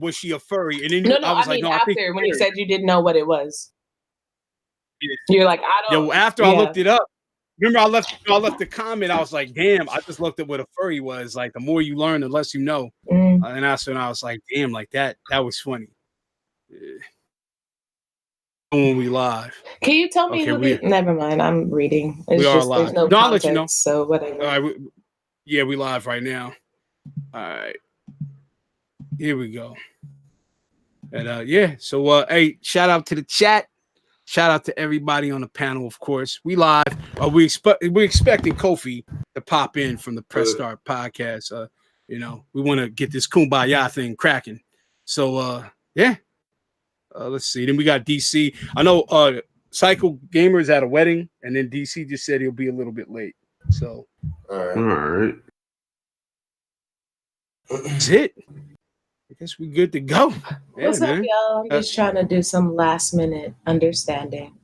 was she a furry? And then No, I was I mean, like, no, after when you said you didn't know what it was, you're like, I don't. Yeah, after I looked it up, remember I left the comment. I was like, damn, I just looked at what a furry was. Like, the more you learn, the less you know. And that's when I was like, damn, like that was funny. When we live. Can you tell me who they? Never mind, I'm reading. It's we just are live. There's no context, I'll let you know. So whatever. All right, we live right now. All right, here we go. And so hey, shout out to the chat. Shout out to everybody on the panel, of course. We live. We're expecting Kofi to pop in from the Press Start podcast. We want to get this kumbaya thing cracking. So let's see. Then we got DC. I know Psycho Gamer's at a wedding, and then DC just said he'll be a little bit late. So all right. That's it. I guess we're good to go. What's up, y'all? I'm just trying to do some last minute understanding.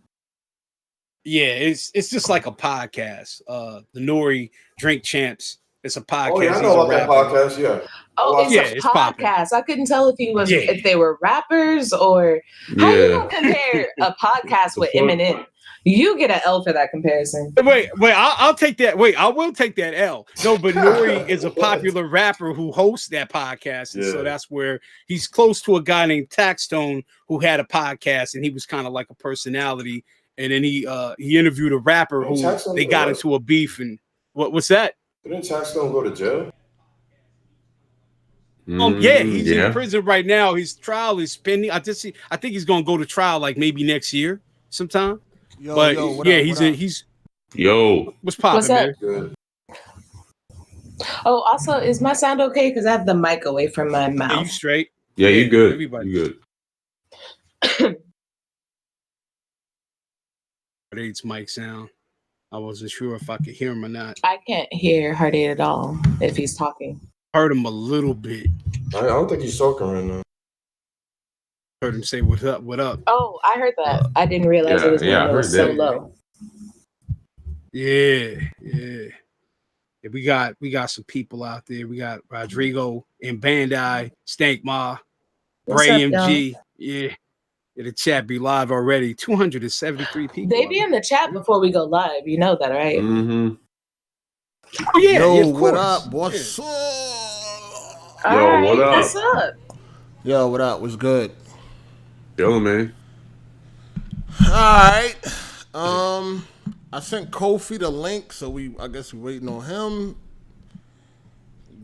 Yeah, it's just like a podcast. The Nori Drink Champs. It's a podcast. Oh, yeah, I know about that podcast. Yeah. Oh, it's a podcast. I couldn't tell if they were rappers or how you gonna compare a podcast with Eminem. You get an L for that comparison. Wait, I'll take that. Wait, I will take that L. No, but Nori is a popular rapper who hosts that podcast. And so that's where he's close to a guy named Taxstone who had a podcast, and he was kind of like a personality. And then he interviewed a rapper who they got into a beef. And what's that? Didn't Taxstone go to jail? He's in prison right now. His trial is pending. I think he's gonna go to trial like maybe next year sometime. He's what's poppin', man? Good. Oh, also, is my sound okay? Because I have the mic away from my mouth. Yeah, you straight? Yeah, you good. Everybody you good. Hard8's mic sound. I wasn't sure if I could hear him or not. I can't hear Hard8 at all if he's talking. Heard him a little bit. I don't think he's talking right now. Heard him say what up. Oh, I heard that. I didn't realize it was so low. Yeah. We got some people out there. We got Rodrigo in Bandai, Stank Ma, Bray MG. Yeah. The chat be live already. 273 people. They be in the chat before we go live. You know that, right? Mm-hmm. Oh yeah. Yo, what up? What's up? Yo, what up? What's up? Yo, what up? What's good? Yo, man. All right. I sent Kofi the link, so I guess we're waiting on him.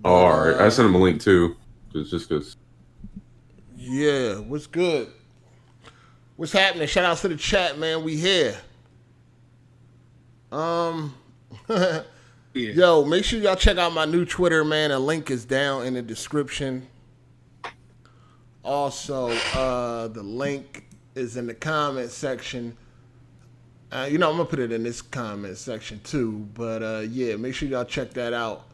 All right. I sent him a link too. Just because. Yeah, what's good? What's happening? Shout out to the chat, man. We here. Yo, make sure y'all check out my new Twitter, man. A link is down in the description. Also, the link is in the comment section. I'm gonna put it in this comment section too. But make sure y'all check that out.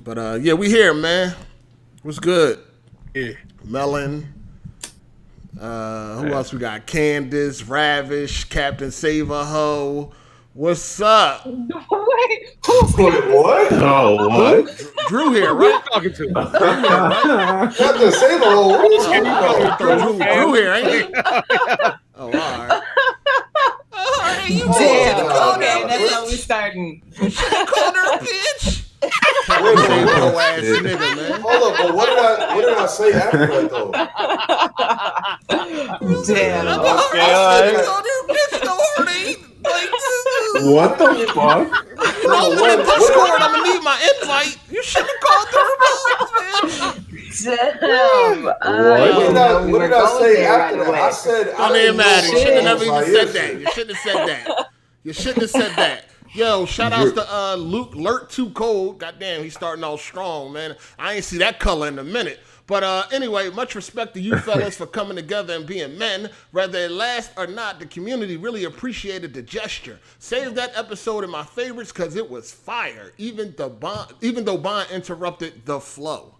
We here, man. What's good? Yeah. Melon. Who else we got? Candace, Ravish, Captain Save-A-Ho. What's up? Wait, what? Oh, what? Drew here, right? Talking to Captain Save-A-Ho. What are you talking about? Drew here, ain't he? Oh, all right. Damn. Okay, that's how we starting. Called her a bitch. Wait, ass nigga, man. Hold up, but what did I say after that though? Damn. What the fuck? I'm in Discord. I'm gonna need my invite. You shouldn't have called her a bitch. Damn. What did I say after that? I said I didn't matter. You shouldn't have never even said that. You shouldn't have said that. Yo, shout outs to Luke Lurt Too Cold. Goddamn, he's starting off strong, man. I ain't see that color in a minute. But anyway, much respect to you fellas for coming together and being men. Whether it lasts or not, the community really appreciated the gesture. Saved that episode in my favorites because it was fire, even though Bond interrupted the flow.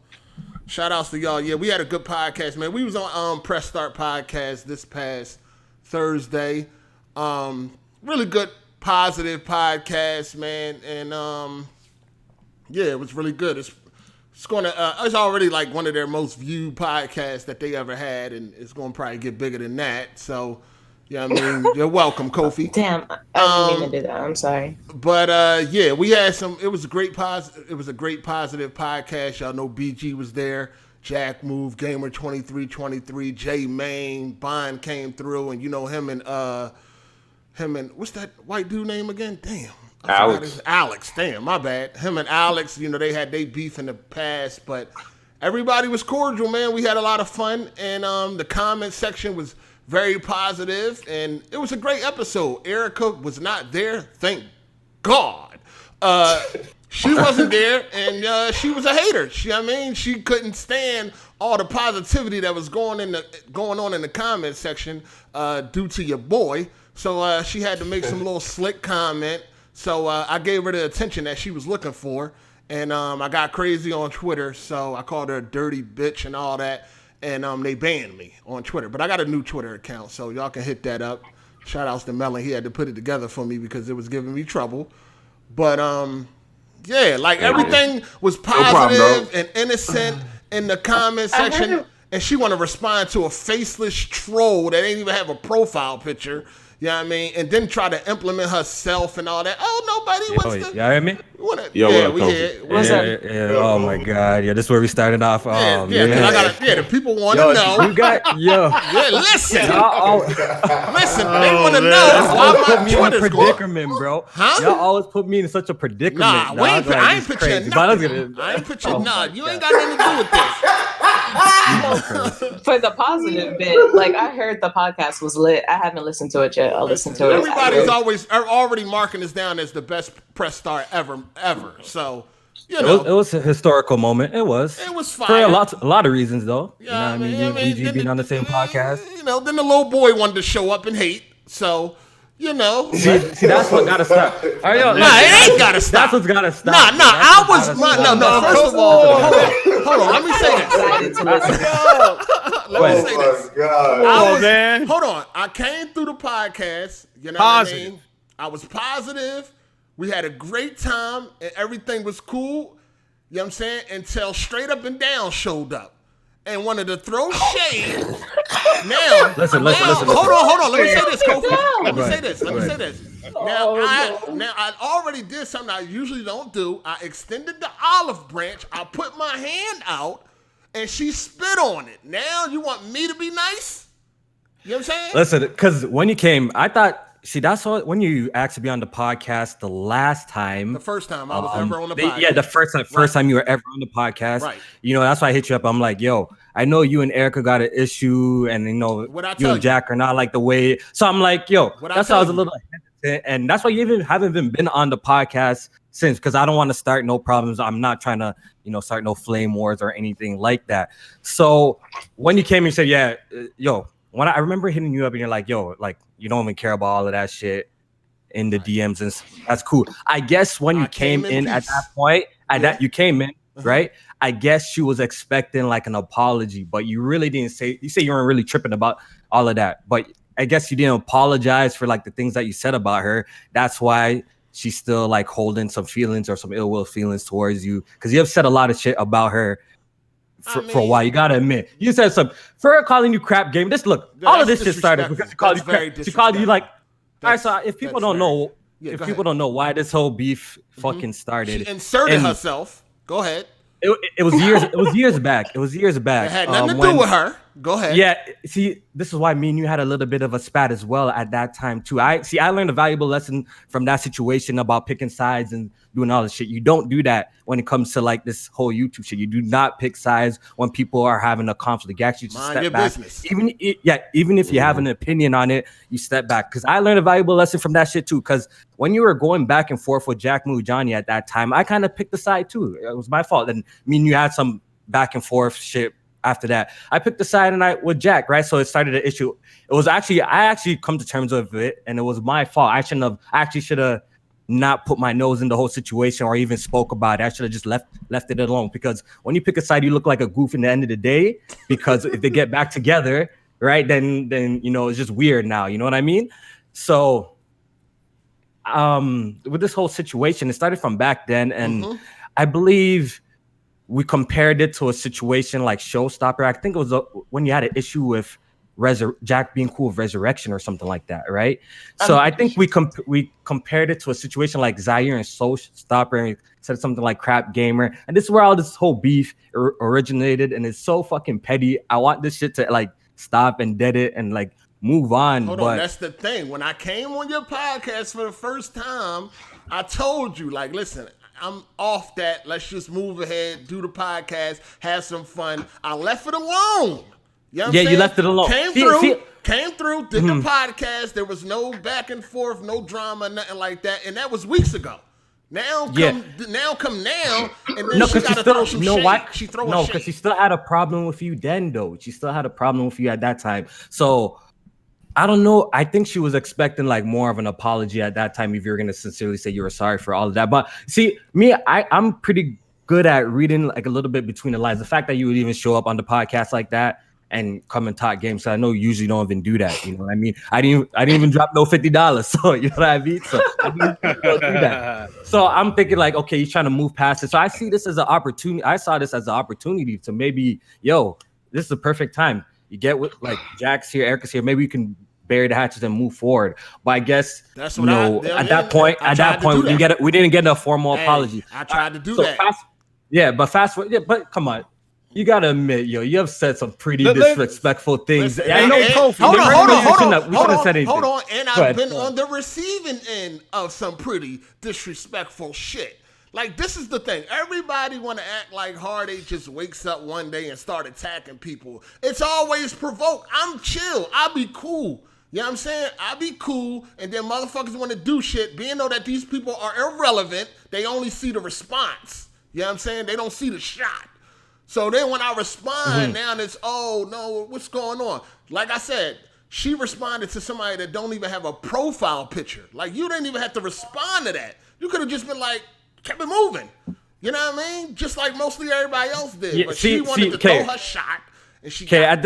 Shout outs to y'all. Yeah, we had a good podcast, man. We was on Press Start Podcast this past Thursday. Really good, positive podcast, man. And it was really good. It's It's already like one of their most viewed podcasts that they ever had, and it's going to probably get bigger than that. So, yeah, I mean, you're welcome, Kofi. Damn, I didn't mean to do that. I'm sorry. But yeah, we had some. It was a great positive podcast. Y'all know BG was there. Jack Move, Gamer 2323, J Main, Bond came through, and you know him and what's that white dude name again? Damn. Alex. Damn, my bad. Him and Alex, you know, they had their beef in the past, but everybody was cordial, man. We had a lot of fun, and the comment section was very positive, and it was a great episode. Erica was not there, thank God. She wasn't there, and she was a hater. She couldn't stand all the positivity that was going on in the comment section due to your boy. So she had to make some little slick comment. So I gave her the attention that she was looking for, and I got crazy on Twitter. So I called her a dirty bitch and all that, and they banned me on Twitter. But I got a new Twitter account, so y'all can hit that up. Shout outs to Melon. He had to put it together for me because it was giving me trouble. But yeah, like everything was positive and innocent in the comment section, and she want to respond to a faceless troll that ain't even have a profile picture. You know what I mean? And then try to implement herself and all that. Oh, nobody wants to. Y'all hear me? We hear. What's up? Oh my God. Yeah, this is where we started off. The people want to know. You got, listen. Listen, they want to know why put me in a Twitter's predicament, bro. Huh? Y'all always put me in such a predicament. I ain't picturing nothing. I ain't picturing nothing. You ain't got nothing to do with this. For the positive bit, like I heard the podcast was lit. I haven't listened to it yet. I'll listen to it. Everybody's already marking this down as the best press start ever. So you know, it was a historical moment. It was fire. For a lot of reasons, though. Yeah, you know what I mean? BG being on the same podcast. You know, then the little boy wanted to show up and hate. So. You know, see, that's what gotta stop. It ain't gotta stop. That's what's gotta stop. First of all, hold on. Let me say this. Hold on. I came through the podcast. You know what I mean? I was positive. We had a great time, and everything was cool. You know what I'm saying? Until Straight Up and Down showed up. And wanted to throw shade. Now, listen. Hold on. Let me say this, Kofi. Let me say this. Now, I already did something I usually don't do. I extended the olive branch. I put my hand out, and she spit on it. Now, you want me to be nice? You know what I'm saying? Listen, because when you came, I thought. See, that's what when you asked to be on the podcast the last time. The first time I was ever on the podcast. Yeah, the first time you were ever on the podcast. Right. You know, that's why I hit you up. I'm like, yo, I know you and Erica got an issue, and you know, you and Jack are not like the way. So I'm like, yo, that's why I was a little hesitant, and that's why you haven't even been on the podcast since, because I don't want to start no problems. I'm not trying to, start no flame wars or anything like that. So when you came, you said, yeah, yo. When I remember hitting you up and you're like, yo, like, you don't even care about all of that shit in the DMs, and that's cool. I guess when you came in at that point, you came in, right? I guess she was expecting like an apology, but you really didn't say, you say you weren't really tripping about all of that, but I guess you didn't apologize for like the things that you said about her. That's why she's still like holding some feelings or some ill will feelings towards you, because you have said a lot of shit about her. For a while, you gotta admit, you said some for her calling you crap game. All of this shit started because she called you crap. She called you like. All right, so if people don't know, don't know why this whole beef fucking started, she inserted herself. Go ahead. It was years. It was years back. It had nothing to do with her. Go ahead. Yeah. See, this is why me and you had a little bit of a spat as well at that time too. I learned a valuable lesson from that situation about picking sides and doing all this shit. You don't do that when it comes to like this whole YouTube shit. You do not pick sides when people are having a conflict. You actually just step back. Business. Even if you have an opinion on it, you step back. Because I learned a valuable lesson from that shit too. Because when you were going back and forth with Jack Moo Johnny at that time, I kind of picked the side too. It was my fault. And me and you had some back and forth shit. After that, I picked the side with Jack, right? So it started an issue. I actually come to terms with it, and it was my fault. I actually should have not put my nose in the whole situation or even spoke about it. I should have just left it alone, because when you pick a side, you look like a goof in the end of the day, because if they get back together, right, then it's just weird now. You know what I mean? So with this whole situation, it started from back then, and I believe we compared it to a situation like Showstopper. I think it was when you had an issue with Jack being cool with Resurrection or something like that, right? So I think we compared it to a situation like Zaire and Showstopper and said something like Crap Gamer. And this is where all this whole beef originated, and it's so fucking petty. I want this shit to like stop and dead it and like move on. Hold on, that's the thing. When I came on your podcast for the first time, I told you, like, listen, I'm off that. Let's just move ahead, do the podcast, have some fun. I left it alone. You know what I'm saying? You left it alone. Came through, did the podcast. There was no back and forth, no drama, nothing like that. And that was weeks ago. Now come now, and then she got to throw some shade. Why? She throwing no, shade. because she still had a problem with you then, though. She still had a problem with you at that time. So I don't know. I think she was expecting like more of an apology at that time if you're gonna sincerely say you were sorry for all of that. But see, me, I'm pretty good at reading like a little bit between the lines. The fact that you would even show up on the podcast like that and come and talk games. So I know you usually don't even do that. You know what I mean? I didn't even drop no $50. So you know what I mean? So I didn't do that. So I'm thinking like, okay, he's trying to move past it. So I see this as an opportunity. I saw this as an opportunity to maybe, this is the perfect time. You get with like Jack's here, Erica's here. Maybe you can bury the hatches and move forward. But I guess at that point, we didn't get a formal apology. I tried to do that. Fast forward. But come on. You gotta admit, you have said some pretty disrespectful things. I know, hold on. And I've been on the receiving end of some pretty disrespectful shit. Like, this is the thing. Everybody want to act like Hard 8 just wakes up one day and start attacking people. It's always provoked. I'm chill. I'll be cool. You know what I'm saying? I'll be cool, and then motherfuckers want to do shit, being though that these people are irrelevant, they only see the response. You know what I'm saying? They don't see the shot. So then when I respond, now it's, oh, no, what's going on? Like I said, she responded to somebody that don't even have a profile picture. Like, you didn't even have to respond to that. You could have just been like, kept it moving. You know what I mean? Just like mostly everybody else did. Yeah, but she wanted to throw her shot, and she got, at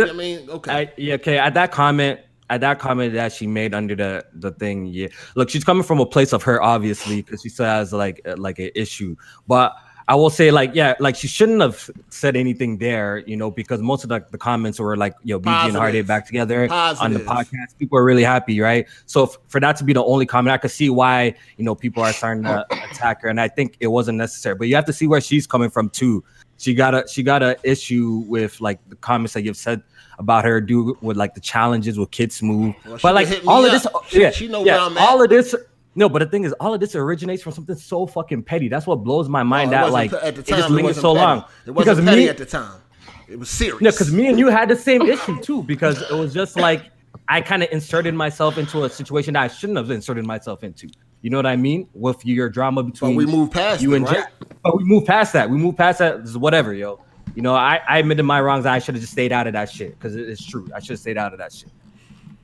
that comment that she made under the thing, look, she's coming from a place of hurt, obviously, because she still has like an issue. But I will say, like she shouldn't have said anything there, because most of the comments were like, BG and Hard 8 back together on the podcast. People are really happy, right? So for that to be the only comment, I could see why, people are starting to attack her, and I think it wasn't necessary. But you have to see where she's coming from too. She got a issue with like the comments that you've said about her with like the challenges with Kid Smooth. Well, but like all of this, she know where I'm at. All of this. No, but the thing is, all of this originates from something so fucking petty. That's what blows my mind. That like at the time, it just lingered so petty. long. It wasn't petty at the time. It was serious. No, because me and you had the same issue too. Because it was just like I kind of inserted myself into a situation that I shouldn't have inserted myself into. You know what I mean? With your drama between we moved past you and Jack. But we moved past that. Whatever, yo. I admitted my wrongs. I should have just stayed out of that shit because it's true. I should have stayed out of that shit.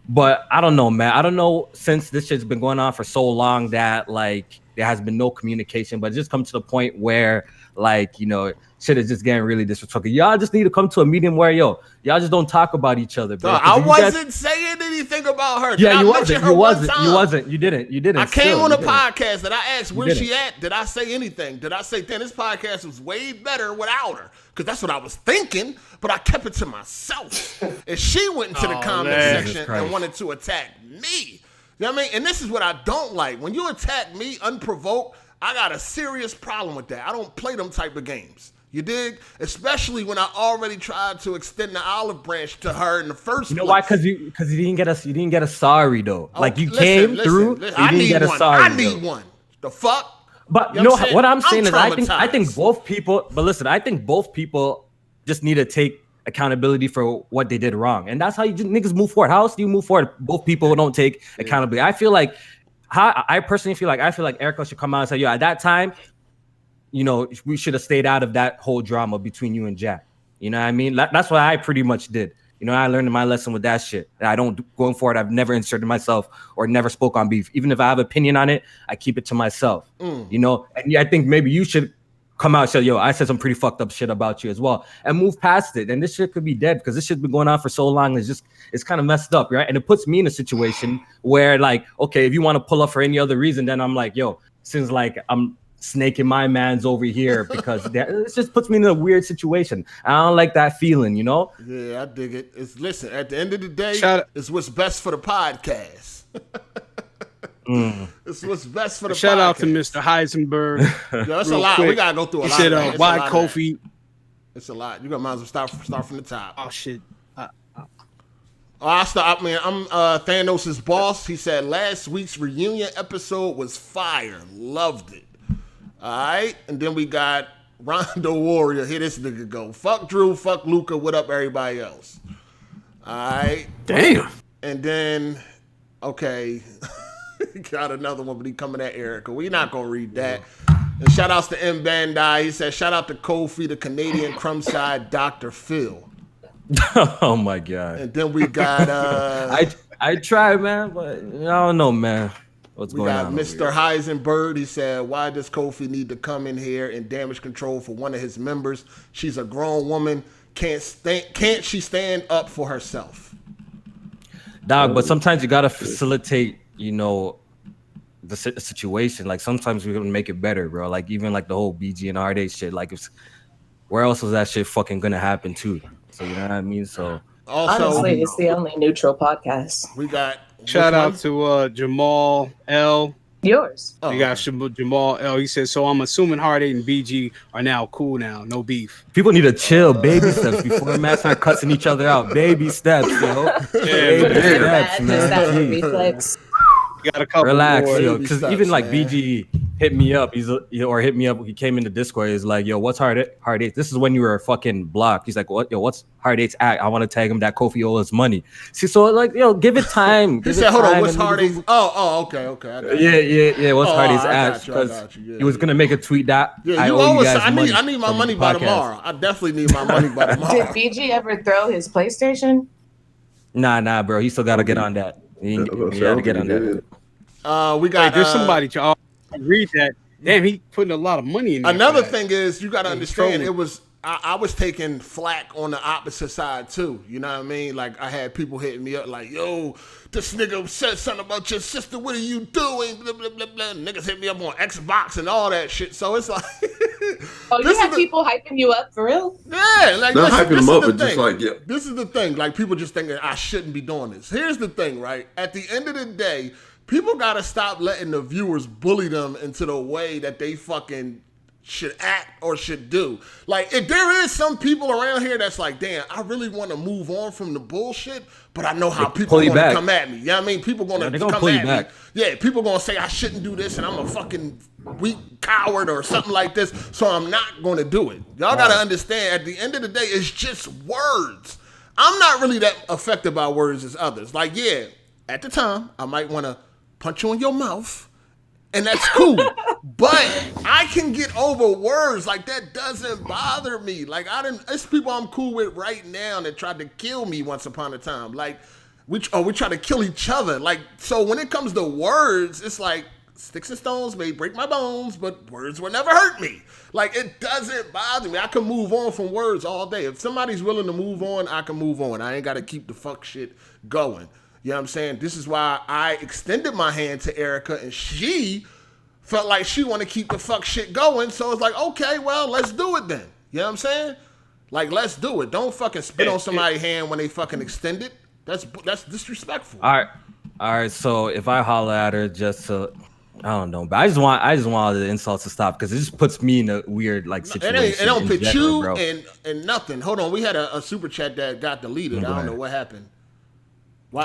But I don't know, man. I don't know, since this shit's been going on for so long that like there has been no communication, but it just comes to the point where like, shit is just getting really disrespectful. Y'all just need to come to a meeting where y'all just don't talk about each other, bro. I wasn't saying anything about her. Yeah, you wasn't. You didn't. I came on a podcast that I asked where she at. Did I say anything? Did I say, damn, this podcast was way better without her? Because that's what I was thinking, but I kept it to myself. And she went into the comment section and wanted to attack me. You know what I mean? And this is what I don't like. When you attack me unprovoked, I got a serious problem with that. I don't play them type of games. You dig? Especially when I already tried to extend the olive branch to her in the first place. You know why? Because you didn't get a sorry though. Like you came through. You didn't get a sorry. I need one. The fuck? But what I'm saying is I think both people. But listen, I think both people just need to take accountability for what they did wrong, and that's how you niggas move forward. How else do you move forward? Both people don't take accountability. I feel like I personally feel like Erica should come out and say, yo, at that time, we should have stayed out of that whole drama between you and Jack. You know what I mean? That's what I pretty much did. I learned my lesson with that shit. And going forward, I've never inserted myself or never spoke on beef. Even if I have opinion on it, I keep it to myself. And I think maybe you should come out and say, yo, I said some pretty fucked up shit about you as well, and move past it. And this shit could be dead because this shit's been going on for so long. It's kind of messed up, right? And it puts me in a situation where like, okay, if you want to pull up for any other reason, then I'm like, yo, since snaking my mans over here because it just puts me in a weird situation. I don't like that feeling, you know? Yeah, I dig it. Listen, at the end of the day, it's what's best for the podcast. It's what's best for the podcast. Shout out to Mr. Heisenberg. Yo, that's a lot. Quick. We gotta go through a lot. He said, "Why Kofi?" It's a lot. You might as well start from the top. Oh shit. I'll start. I mean, I'm Thanos' boss. He said last week's reunion episode was fire. Loved it. All right, and then we got Rondo Warrior. Here this nigga go. Fuck Drew. Fuck Luca. What up, everybody else? All right. Damn. And then, okay. Got another one, but he coming at Erica. We're not gonna read that. And shout outs to M Bandai. He said, shout out to Kofi, the Canadian Crumbside Dr. Phil. Oh my god. And then we got I tried, man, but I don't know, man. What's going on? We got Mr. Heisenberg. He said, why does Kofi need to come in here and damage control for one of his members? She's a grown woman. Can't she stand up for herself? Dog, but sometimes you gotta facilitate, you know, the situation. Like sometimes we're gonna make it better, bro. Like even like the whole BG and Hard8 shit. Like where else was that shit fucking gonna happen too? So you know what I mean? So also, honestly, it's the only neutral podcast. We got shout out to Jamal L. Yours. We got Jamal L. He says, so I'm assuming Hard8 and BG are now cool now. No beef. People need to chill. Baby steps before man start cussing each other out. Baby steps, yo. Baby steps, man. Reflex. You got a couple relax, more. yo. Because even like BG hit me up. Hit me up. He came in the Discord. He's like, yo, what's Hard8? This is when you were fucking blocked. He's like, what? Yo, what's Hard8's act? I want to tag him that Kofi owes money. See, so like, yo, give it time. He said, hold on, what's Hard8's? Oh, okay. Yeah. What's Hard8's act? Because he was gonna make a tweet that I need my money by tomorrow. I definitely need my money by tomorrow. Did BG ever throw his PlayStation? Nah, bro. He still gotta get on that. He gotta get on that. We got. There's somebody. Read that. Damn, he putting a lot of money in there. Another thing is you got to understand it was I was taking flack on the opposite side too. You know what I mean? Like I had people hitting me up like, "Yo, this nigga said something about your sister. What are you doing?" Blah blah blah blah. Niggas hit me up on Xbox and all that shit. So it's like, oh, you have people hyping you up for real? Yeah, like not hyping them up, but just like, yeah. This is the thing. Like people just thinking I shouldn't be doing this. Here's the thing, right? At the end of the day, people gotta stop letting the viewers bully them into the way that they fucking should act or should do. Like, if there is some people around here that's like, damn, I really want to move on from the bullshit, but I know how people are going to come at me. You know what I mean? People going to come at me. Yeah, people going to say I shouldn't do this and I'm a fucking weak coward or something like this, so I'm not going to do it. Y'all got to understand, at the end of the day, it's just words. I'm not really that affected by words as others. Like, yeah, at the time, I might want to punch you in your mouth. And that's cool, but I can get over words. Like, that doesn't bother me. Like, it's people I'm cool with right now that tried to kill me once upon a time. Like, we try to kill each other. Like, so when it comes to words, it's like, sticks and stones may break my bones, but words will never hurt me. Like, it doesn't bother me. I can move on from words all day. If somebody's willing to move on, I can move on. I ain't got to keep the fuck shit going. You know what I'm saying? This is why I extended my hand to Erica, and she felt like she want to keep the fuck shit going. So it's like, okay, well, let's do it then. You know what I'm saying? Like, let's do it. Don't fucking spit on somebody's hand when they fucking extend it. That's disrespectful. All right. So if I holler at her just to, I don't know, but I just want all the insults to stop because it just puts me in a weird like situation. It don't put you and nothing. Hold on, we had a super chat that got deleted. I don't know what happened.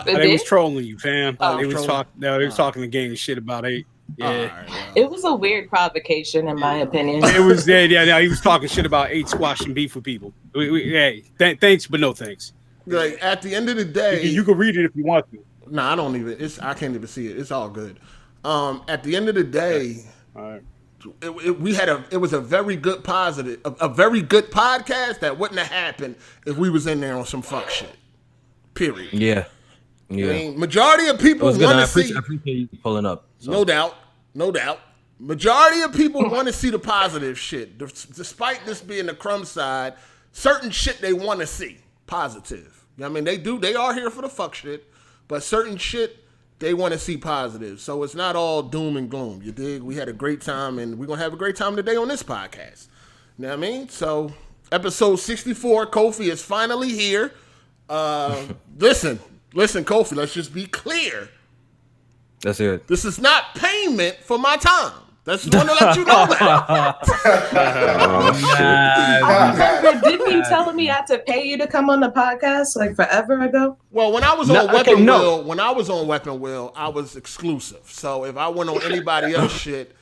They was trolling you, fam. They was talking the gang shit about it. Yeah, it was a weird provocation, in my opinion. It was he was talking shit about 8 squashing beef with people. Thanks, but no thanks. Like at the end of the day, you can read it if you want to. No, I don't even. I can't even see it. It's all good. At the end of the day, it was a very good positive, a very good podcast that wouldn't have happened if we was in there on some fuck shit. Period. Yeah. I mean, majority of people want to see. I appreciate you pulling up. So. No doubt. Majority of people want to see the positive shit. Despite this being the crumb side, certain shit they want to see positive. You know what I mean? They are here for the fuck shit, but certain shit they want to see positive. So it's not all doom and gloom. You dig? We had a great time, and we're going to have a great time today on this podcast. You know what I mean? So episode 64, Kofi is finally here. Listen, Kofi, let's just be clear. That's it. This is not payment for my time. That's want to let you know that. Didn't you tell me I had to pay you to come on the podcast like forever ago? Well, when I was on Weapon Wheel, I was exclusive. So if I went on anybody else shit,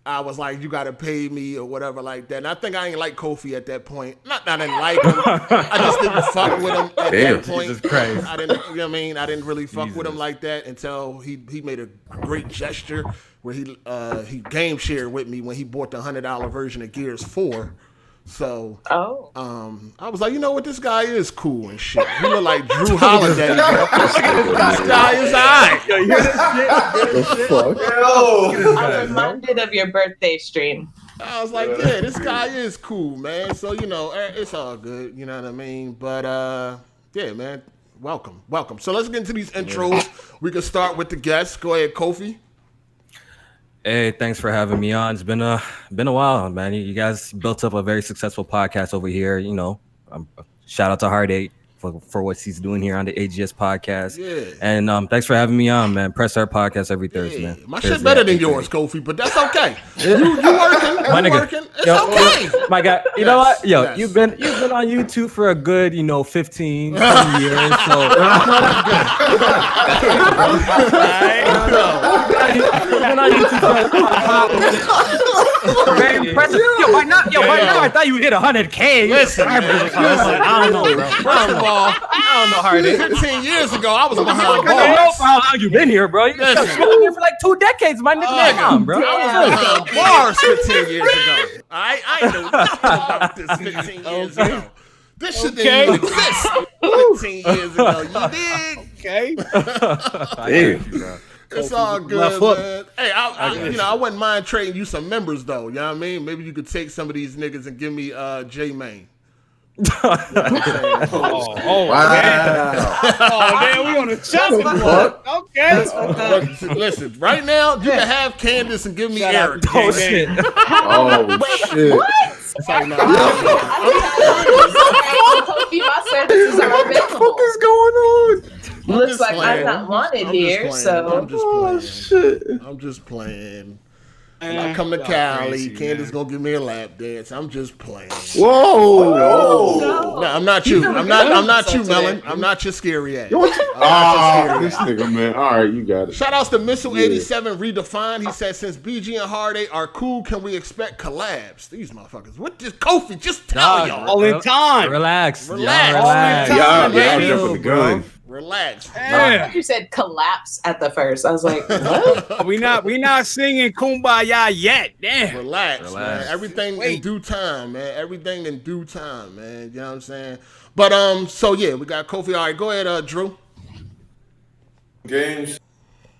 I was like, you got to pay me or whatever like that. And I think I ain't like Kofi at that point. Not that I didn't like him. I just didn't fuck with him at that point. Jesus Christ. I didn't, you know what I mean? I didn't really fuck with him like that until he made a great gesture where he game shared with me when he bought the $100 version of Gears 4. So, I was like, you know what? This guy is cool and shit. He look like Drew Holiday. This guy is alright. Yo, you hear this shit? I'm reminded of your birthday stream. I was like, yeah, this guy is cool, man. So, you know, it's all good. You know what I mean? But, yeah, man, welcome. So let's get into these intros. We can start with the guests. Go ahead, Kofi. Hey, thanks for having me on. It's been a while, man. You guys built up a very successful podcast over here. You know, shout out to Hard8 for what he's doing here on the AGS podcast. Yeah. And thanks for having me on, man. Press our podcast every Thursday, man. My shit better than yours, Kofi, but that's okay. You working? My nigga. Working? It's okay. My guy, you know what? Yo, you've been on YouTube for a good, 15, 20 years. So you've been on YouTube very impressive. Yo, by now I thought you hit 100K. Listen, I don't know, bro. First of all, I don't know how it is. 15 years ago, I was behind I don't know bars. for how long you been here, bro. You've been here for like 2 decades, my nigga. Come on, bro. I was behind bars 15 years ago. I know nothing about this 15 years ago. This shit didn't even exist 15 years ago. You dig? Okay. It's all good, man. Hey, I wouldn't mind trading you some members, though. You know what I mean? Maybe you could take some of these niggas and give me J-Main. Wow. Man, we on a chopping block. Okay. Listen, right now, you can have Candace and give me Eric. Oh, shit. Shit. What? Sorry, no. My services are available. What the fuck is going on? Looks like I'm not wanted here, so. I'm just playing. When I come to Cali, Candace gonna give me a lap dance. I'm just playing. Whoa! No, I'm not you. I'm not you, Melon. I'm not your scary ass. This nigga, man. All right, you got it. Shout outs to Missile87 Redefined. He said, since BG and Hard8 are cool, can we expect collabs? These motherfuckers. What did Kofi just tell y'all? All in time. Relax. Relax. All in time. Y'all jumping the gun. Relax. I you said collapse at the first. I was like, what? we not singing Kumbaya yet. Damn. Relax, man. Everything in due time, man. Everything in due time, man. You know what I'm saying? But so yeah, we got Kofi. All right, go ahead, Drew. Games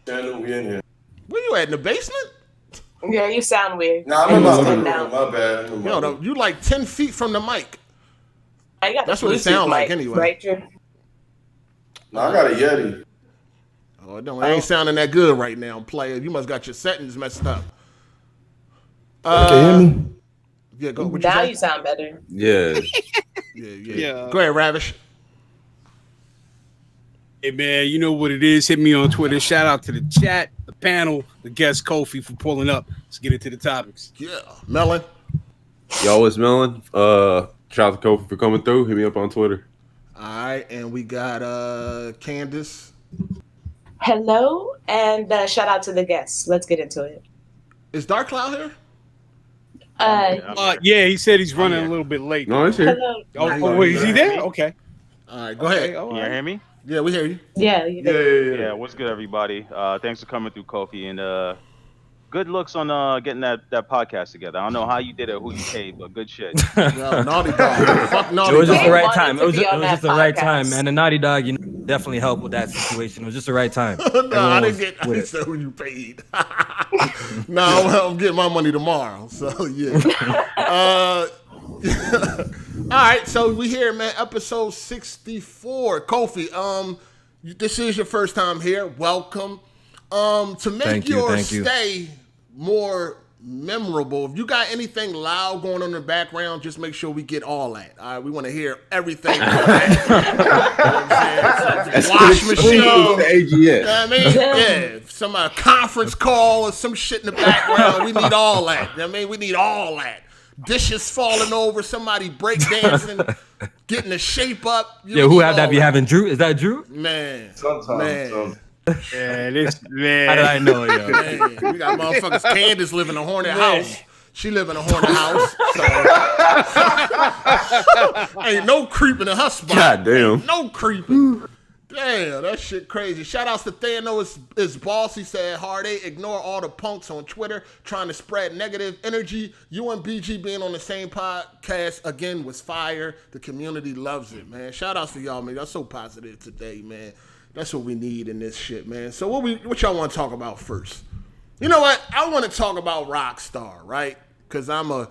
channel, we in here. Where you at, in the basement? Yeah, you sound weird. Nah, I'm in my living room. My bad. You like 10 feet from the mic. I got That's what it sounds like anyway. Right, Drew? No, I got a Yeti. Oh, it ain't sounding that good right now, player. You must got your settings messed up. Can you hear me? Yeah, go. What Now you sound better. Yeah. Yeah. Go ahead, Ravish. Hey, man, you know what it is. Hit me on Twitter. Shout out to the chat, the panel, the guest Kofi for pulling up. Let's get into the topics. Yeah. Melon. Y'all was Melon. Shout out to Kofi for coming through. Hit me up on Twitter. All right, and we got Candace. Hello, and shout out to the guests. Let's get into it. Is Dark Cloud here? Yeah, he said he's running a little bit late. No, he's here. Hello. Oh, wait, is he there? Okay. All right, go ahead. Can you hear me? Yeah, we hear you. Yeah. Yeah, what's good, everybody? Thanks for coming through, Kofi, and good looks on getting that podcast together. I don't know how you did it, who you paid, but good shit. Well, Naughty Dog. Fuck Naughty Dog. It was just the right time. It was to be on just the that right podcast. time, man. The Naughty Dog, definitely helped with that situation. It was just the right time. No, I didn't say who you paid. No, I'm getting my money tomorrow. So yeah. All right, so we here, man. Episode 64. Kofi, This is your first time here. Welcome. To make your stay more memorable, if you got anything loud going on in the background, just make sure we get all that. All right, we want to hear everything. Wash machine, AGS. You know what I mean? Yeah, some conference call or some shit in the background. We need all that. You know what I mean? We need all that. Dishes falling over, somebody breakdancing, getting the shape up. Who had that? Be having Drew? Is that Drew? Man, Sometimes. Yeah, this man. How did I know, yo? Man, we got motherfuckers. Candace live in a haunted house. She live in a haunted house. So. Ain't no creeping in her spot. God damn. Ain't no creeping. Damn, that shit crazy. Shout outs to Thano, his boss. He said, Hard 8, ignore all the punks on Twitter trying to spread negative energy. You and BG being on the same podcast again was fire. The community loves it, man. Shout outs to y'all, man. Y'all so positive today, man. That's what we need in this shit, man. So what y'all want to talk about first? You know what? I want to talk about Rockstar, right? Because I'm a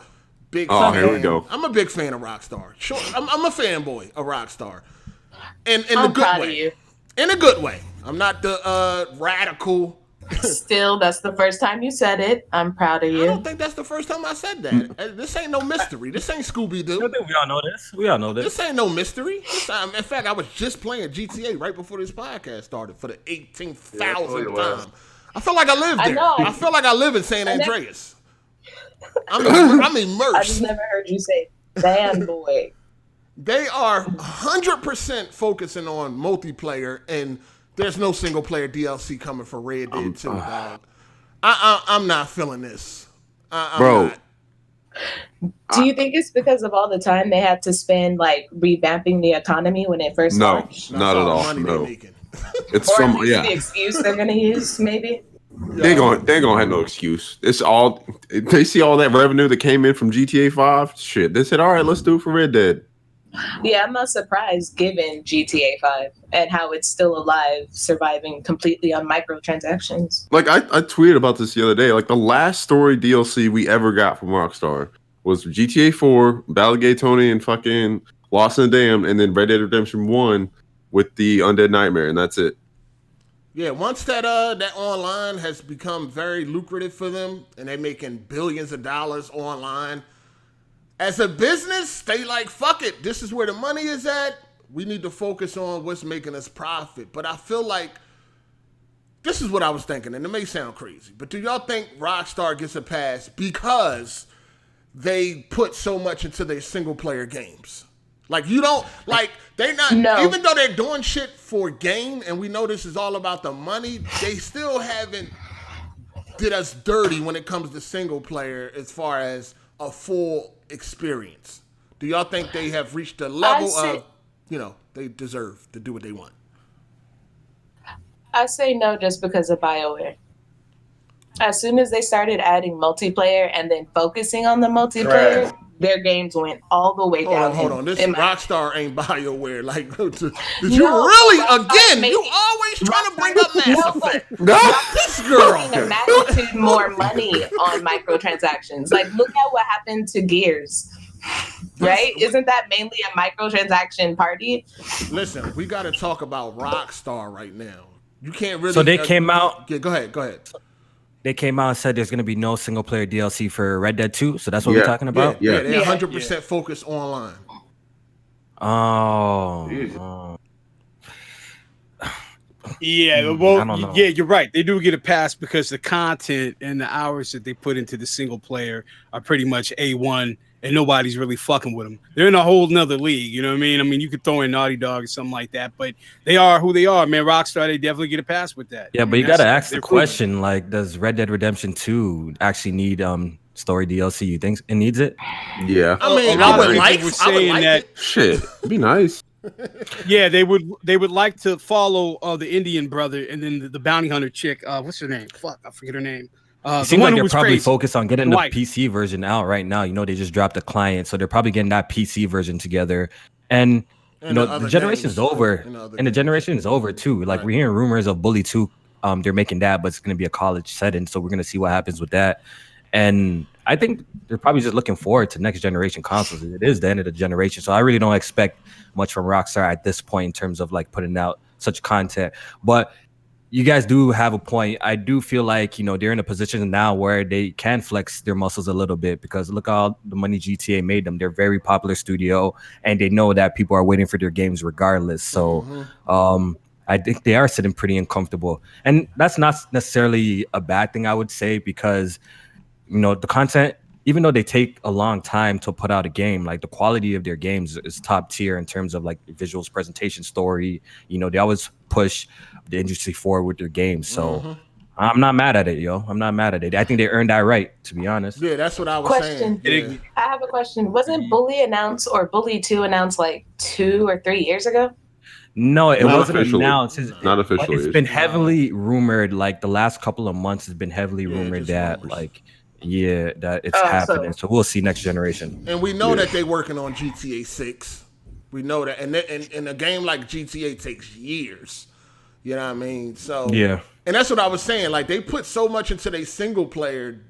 big fan. Here we go. I'm a big fan of Rockstar. Sure, I'm a fanboy of Rockstar. In the good proud way. of you. In a good way. I'm not the radical. Still, that's the first time you said it. I'm proud of you. I don't think that's the first time I said that. This ain't no mystery. This ain't Scooby-Doo. I think we all know this. We all know this. This ain't no mystery. In fact, I was just playing GTA right before this podcast started for the 18,000th time. I feel like I live there. I feel like I live in San Andreas. I'm immersed. I just never heard you say fanboy. They are 100% focusing on multiplayer, and there's no single player DLC coming for Red Dead 2, dog. I'm not feeling this. Bro. Not. Do you think it's because of all the time they had to spend like revamping the economy when it first launched? Not at all. No. It's or the excuse they're gonna use, maybe. They ain't gonna have no excuse. It's all they see all that revenue that came in from GTA 5. Shit, they said, all right, let's do it for Red Dead. Yeah, I'm not surprised given GTA 5 and how it's still alive, surviving completely on microtransactions. Like I tweeted about this the other day. Like the last story DLC we ever got from Rockstar was GTA 4, Ballet Tony, and fucking Lost in the Dam, and then Red Dead Redemption 1 with the Undead Nightmare, and that's it. Yeah, once that online has become very lucrative for them, and they're making billions of dollars online. As a business, they like, fuck it. This is where the money is at. We need to focus on what's making us profit. But I feel like this is what I was thinking, and it may sound crazy, but do y'all think Rockstar gets a pass because they put so much into their single player games? Like you don't like they not even though they're doing shit for game, and we know this is all about the money, they still haven't did us dirty when it comes to single player as far as a full experience. Do y'all think they have reached a level of, they deserve to do what they want? I say no just because of BioWare. As soon as they started adding multiplayer and then focusing on the multiplayer, their games went all the way down. Hold on. This Rockstar ain't BioWare. Like, did you really, again, you always trying to bring up Mass Effect. This girl. A magnitude more money on microtransactions. Like, look at what happened to Gears. Right? Isn't that mainly a microtransaction party? Listen, we got to talk about Rockstar right now. You can't really. So they came out. Yeah, go ahead. They came out and said there's going to be no single player DLC for Red Dead 2. So that's what we're talking about? Yeah, they're 100% focused online. Oh. Yeah, well, yeah, you're right. They do get a pass because the content and the hours that they put into the single player are pretty much A1, and nobody's really fucking with them. They're in a whole nother league, you know what I mean? I mean, you could throw in Naughty Dog or something like that, but they are who they are, man. Rockstar, they definitely get a pass with that. Yeah, but you got to ask the question, like, does Red Dead Redemption 2 actually need story DLC? You think it needs it? Yeah. I mean, I would like that. Shit, it'd be nice. Yeah, they would like to follow the Indian brother and then the bounty hunter chick. What's her name? Fuck, I forget her name. It seems like they're probably focused on getting the PC version out right now. You know, they just dropped the client, so they're probably getting that PC version together. And you know, the generation is over, and the generation is over too. Like we're hearing rumors of Bully 2. They're making that, but it's going to be a college setting, so we're going to see what happens with that. And I think they're probably just looking forward to next generation consoles. It is the end of the generation, so I really don't expect much from Rockstar at this point in terms of like putting out such content. But you guys do have a point. I do feel like, they're in a position now where they can flex their muscles a little bit, because look how the money GTA made them. They're a very popular studio, and they know that people are waiting for their games regardless. So I think they are sitting pretty uncomfortable. And that's not necessarily a bad thing, I would say, because, the content, even though they take a long time to put out a game, like the quality of their games is top tier in terms of like visuals, presentation, story. They always push the industry forward with their games. So I'm not mad at it, yo. I'm not mad at it. I think they earned that right, to be honest. Yeah, that's what I was saying. Yeah. I have a question. Wasn't Bully announced, or Bully 2 announced like 2 or 3 years ago? No, it wasn't officially. announced. Not officially. It's been heavily rumored, like the last couple of months has been heavily rumored that that it's happening. So we'll see next generation. And we know that they're working on GTA 6. We know that. And a game like GTA takes years. You know what I mean? So yeah. And that's what I was saying. Like, they put so much into their single player.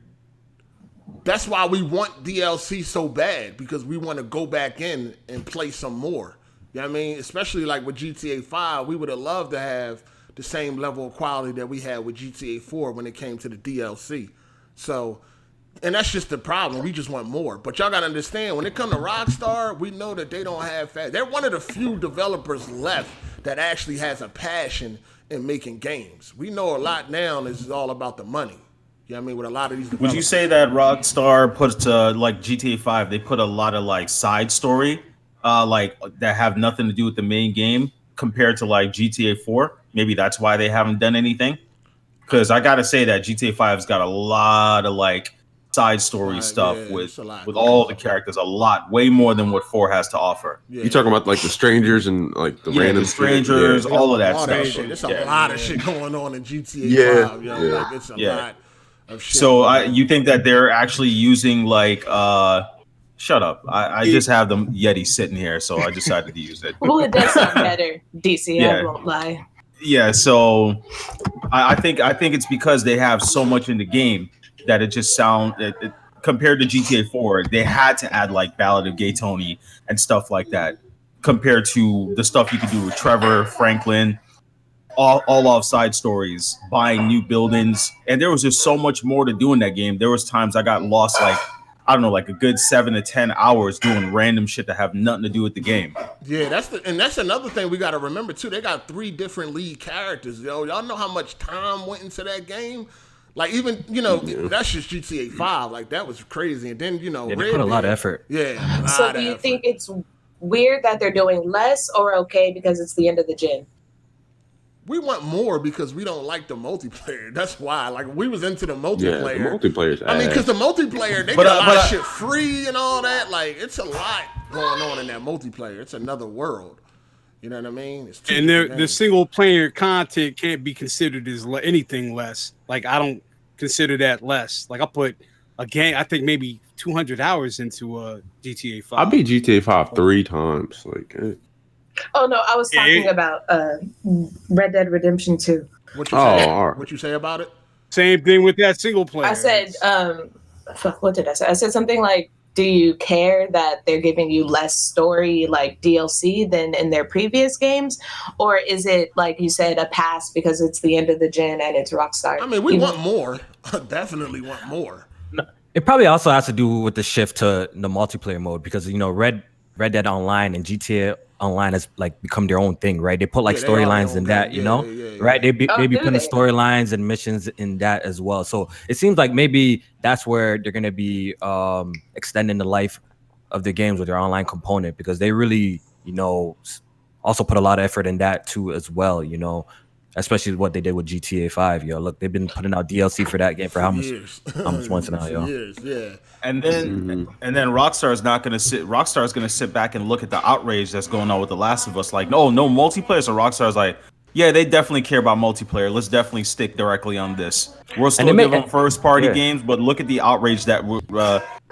That's why we want DLC so bad, because we want to go back in and play some more. You know what I mean? Especially like with GTA 5, we would have loved to have the same level of quality that we had with GTA 4 when it came to the DLC. So, and that's just the problem. We just want more. But y'all got to understand, when it comes to Rockstar, we know that they don't have fast. They're one of the few developers left that actually has a passion in making games. We know a lot now is all about the money. You know what I mean? With a lot of these developers. Would you say that Rockstar puts like GTA 5, they put a lot of like side story like that have nothing to do with the main game compared to like GTA 4? Maybe that's why they haven't done anything. Because I gotta say that GTA 5's got a lot of like side story stuff with all the characters, a lot, way more than what 4 has to offer. You talking about like the strangers and like the random strangers, all of that stuff. There's a lot of shit going on in GTA 5. Yo. Like, it's a lot of shit. So you think that they're actually using like shut up. I just have the Yeti sitting here, so I decided to use it. Well, it does sound better, DC, I won't lie. Yeah, so I think it's because they have so much in the game that it just compared to GTA 4, they had to add like Ballad of Gay Tony and stuff like that, compared to the stuff you could do with Trevor, Franklin, all off side stories, buying new buildings. And there was just so much more to do in that game. There was times I got lost, like, I don't know, like a good 7 to 10 hours doing random shit that have nothing to do with the game. Yeah, that's another thing we got to remember too. They got 3 different lead characters, yo. Y'all know how much time went into that game? Like, even, that's just GTA 5. Like, that was crazy. And then, they put a lot of effort. Yeah. So do you think it's weird that they're doing less, or okay because it's the end of the gen? We want more because we don't like the multiplayer. That's why. Like, we was into the multiplayer. Yeah, the multiplayer's I mean, because the multiplayer, they get a lot of shit free and all that. Like, it's a lot going on in that multiplayer. It's another world. You know what I mean? And the single player content can't be considered as anything less. Like, I don't consider that less. Like, I put a game, I think maybe 200 hours into GTA 5. I beat GTA 5 3 times. Like, oh no, I was talking about Red Dead Redemption 2. What you say? What you say about it? Same thing with that single player. I said, what did I say? I said something like, do you care that they're giving you less story, like DLC, than in their previous games? Or is it, like you said, a pass because it's the end of the gen and it's Rockstar? I mean, we want more. Definitely want more. It probably also has to do with the shift to the multiplayer mode, because, Red Dead Online and GTA Online has like become their own thing, right? They put like storylines in that, right? They be putting storylines and missions in that as well. So it seems like maybe that's where they're gonna be extending the life of the games with their online component, because they really, also put a lot of effort in that too as well, especially what they did with GTA 5. Look, they've been putting out DLC for that game for how much months now, Years, yeah. And then Rockstar is not going to sit. Rockstar is going to sit back and look at the outrage that's going on with The Last of Us. Like, no multiplayer. So Rockstar's like, yeah, they definitely care about multiplayer. Let's definitely stick directly on this. We'll still give them first party games, but look at the outrage that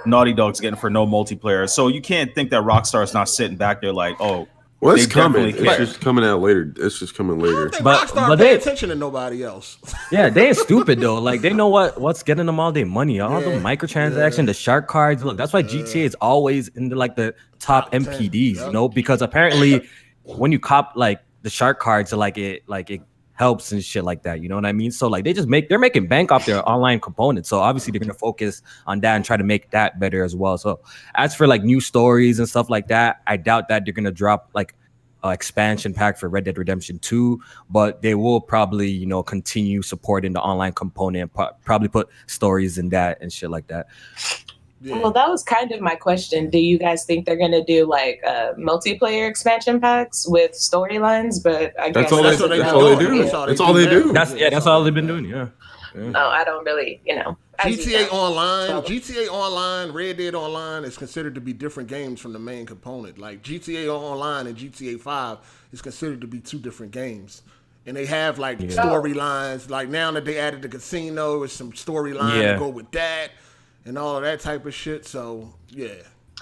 Naughty Dog's getting for no multiplayer. So you can't think that Rockstar is not sitting back there like, oh. Well, it's coming. It's just coming out later. It's just coming later. I don't think Rockstar pay attention to nobody else. Yeah, they ain't stupid though. Like, they know what's getting them all their money, all the microtransactions, the shark cards. Look, that's why GTA is always in the top MPDs, because apparently when you cop like the shark cards are like it helps and shit like that. You know what I mean? So like they're making bank off their online components. So obviously they're gonna focus on that and try to make that better as well. So as for like new stories and stuff like that, I doubt that they're gonna drop like expansion pack for Red Dead Redemption 2, but they will probably, you know, continue supporting the online component and probably put stories in that and shit like that. Yeah. Well, that was kind of my question. Do you guys think they're going to do like multiplayer expansion packs with storylines? But I guess that's all they do. That's all they do. That's all they've been doing. Yeah. No, I don't really, you know. GTA Online, Red Dead Online is considered to be different games from the main component. Like GTA Online and GTA 5 is considered to be two different games. And they have like storylines. Like now that they added the casino, it's some storyline to go with that and all of that type of shit. So, yeah.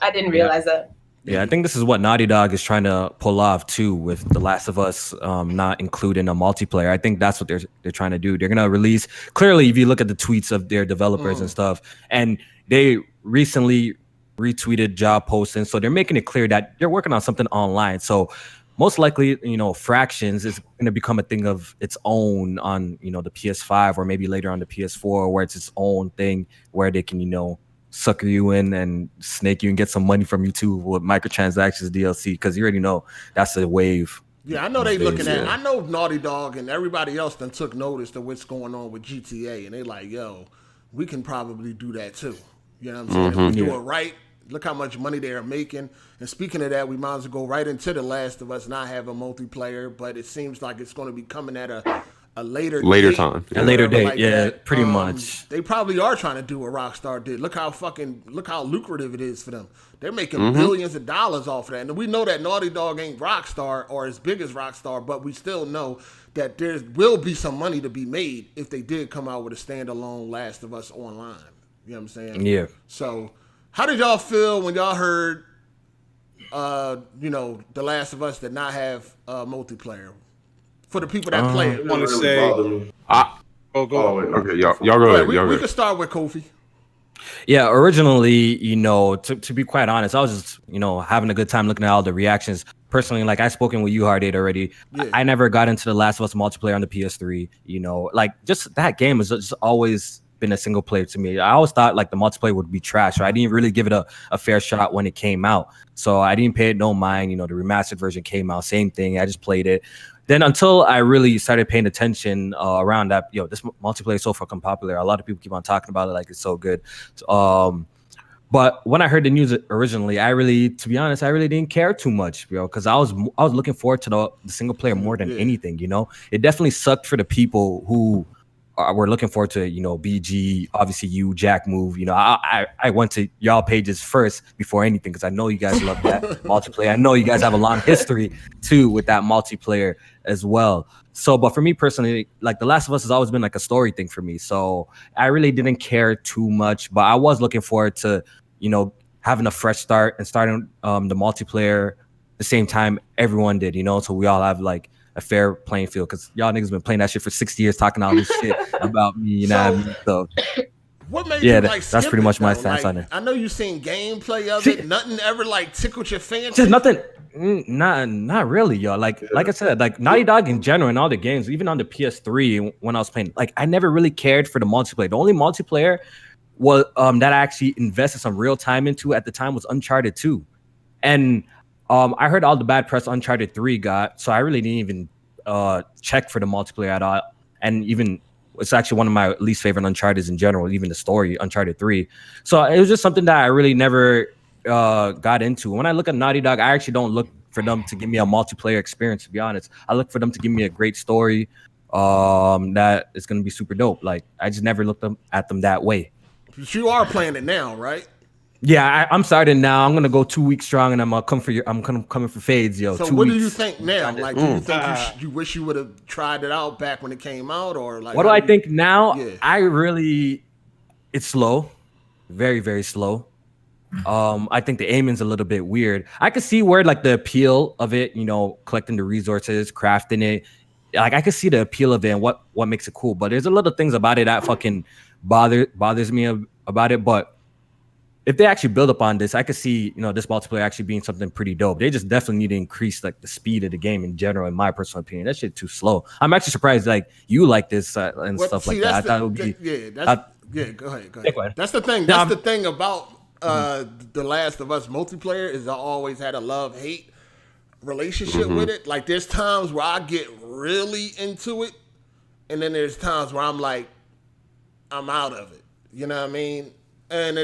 I didn't realize that. Yeah, I think this is what Naughty Dog is trying to pull off too, with The Last of Us not including a multiplayer. I think that's what they're trying to do. They're gonna release. Clearly, if you look at the tweets of their developers and stuff, and they recently retweeted job posting, so they're making it clear that they're working on something online. So most likely, you know, Fractions is gonna become a thing of its own on, you know, the PS5 or maybe later on the PS4, where it's its own thing where they can, you know, sucker you in and snake you and get some money from you too with microtransactions DLC, because you already know that's a wave. Yeah, I know they looking at. I know Naughty Dog and everybody else done took notice of what's going on with GTA, and they like, yo, we can probably do that too. You know what I'm saying? If we do it right, look how much money they are making. And speaking of that, we might as well go right into The Last of Us not have a multiplayer, but it seems like it's going to be coming at a later time. A later date, like that. Pretty much. They probably are trying to do what Rockstar did. Look how lucrative it is for them. They're making billions of dollars off of that. And we know that Naughty Dog ain't Rockstar or as big as Rockstar, but we still know that there will be some money to be made if they did come out with a standalone Last of Us online. You know what I'm saying? Yeah. So how did y'all feel when y'all heard you know, The Last of Us did not have multiplayer? For the people that play it, I want to say, go. Okay, y'all go ahead. We can start with Kofi. Yeah, originally, you know, to be quite honest, I was just, you know, having a good time looking at all the reactions. Personally, like I've spoken with you, Hard8 already. Yeah. I never got into The Last of Us multiplayer on the PS3. You know, like just that game has just always been a single player to me. I always thought like the multiplayer would be trash. So I didn't really give it a fair shot when it came out. So I didn't pay it no mind. You know, the remastered version came out, same thing. I just played it. Then until I really started paying attention around that, this multiplayer is so fucking popular. A lot of people keep on talking about it like it's so good. But when I heard the news originally, to be honest, I really didn't care too much, bro, because I was looking forward to the single player more than anything. You know, it definitely sucked for the people who were looking forward to, you know, BG, obviously you, Jack Move. You know, I went to y'all pages first before anything because I know you guys love that multiplayer. I know you guys have a long history too with that multiplayer as well. So, but for me personally, like The Last of Us has always been like a story thing for me. So I really didn't care too much, but I was looking forward to, you know, having a fresh start and starting the multiplayer the same time everyone did, you know, so we all have like a fair playing field, because y'all niggas been playing that shit for 6 years talking all this shit about me, you know what I mean? So what made you like that's pretty much my stance on it. I know you seen gameplay of it. Nothing ever like tickled your fancy? Just nothing. Not really, yo. Like I said, like Naughty Dog in general in all the games, even on the PS3 when I was playing, like I never really cared for the multiplayer. The only multiplayer was that I actually invested some real time into at the time was Uncharted 2. And I heard all the bad press Uncharted 3 got, so I really didn't even check for the multiplayer at all. And even it's actually one of my least favorite Uncharted in general, even the story, Uncharted 3. So it was just something that I really never got into. When I look at Naughty Dog, I actually don't look for them to give me a multiplayer experience, to be honest. I look for them to give me a great story that is going to be super dope. Like, I just never looked at them that way. But you are playing it now, right? Yeah, I'm starting now. I'm gonna go 2 weeks strong, and I'm coming for fades, yo. So what do you think now? Like, do you think you wish you would have tried it out back when it came out, or like? What do I think now? Yeah. It's slow, very very slow. I think the aiming's a little bit weird. I could see where like the appeal of it, you know, collecting the resources, crafting it. Like I could see the appeal of it and what makes it cool. But there's a little things about it that fucking bothers me about it. But if they actually build upon this, I could see, this multiplayer actually being something pretty dope. They just definitely need to increase like the speed of the game in general, in my personal opinion. That shit too slow. I'm actually surprised like you like this and stuff like that. I thought it would be. Go ahead. That's the thing. That's the thing about The Last of Us multiplayer is I always had a love-hate relationship with it. Like there's times where I get really into it, and then there's times where I'm like, I'm out of it. You know what I mean? And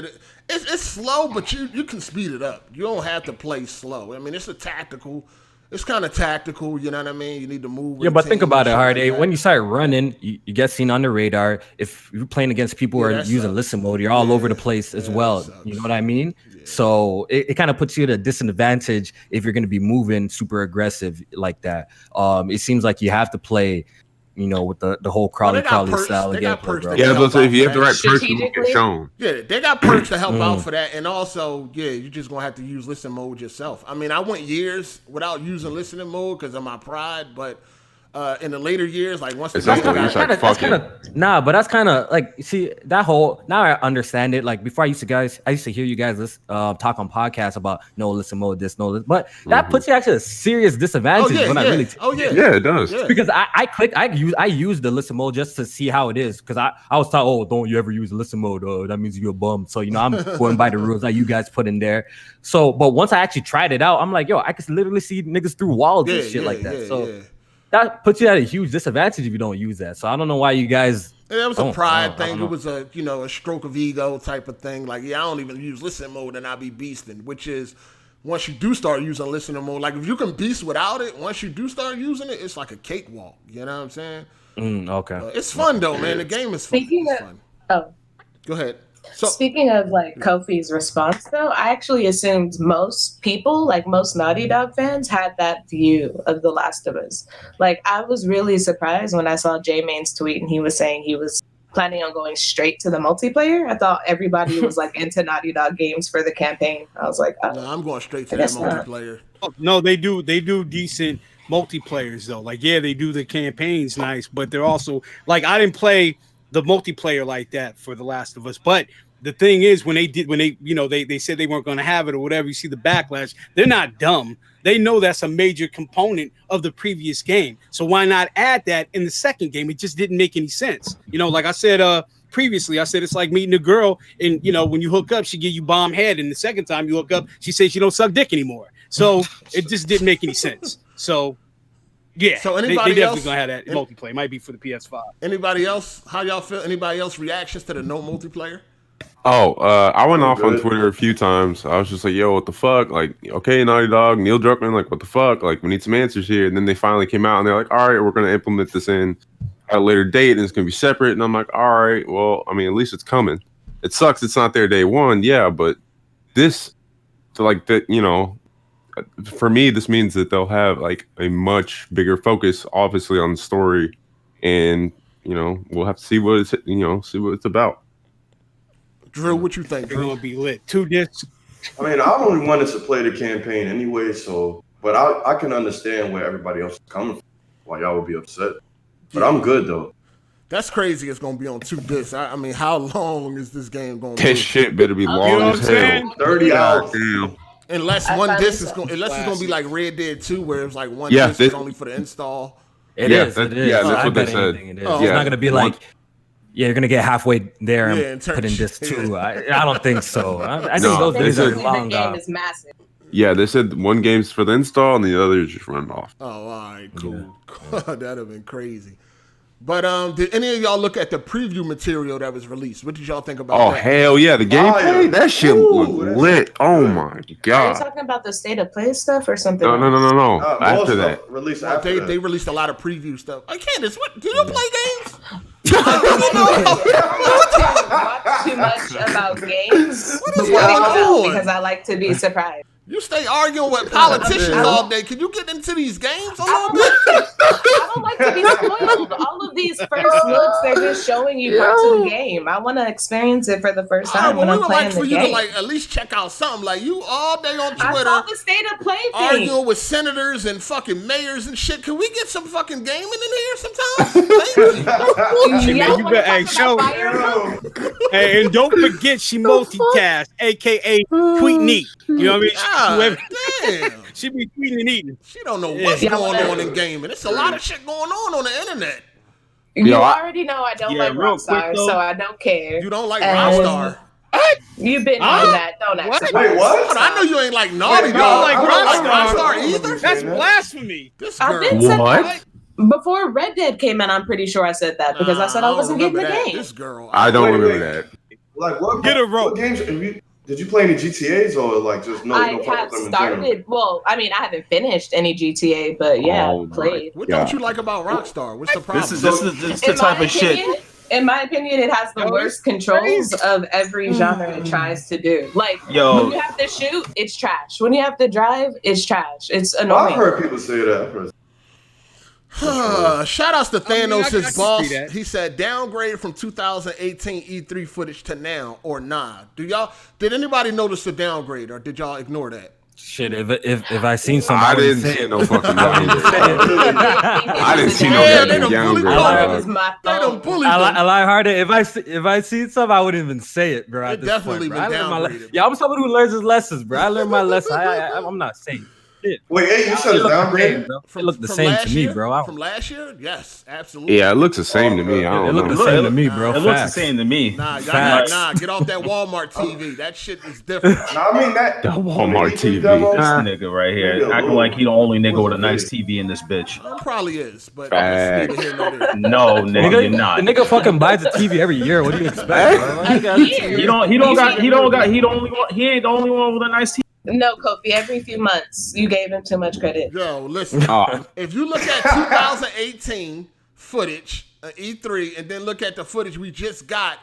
it's slow, but you can speed it up. You don't have to play slow. I mean, it's kind of tactical. You know what I mean? You need to move. Yeah, but think about it, Hard8. When you start running, you get seen on the radar. If you're playing against people who are using listen mode, you're all over the place as well. You know what I mean? Yeah. So it kind of puts you at a disadvantage if you're going to be moving super aggressive like that. It seems like you have to play, with the whole crawly style again. Yeah, but if you have the right person, you get shown. Yeah, they got perks to help out for that, and also, you're just gonna have to use listen mode yourself. I mean, I went years without using listening mode because of my pride, but in the later years, like once but that's kind of like, see that whole. Now I understand it. Like before, I used to hear you guys talk on podcasts about no listen mode, but that puts you actually at a serious disadvantage. It does. Yeah. Because I use the listen mode just to see how it is. Because I was taught, don't you ever use listen mode? That means you're a bum. So I'm going by the rules that you guys put in there. So, but once I actually tried it out, I'm like, I can literally see niggas through walls and shit like that. So. That puts you at a huge disadvantage if you don't use that. So I don't know why you guys. It was a pride thing. It was a stroke of ego type of thing. Like I don't even use listen mode and I be beasting. Which is once you do start using listening mode, like if you can beast without it, once you do start using it, it's like a cakewalk. You know what I'm saying? Okay. It's fun though, man. The game is fun. Go ahead. So, speaking of like Kofi's response though, I actually assumed most people, like most Naughty Dog fans, had that view of The Last of Us. Like I was really surprised when I saw J-Main's tweet and he was saying he was planning on going straight to the multiplayer. I thought everybody was like into Naughty Dog games for the campaign. I was like, no, I'm going straight to that multiplayer. No, they do decent multiplayers though. Like they do the campaigns nice, but they're also like I didn't play the multiplayer like that for The Last of Us. But the thing is, when they said they weren't going to have it or whatever, you see the backlash. They're not dumb. They know that's a major component of the previous game. So why not add that in the second game? It just didn't make any sense. Like I said previously, I said it's like meeting a girl and, when you hook up, she give you bomb head. And the second time you hook up, she says she don't suck dick anymore. So it just didn't make any sense. So yeah, so they definitely gonna have that multiplayer. It might be for the PS5. Anybody else? How y'all feel? Anybody else reactions to the no multiplayer? I went off on Twitter a few times. I was just like, yo, what the fuck? Like, okay, Naughty Dog, Neil Druckmann, like, what the fuck? Like, we need some answers here. And then they finally came out and they're like, all right, we're gonna implement this in at a later date and it's gonna be separate. And I'm like, all right, well, I mean, at least it's coming. It sucks it's not there day one, but this, so like that, for me, this means that they'll have like a much bigger focus, obviously, on the story, and we'll have to see what it's about. Drew, what you think? Drew will be lit. 2 discs. I mean, I only wanted to play the campaign anyway, but I can understand where everybody else is coming from. Why y'all would be upset, but I'm good though. That's crazy. It's gonna be on 2 discs. I mean, how long is this game going to be? This shit better be long as hell. 30 hours. Unless one disc is going, unless it's going to be like Red Dead 2, where it's like one disc is only for the install. It is. Yeah, that's what they said. It's not going to be like, you're going to get halfway there and put in disc 2. I don't think so. I think those days are long gone. The game is massive. Yeah, they said one game's for the install and the other is just run off. Oh, all right, cool. Yeah. That'd have been crazy. But did any of y'all look at the preview material that was released? What did y'all think about that? Oh, hell yeah. The gameplay? That shit looked lit. Oh, my God. Are you talking about the state of play stuff or something? No. After that. They released a lot of preview stuff. Candace, do you play games? Watch too much about games because I like to be surprised. You stay arguing with politicians all day. Can you get into these games a little bit? I don't like to be spoiled. All of these first looks, they're just showing you parts of the game. I want to experience it for the first time when I'm playing the game. We would like for you to like at least check out something. Like you all day on Twitter. I saw the state of play thing. Arguing with senators and fucking mayors and shit. Can we get some fucking gaming in here sometimes? Thank you. You better show. And don't forget she multitask, aka tweet neat. You know what I mean? Damn. She be tweeting and eating. She don't know what's going on in gaming. There's a lot of shit going on the internet. You already know I don't like Rockstar, so I don't care. You don't like Rockstar? You've been on that. Don't ask. Wait, what? I know you ain't like Naughty Dog. Like Rockstar either. That's blasphemy. This girl. I've been said that before Red Dead came in. I'm pretty sure I said that because I said I wasn't getting the game. This girl. I don't remember that. Like what? Get a rope. What games? Did you play any GTAs or like just no? I have started. Well, I mean, I haven't finished any GTA, but yeah, played. What don't you like about Rockstar? What's the problem? This is the type of shit. In my opinion, it has the worst controls of every genre it tries to do. Like, when you have to shoot, it's trash. When you have to drive, it's trash. It's annoying. I've heard people say that. Shout outs to Thanos, his boss. He said downgrade from 2018 E3 footage to now or nah. Did anybody notice the downgrade or did y'all ignore that? Shit, if I seen somebody, I didn't see no fucking downgrade. I didn't see no downgrade. I lie harder. If I see something, I wouldn't even say it, bro. It definitely been downgraded. Yeah, I'm someone who learns his lessons, bro. I learned my lesson. I'm not saying shit. Wait, hey, you said it's downgraded? It looked the same to me, bro. From last year? Yes, absolutely. Yeah, it looks the same to me. I don't know. It looked the same to me, bro. It looks the same to me. Nah, get off that Walmart TV. That shit is different. Nah, I mean that Walmart TV. This nigga right here acting like he the only nigga with a nice TV in this bitch. Probably is, but no, nigga, you're not. The nigga fucking buys a TV every year. What do you expect, bro? He ain't the only one with a nice TV. No, Kofi, every few months. You gave him too much credit. Yo, listen. If you look at 2018 footage, E3, and then look at the footage we just got,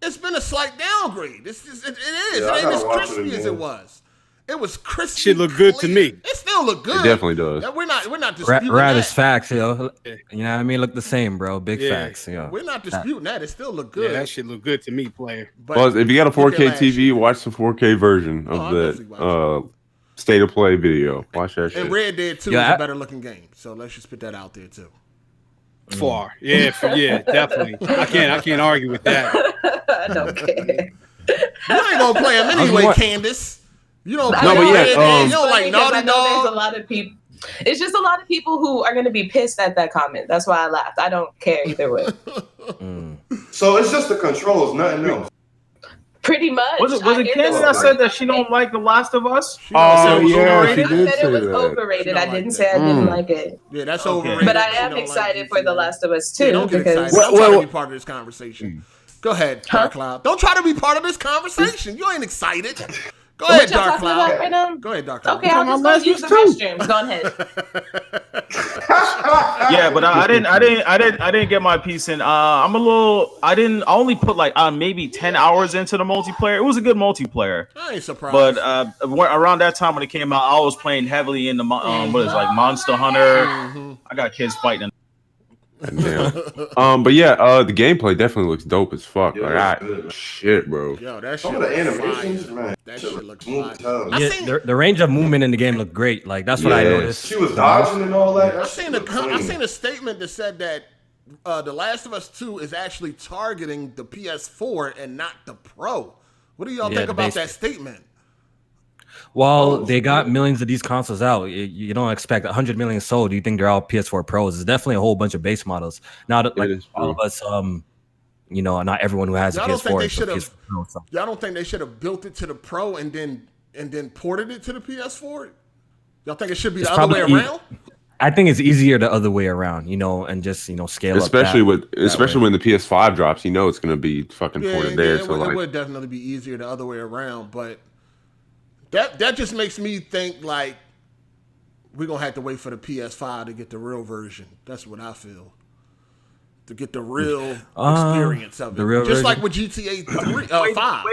it's been a slight downgrade. It is. It ain't as crispy as it was. It was crispy. Shit look good to me. It still look good. It definitely does. We're not disputing Rad that. is facts, yo. You know what I mean? Look the same, bro. Big facts, yo. We're not disputing that. It still look good. Yeah, that shit look good to me, player. Well, if you got a 4K TV, watch the 4K version of the state of play video. Watch that shit. And Red Dead 2 is a better looking game. So let's just put that out there too. Far. Yeah, definitely. I can't argue with that. I don't care. You ain't gonna play them anyway, Candace. You don't play you don't like Naughty Dog. There's a lot of people. It's just a lot of people who are going to be pissed at that comment. That's why I laughed. I don't care either way. So it's just the controls, nothing else. Pretty much. Was it Candace that said that she don't like The Last of Us? Oh yeah, she did say that. Overrated. I didn't say I didn't like it. Yeah, that's overrated. But I am excited for The Last of Us too. Don't get excited. Don't try to be part of this conversation. Go ahead, Dark Cloud. Don't try to be part of this conversation. You ain't excited. Go ahead, Dark Cloud. Right Go ahead, Dark Cloud. Okay, I'll just go use the restrooms. Go ahead. Yeah, but I didn't get my piece in. I only put like maybe 10 hours into the multiplayer. It was a good multiplayer. I ain't surprised. But around that time when it came out, I was playing heavily in the Monster Hunter. I got kids fighting. But yeah, the gameplay definitely looks dope as fuck. Yeah, like, shit, bro. Yo, that Some shit of the animations, man. That shit looks smooth. Yeah, the range of movement in the game looked great. Like that's what I noticed. She was dodging and all that. I seen a statement that said that The Last of Us 2 is actually targeting the PS4 and not the Pro. What do y'all think about that statement? Well, they got millions of these consoles out. You don't expect 100 million sold. Do you think they're all PS4 Pros? There's definitely a whole bunch of base models. Now, like all of us, not everyone who has a PS4. Y'all don't think they should have built it to the Pro and then ported it to the PS4? Y'all think it should be the other way around? I think it's easier the other way around, and just scale especially up. Especially when the PS5 drops, it's going to be fucking ported there. It would definitely be easier the other way around, but. That just makes me think like we're gonna have to wait for the PS5 to get the real version. That's what I feel. To get the real experience of it. Just like with GTA 5.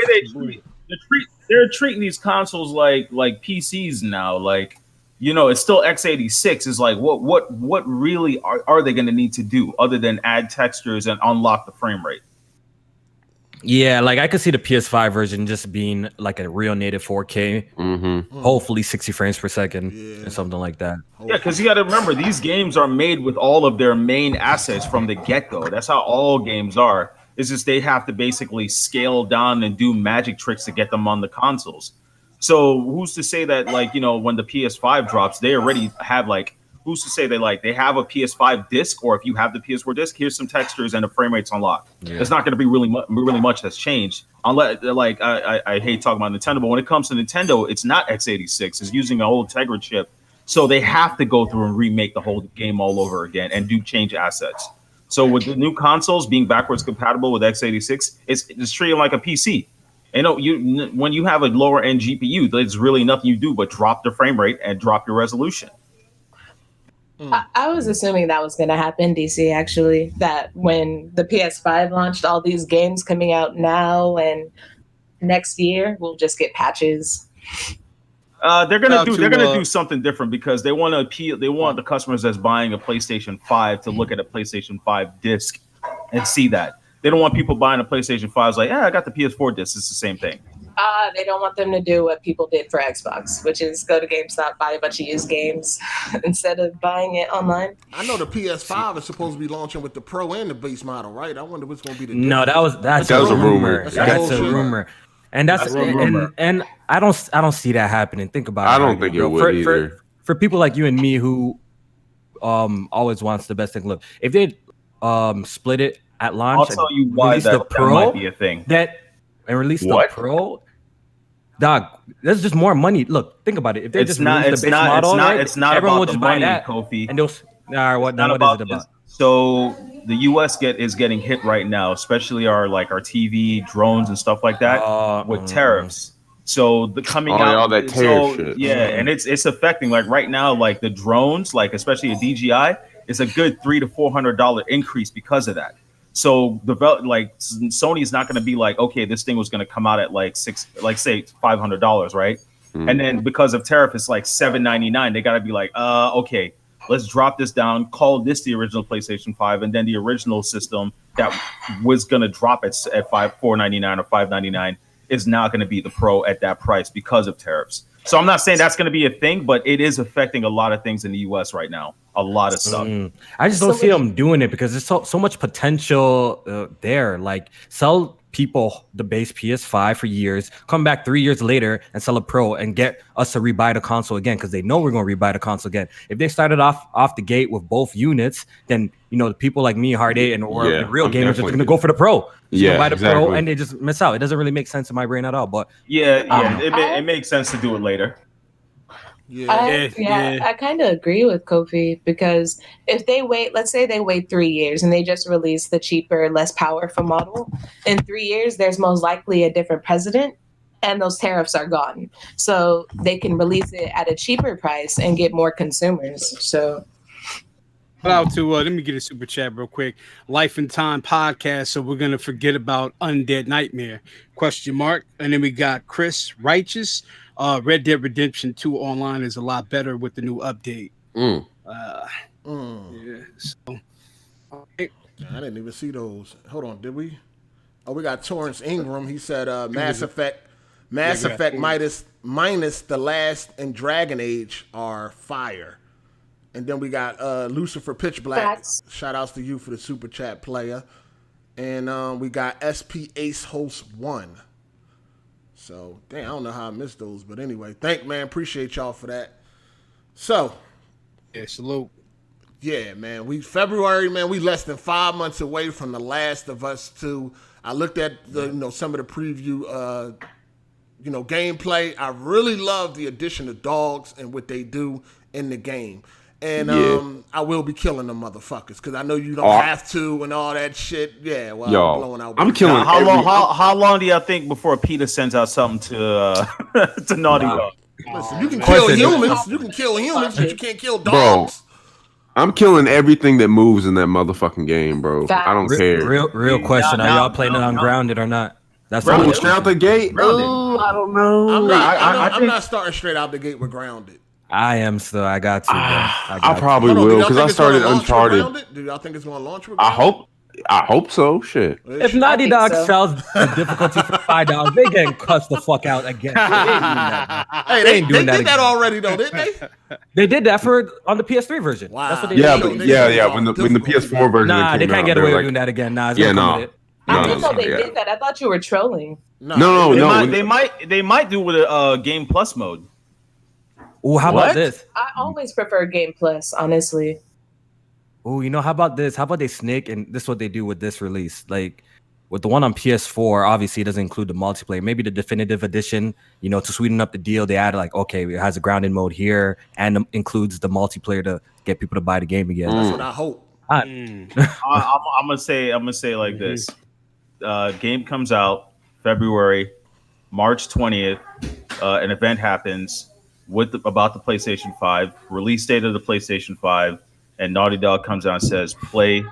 they're treating these consoles like PCs now. Like, you know, it's still x86. Is like, what really are they going to need to do other than add textures and unlock the frame rate? Yeah, like I could see the PS5 version just being like a real native 4K, hopefully 60 frames per second or something like that. Yeah, because you got to remember, these games are made with all of their main assets from the get-go. That's how all games are. It's just they have to basically scale down and do magic tricks to get them on the consoles. So who's to say that, like, you know, when the PS5 drops, they already have like, who's to say they have a PS5 disc, or if you have the PS4 disc, here's some textures and the frame rate's unlocked. Yeah. It's not going to be really much that's changed. Unless, like, I hate talking about Nintendo, but when it comes to Nintendo, it's not x86. It's using an old Tegra chip. So they have to go through and remake the whole game all over again and do change assets. So with the new consoles being backwards compatible with x86, it's treated like a PC. You know, when you have a lower end GPU, there's really nothing you do but drop the frame rate and drop your resolution. I was assuming that was going to happen, DC, actually, that when the PS5 launched, all these games coming out now and next year, we'll just get patches. They're gonna do something different because they want to appeal. They want the customers that's buying a PlayStation 5 to look at a PlayStation 5 disc and see that. They don't want people buying a PlayStation 5 like, I got the PS4 disc. It's the same thing. They don't want them to do what people did for Xbox, which is go to GameStop, buy a bunch of used games instead of buying it online. I know the PS5 is supposed to be launching with the Pro and the base model, right? I wonder what's going to be the difference. No, that's a rumor. That's a rumor. And that's and I don't see that happening. Think about it. I don't think it would either. For people like you and me who always wants the best thing. Look, if they split it at launch, I'll tell you why that might be a thing. And release the Pro, dog. There's just more money. Look, think about it. If they just release the base model, it's not everyone will just buy that, Kofi. And those, what is it about? So the U.S. is getting hit right now, especially our TV, drones, and stuff like that with tariffs. So the coming out, all that tariff shit. Yeah, and it's affecting right now, the drones, especially a DJI, is a good $300 to $400 increase because of that. So Sony is not going to be okay, this thing was going to come out at say $500, right? And then because of tariff, it's $799. They got to be okay, let's drop this down, call this the original PlayStation 5, and then the original system that was going to drop at $499 or $599 is now going to be the Pro at that price because of tariffs. So I'm not saying that's going to be a thing, but it is affecting a lot of things in the U.S. right now. A lot of stuff. I just don't see them doing it because there's so much potential there. Sell people the base PS5 for years, come back 3 years later and sell a Pro and get us to rebuy the console again because they know we're going to rebuy the console again. If they started off the gate with both units, then the people like me, Hard8, and the real gamers are going to go for the Pro. So buy the Pro and they just miss out. It doesn't really make sense in my brain at all. But it makes sense to do it later. I kind of agree with Kofi because if they wait, let's say they wait 3 years and they just release the cheaper, less powerful model, in 3 years, there's most likely a different president and those tariffs are gone. So they can release it at a cheaper price and get more consumers. So shout out to let me get a super chat real quick. Life and Time podcast. So we're gonna forget about Undead Nightmare ? And then we got Chris Righteous. Red Dead Redemption 2 online is a lot better with the new update. Yeah. So I didn't even see those. Hold on, did we? Oh, we got Torrance Ingram. He said Mass Effect minus The Last and Dragon Age are fire. And then we got Lucifer Pitch Black. Shout outs to you for the super chat, player. And we got SP Ace Host 1. So, I don't know how I missed those. But anyway, appreciate y'all for that. So. Yeah, salute. Yeah, man. February, man, we less than 5 months away from The Last of Us 2. I looked at some of the preview gameplay. I really love the addition of dogs and what they do in the game. And I will be killing them motherfuckers because I know you don't have to and all that shit. Yeah, well, I'm blowing out. I'm killing. How long do y'all think before PETA sends out something to to Naughty Dog? Listen, you can kill humans. You can kill humans, but you can't kill dogs. Bro, I'm killing everything that moves in that motherfucking game, bro. I don't care. Real question: are y'all playing it on Grounded or not? That's Grounded straight out the gate. Grounded. I don't know. I'm not starting straight out the gate with Grounded. I am still. I got to. I probably will because I started Uncharted. Do y'all think it's going to launch with Grounded? I hope so. Shit. If Naughty Dog sells the difficulty for $5, they getting cussed the fuck out again. They ain't doing that. They did that already though, didn't they? They did that on the PS3 version. Wow. That's what they did. Yeah. When the PS4 version. Nah, they can't get away with doing that again. Nah, I didn't know they did that. I thought you were trolling. No. They might do with a Game Plus mode. Oh, how about this? I always prefer Game Plus, honestly. Oh, how about this? How about they snake? And this is what they do with this release. Like with the one on PS4, obviously it doesn't include the multiplayer. Maybe the definitive edition, to sweeten up the deal, they add like, okay, it has a grounded mode here and includes the multiplayer to get people to buy the game again. That's what I hope. I'm gonna say like this. Game comes out February, March 20th. An event happens about the PlayStation 5, release date of the PlayStation 5. And Naughty Dog comes out and says, play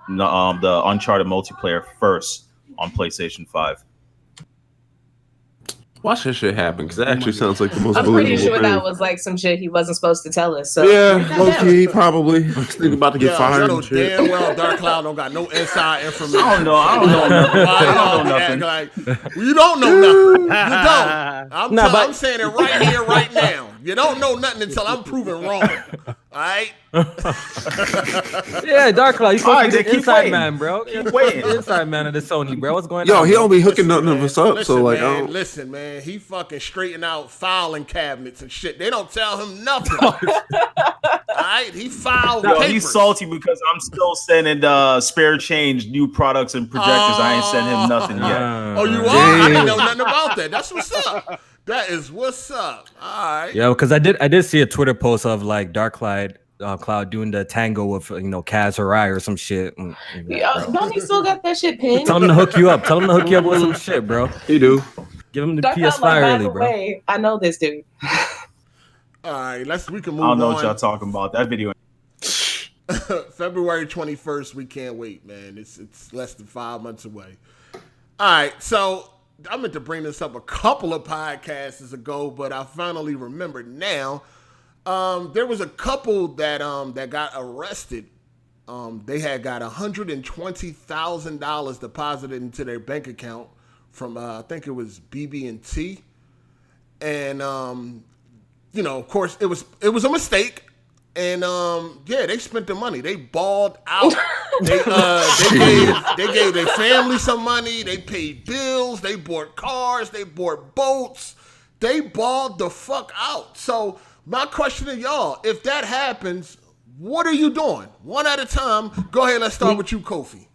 the Uncharted multiplayer first on PlayStation 5. Watch that shit happen because that actually sounds like the most. I'm pretty sure that was like some shit he wasn't supposed to tell us. So yeah, low-key, probably. He's about to get fired. Damn well, Dark Cloud don't got no inside information. I don't know nothing. You don't know nothing. You don't. I'm saying it right here, right now. You don't know nothing until I'm proven wrong. All right. Yeah, Dark Cloud, you supposed to be the inside waiting. man, bro. Keep waiting. The inside man of the Sony, bro. What's going on? Yo, he don't be hooking nothing of us up. Listen, So like, man, listen, man, he fucking straighten out filing cabinets and shit. They don't tell him nothing. All right, he filed. Yo, he's salty because I'm still sending spare change, new products and projectors. I ain't sent him nothing yet. Oh, you are? I didn't know nothing about that. That's what's up. That is what's up. All right. Yeah, because I did see a Twitter post of like Dark Cloud doing the tango with Kaz Harai or some shit. Don't he still got that shit pinned? Tell him to hook you up. Tell him to hook you up with some shit, bro. He do. Give him the Dark PS5 like, early, bro. Way, I know this dude. All right, we can move on. I don't know what y'all talking about. That video. February 21st, we can't wait, man. It's less than 5 months away. All right, so I meant to bring this up a couple of podcasts ago, but I finally remembered now. There was a couple that got arrested. They had got $120,000 deposited into their bank account from I think it was BB&T, and of course it was a mistake. And they spent the money. They balled out. They gave their family some money. They paid bills. They bought cars. They bought boats. They balled the fuck out. So my question to y'all: if that happens, what are you doing? One at a time. Go ahead. Let's start with you, Kofi.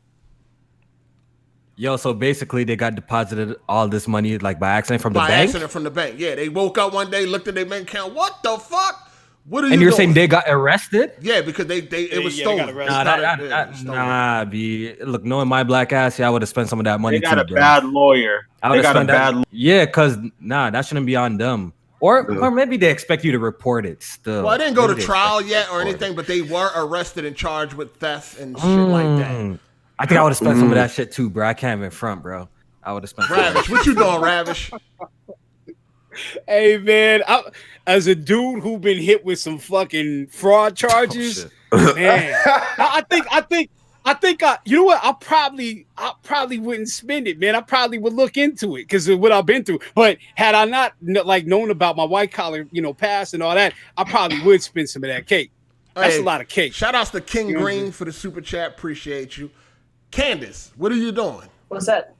Yo, so basically they got deposited all this money like by accident from the bank. By accident from the bank. Yeah, they woke up one day, looked at their bank account. What the fuck? What are and you you're doing? saying they got arrested? Yeah, because it was stolen. B. Look, knowing my black ass, I would have spent some of that money. They got a bad lawyer. Yeah, because that shouldn't be on them. Or maybe they expect you to report it still. Well, I didn't go to trial yet or anything, but they were arrested and charged with theft and shit like that. I think I would have spent some of that shit too, bro. I can't even front, bro. I would have spent. Ravish, what you doing, Ravish? Hey man, as a dude who been hit with some fucking fraud charges, man, I think you know what? I probably wouldn't spend it, man. I probably would look into it because of what I've been through. But had I not known about my white collar, past and all that, I probably would spend some of that cake. That's a lot of cake. Shout outs to King Green for the super chat. Appreciate you. Candace, what are you doing? What's up?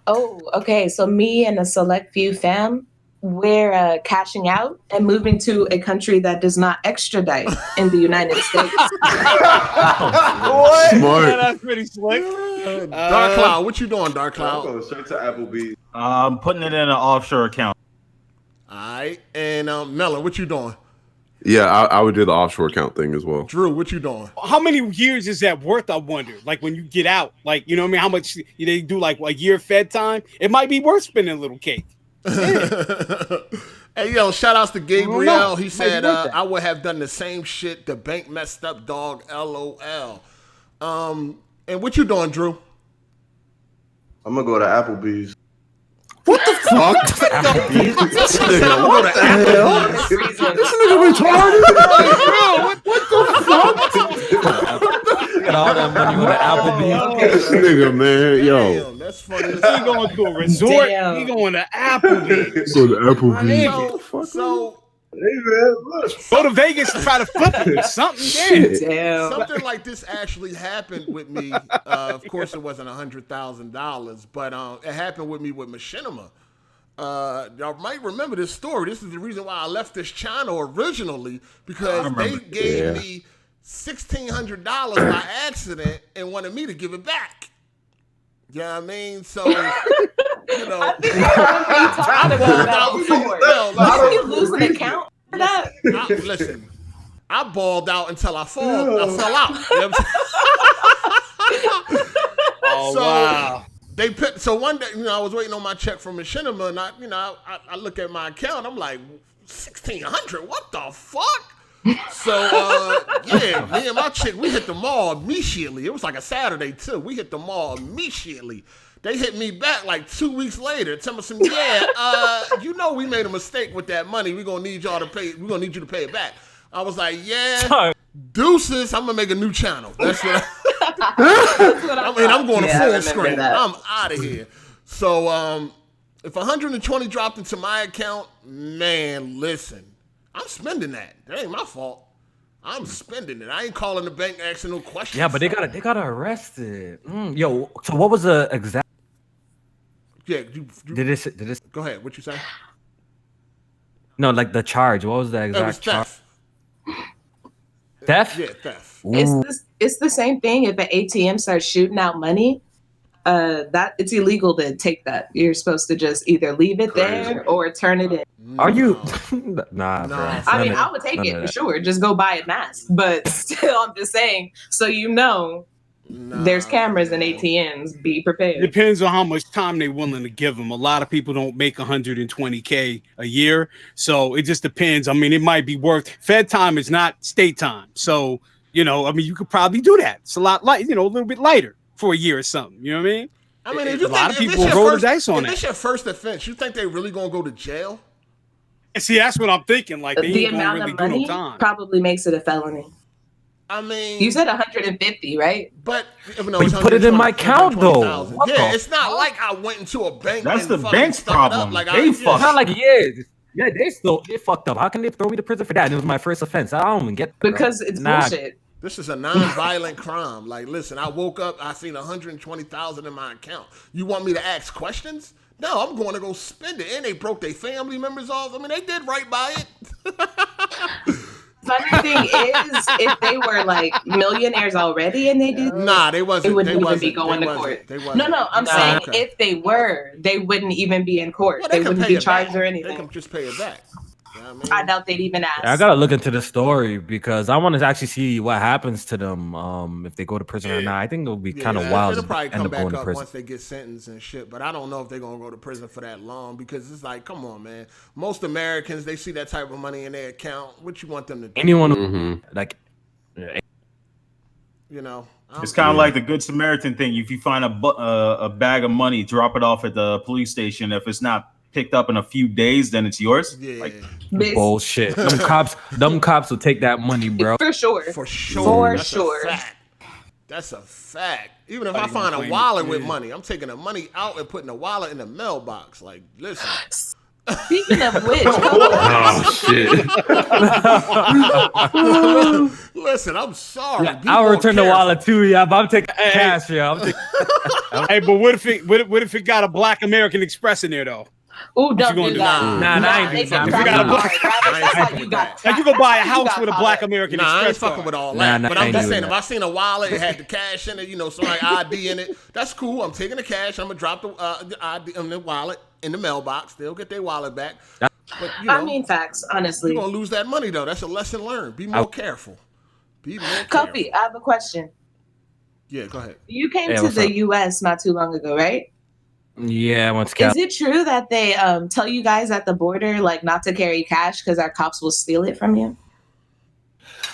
Oh, okay. So me and a select few fam, we're cashing out and moving to a country that does not extradite in the United States. What? Smart. Yeah, that's pretty slick. Dark Cloud, what you doing, Dark Cloud? I'll go straight to Applebee's. I'm putting it in an offshore account. All right. And Mellon, what you doing? Yeah, I would do the offshore account thing as well. Drew, what you doing? How many years is that worth, I wonder? Like when you get out, like, you know what I mean? How much they do like a year Fed time? It might be worth spending a little cake. Hey, yo, shout outs to Gabriel. He said, I would have done the same shit. The bank messed up, dog. LOL. And what you doing, Drew? I'm going to go to Applebee's. fuck? This nigga retarded. What the fuck? Got all that money with the Applebee's. This nigga, man, yo. Damn, that's funny. He going to a resort. Damn. He going to Applebee's. Go to Applebee's. So Go to Vegas and try to flip it or something. Yeah. Damn. something like this actually happened with me. Of course, it wasn't $100,000, but it happened with me with Machinima. Y'all might remember this story. This is the reason why I left this channel originally, because they gave me $1,600 by accident and wanted me to give it back. You know what I mean? So, you know. Did you lose an account for that? Listen, I balled out until I fell out. You know what I'm saying? Wow. They put, so one day, I was waiting on my check from Machinima, and I look at my account, I'm like, 1,600, what the fuck? So, yeah, me and my chick, we hit the mall immediately. It was like a Saturday, too. We hit the mall immediately. They hit me back like 2 weeks later, tell me some, we made a mistake with that money. We're going to need y'all to pay, we're going to need you to pay it back. I was like, deuces, I'm going to make a new channel. That's what I'm going to full screen. I'm out of here. So, if 120 dropped into my account, man, listen. I'm spending that. That ain't my fault. I'm spending it. I ain't calling the bank asking no questions. Yeah, but they got arrested. Yo, so what was the exact? Yeah, Did this? Go ahead. What you say? No, like the charge. What was the exact charge? Theft? Yeah, theft. It's the same thing. If an ATM starts shooting out money, that it's illegal to take that. You're supposed to just either leave it there or turn it in. Are you? Nah, bro. I mean, I would take it for sure. Just go buy it mass. But still, I'm just saying, so there's cameras and ATMs. Be prepared. Depends on how much time they're willing to give them. A lot of people don't make 120K a year, so it just depends. I mean, it might be worth. Fed time is not state time, so you could probably do that. It's a lot a little bit lighter for a year or something. You know what I mean? I mean, if a lot of people roll the dice on that. If it's your first offense, you think they really gonna go to jail? And see, that's what I'm thinking. Like, they the ain't gonna amount really of do money no time. probably makes it a felony. I mean, you said 150, right? But you put it in my account though. Yeah, it's not like I went into a bank. That's and the bank's problem. Like they fucked. Not like they fucked up. How can they throw me to prison for that? And it was my first offense. I don't even get that, because it's bullshit. This is a non-violent crime. Like, listen, I woke up, I seen 120,000 in my account. You want me to ask questions? No, I'm going to go spend it. And they broke their family members off. I mean, they did right by it. Funny thing is, if they were like millionaires already and they did, they wasn't. They wouldn't even be going to court. No, I'm saying if they were, they wouldn't even be in court. Well, they wouldn't be charged or anything. They can just pay it back. You know what I mean? I doubt they'd even ask. I gotta look into the story because I want to actually see what happens to them if they go to prison or not. I think it'll be kind of wild. It'll probably come back up prison once they get sentenced and shit. But I don't know if they're gonna go to prison for that long because it's like, come on, man. Most Americans, they see that type of money in their account. What you want them to do? Anyone like, it's kind of like the Good Samaritan thing. If you find a bag of money, drop it off at the police station. If it's not picked up in a few days, then it's yours. Yeah. Like, bullshit. Them cops will take that money, bro. For sure. That's a fact. Even if I find a wallet with money, I'm taking the money out and putting the wallet in the mailbox. Like, listen. Speaking of which, listen, I'm sorry. Yeah, I'll return the wallet too, but I'm taking cash, Hey, but what if it got a Black American Express in there though? Oh, don't do that. I ain't do that. Like you go buy a house with a Black American Express. I ain't fucking with all that. But I'm just saying, if I seen a wallet, it had the cash in it, some like ID in it, that's cool. I'm taking the cash. I'm gonna drop the ID in the wallet in the mailbox. They'll get their wallet back. But I mean, facts. Honestly, you're gonna lose that money though. That's a lesson learned. Be more careful. Kofi, I have a question. Yeah, go ahead. You came to the U.S. not too long ago, right? Yeah, I went to Is it true that they tell you guys at the border like not to carry cash because our cops will steal it from you?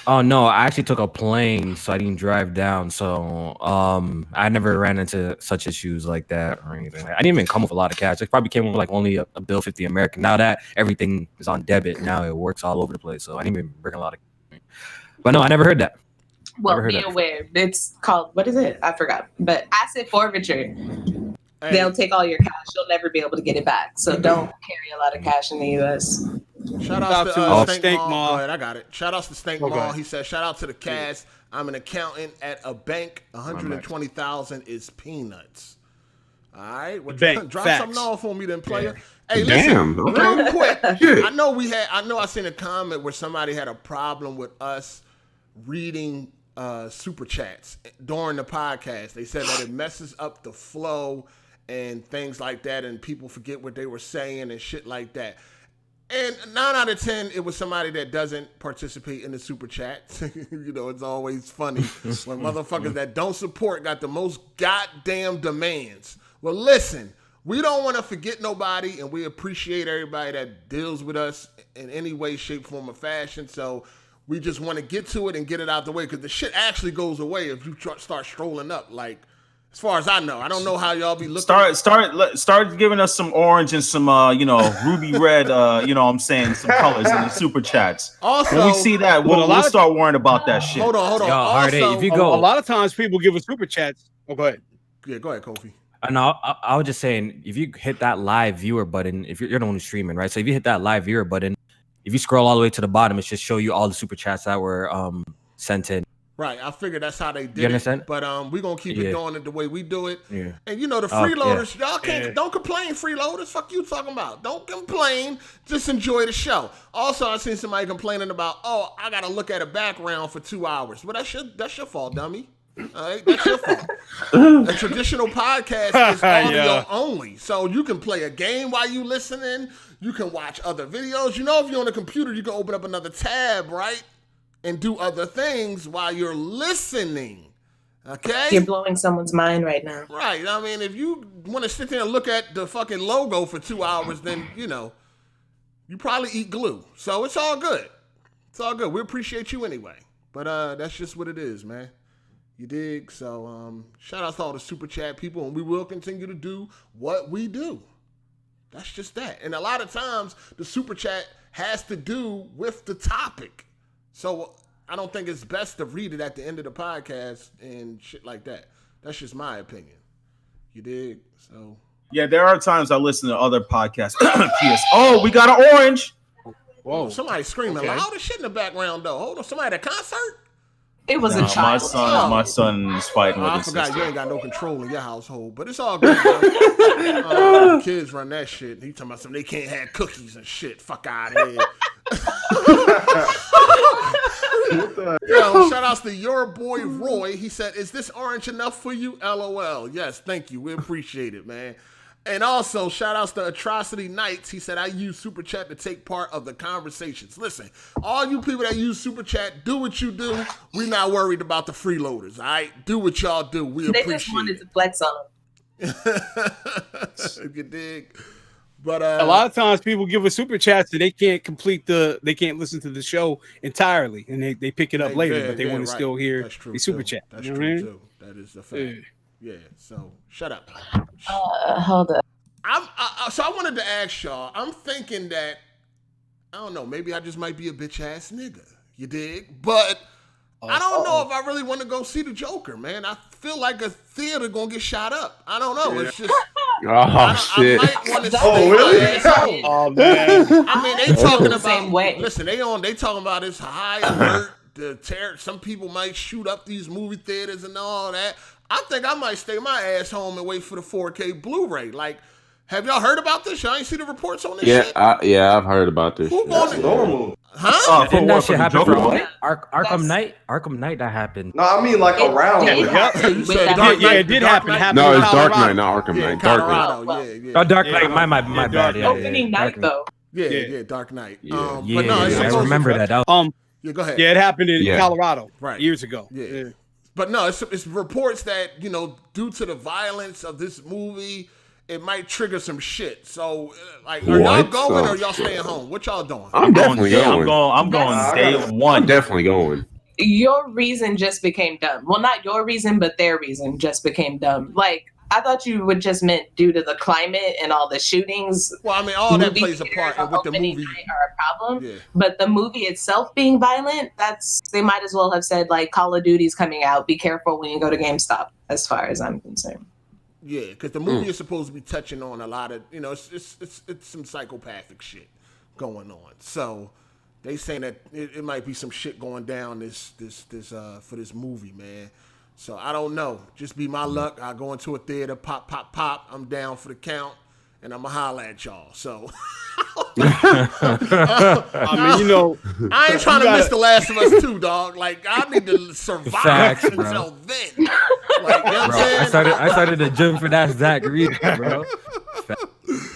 Oh no, I actually took a plane, so I didn't drive down. So I never ran into such issues like that or anything. I didn't even come with a lot of cash. It probably came with like only a bill 50 American. Now that everything is on debit, now it works all over the place. So I didn't even bring a lot of. But no, I never heard that. Well, be aware. It's called, what is it? I forgot. But asset forfeiture. Hey. They'll take all your cash. You'll never be able to get it back. So don't carry a lot of cash in the U.S. Shout out to Stank Mall. Go ahead, I got it. Shout out to Stank Mall. He said, shout out to the cast. I'm an accountant at a bank. 120,000 is peanuts. All right. Well, drop something off for me then, player. Yeah. Hey, listen, real quick. I know I seen a comment where somebody had a problem with us reading super chats during the podcast. They said that it messes up the flow and things like that, and people forget what they were saying and shit like that. And 9 out of 10, it was somebody that doesn't participate in the super chat. You know, it's always funny when motherfuckers that don't support got the most goddamn demands. Well, listen, we don't want to forget nobody, and we appreciate everybody that deals with us in any way, shape, form, or fashion. So we just want to get to it and get it out the way, because the shit actually goes away if you start strolling up. Like, as far as I know, I don't know how y'all be looking. Start giving us some orange and some ruby red. I'm saying some colors in the super chats. Also, when we see that, we'll start worrying about that shit. Hold on. Also, if you go, a lot of times people give us super chats. Oh, go ahead. Yeah, go ahead, Kofi. No, I was just saying, if you hit that live viewer button, if you're the one who's streaming, right? So if you hit that live viewer button, if you scroll all the way to the bottom, it should show you all the super chats that were sent in. Right, I figured that's how they did you understand? it. But we're gonna keep it doing it the way we do it. Yeah. And the freeloaders, y'all can't don't complain, freeloaders. Fuck you talking about. Don't complain. Just enjoy the show. Also, I seen somebody complaining about, I gotta look at a background for 2 hours. Well, that's your fault, dummy. All right, that's your fault. A traditional podcast is audio only, so you can play a game while you listening. You can watch other videos. If you're on a computer, you can open up another tab, right? And do other things while you're listening. Okay? You're blowing someone's mind right now. Right. I mean, if you want to sit there and look at the fucking logo for 2 hours, then, you probably eat glue. So it's all good. It's all good. We appreciate you anyway. But that's just what it is, man. You dig? So shout out to all the super chat people, and we will continue to do what we do. That's just that. And a lot of times, the super chat has to do with the topic. So I don't think it's best to read it at the end of the podcast and shit like that. That's just my opinion. You dig? So yeah, there are times I listen to other podcasts. We got an orange. Whoa! Somebody screaming loud as shit in the background though. Hold on, somebody at a concert? It was a child. My son is fighting with his forgot sister. You ain't got no control in your household, but it's all good. Kids run that shit. He talking about something they can't have cookies and shit. Fuck out of here. Shout outs to your boy Roy. He said, "Is this orange enough for you?" LOL. Yes, thank you. We appreciate it, man. And also, shout outs to Atrocity Nights. He said, I use Super Chat to take part of the conversations. Listen, all you people that use Super Chat, do what you do. We're not worried about the freeloaders, all right? Do what y'all do. We appreciate it. They just wanted to flex on them. You dig? But a lot of times people give us super chats and they can't listen to the show entirely, and they pick it up later, but they want to still hear the super chat. That's true too. That is the fact. Yeah. So shut up. Hold up. So I wanted to ask y'all. I'm thinking that I don't know. Maybe I just might be a bitch ass nigga. You dig? But I don't know if I really want to go see the Joker, man. I feel like a theater gonna get shot up. I don't know. It's just. Shit. I might want to stay my ass home. Oh man. I mean, they talking about. Listen, they talking about it's high alert. Some people might shoot up these movie theaters and all that. I think I might stay my ass home and wait for the 4K Blu-ray. Like, have y'all heard about this? Y'all ain't see the reports on this shit? I've heard about this. That's normal. Huh? Didn't that shit happen for what? Arkham Knight? Arkham Knight that happened. No, I mean like around. It did happen. No, it's Dark Knight, not Arkham Knight. Dark Knight. Yeah. Oh, Dark Knight. My bad. Opening night though. Yeah, Dark Knight. But no, I remember that. Yeah, go ahead. Yeah, it happened in Colorado years ago. Yeah. But no, it's reports that, due to the violence of this movie it might trigger some shit. So, like, are y'all going or y'all staying home? What y'all doing? I'm definitely going. I'm going day one. I'm definitely going. Your reason just became dumb. Well, not your reason, but their reason just became dumb. Like, I thought you would just meant due to the climate and all the shootings. Well, I mean, all that plays a part with the movie. Are a problem. Yeah. But the movie itself being violent, they might as well have said, like, Call of Duty's coming out. Be careful when you go to GameStop, as far as I'm concerned. Yeah, because the movie is supposed to be touching on a lot of, it's some psychopathic shit going on. So they saying that it might be some shit going down for this movie, man. So I don't know. Just be my luck. I go into a theater, pop. I'm down for the count, and I'm gonna holler at y'all. So I mean, I ain't trying to miss The Last of Us 2, dog. Like, I need to survive until then. Like, you know what I'm saying? I started the gym for that Zach reading, bro.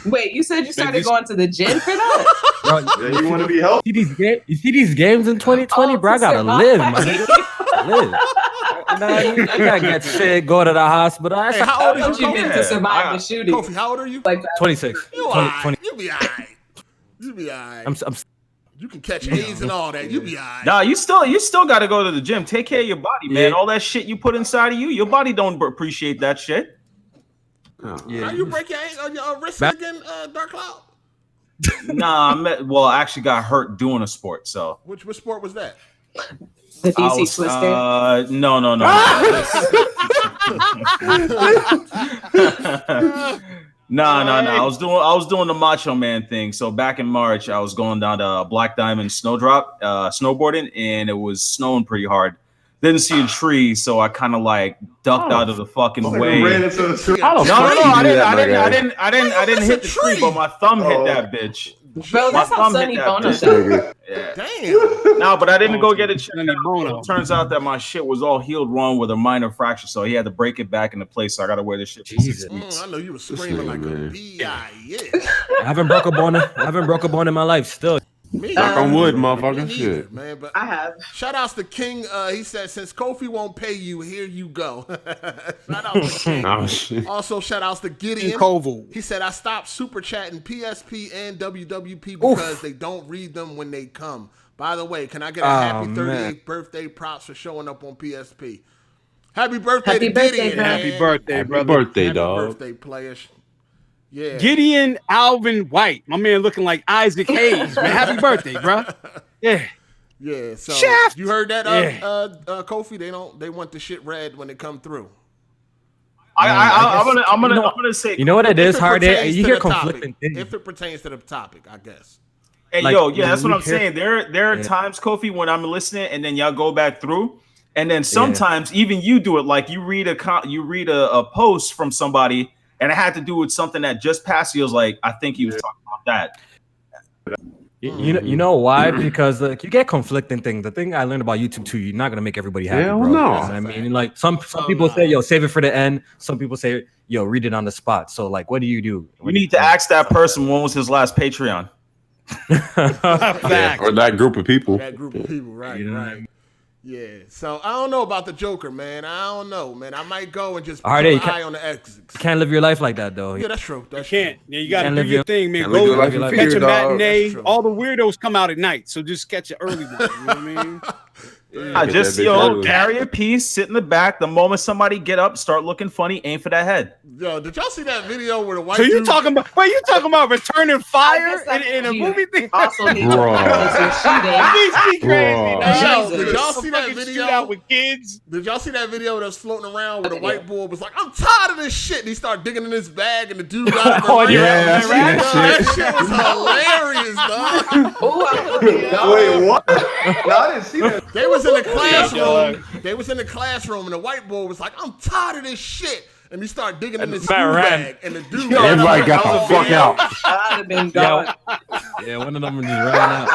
Wait, you said you started going to the gym for that? Bro, you want to be healthy? You see these games in 2020, bro? I gotta live, man. Live. You gotta get sick, go to the hospital. Hey, how old What you meant to survive the shooting? Kofi, how old are you? Like 26. You be all right. You be all right. You can catch AIDS and all that. You be all right. Nah, you still got to go to the gym. Take care of your body, man. All that shit you put inside of you, your body don't appreciate that shit. How you break your wrist again, Dark Cloud? Nah, I actually got hurt doing a sport. So which sport was that? The DC Twister? No. No. I was doing the Macho Man thing. So back in March, I was going down to Black Diamond Snowdrop, snowboarding, and it was snowing pretty hard. Didn't see a tree, so I kind of like ducked out of the fucking way. Ran into the tree. No, I didn't hit the tree, but my thumb hit that bitch. Bro, that's how Sonny Bono does. Yeah. Damn. No, but I didn't go get it checked out. Turns out that my shit was all healed wrong with a minor fracture, so he had to break it back into place. So I got to wear this shit for 6 weeks. I know you were screaming like a bee. I haven't broke a bone in my life still. Knock on wood, motherfucker. Shit, man. But I have. Shout outs to King. He said, since Kofi won't pay you, here you go. Shout out to King. Also, shout outs to Gideon. He said, I stopped super chatting PSP and WWP because they don't read them when they come. By the way, can I get a happy 38th birthday props for showing up on PSP? Happy birthday to Gideon. Happy birthday, brother. Happy birthday, dog. Happy birthday, players. Yeah. Gideon Alvin White, my man, looking like Isaac Hayes, man. Happy birthday, bro. Yeah. Yeah. So Shaft. you heard that, Kofi? They want the shit read when it come through. I'm gonna say. You know what it is, Hard? You hear conflicting things. If it pertains to the topic, I guess. Hey, that's what I'm saying. There are times, Kofi, when I'm listening, and then y'all go back through, and then sometimes even you do it. Like you read a post from somebody. And it had to do with something that just passed. He was like, I think he was talking about that. You know why? Because you get conflicting things. The thing I learned about YouTube too, you're not gonna make everybody happy, bro. No. I mean, like some people say, save it for the end. Some people say, read it on the spot. So like, what do? You need to ask that person when was his last Patreon. Or that group of people. Right, right. Yeah, so I don't know about the Joker, man. I don't know, man. I might go and just put an eye on the exits. You can't live your life like that, though. Yeah, that's true. You can't. Yeah, you got to do your thing, man. Go catch a matinee. All the weirdos come out at night, so just catch an early one. You know what I mean? Just carry a piece, sit in the back. The moment somebody get up, start looking funny, aim for that head. Yo, did y'all see that video where the white? So you talking about returning fire in a movie thing? Also, Did y'all see that video out with kids? Did y'all see that video that's floating around where the white boy was like, "I'm tired of this shit," and he started digging in his bag, and the dude got him. That shit was hilarious, dog. Wait, what? No, I didn't see that. They was in the classroom. They was in the classroom, and the white boy was like, "I'm tired of this shit." And he started digging in his school bag, and the dude. Everybody got the fuck out. I'd have been going. Yeah, one of them just ran out.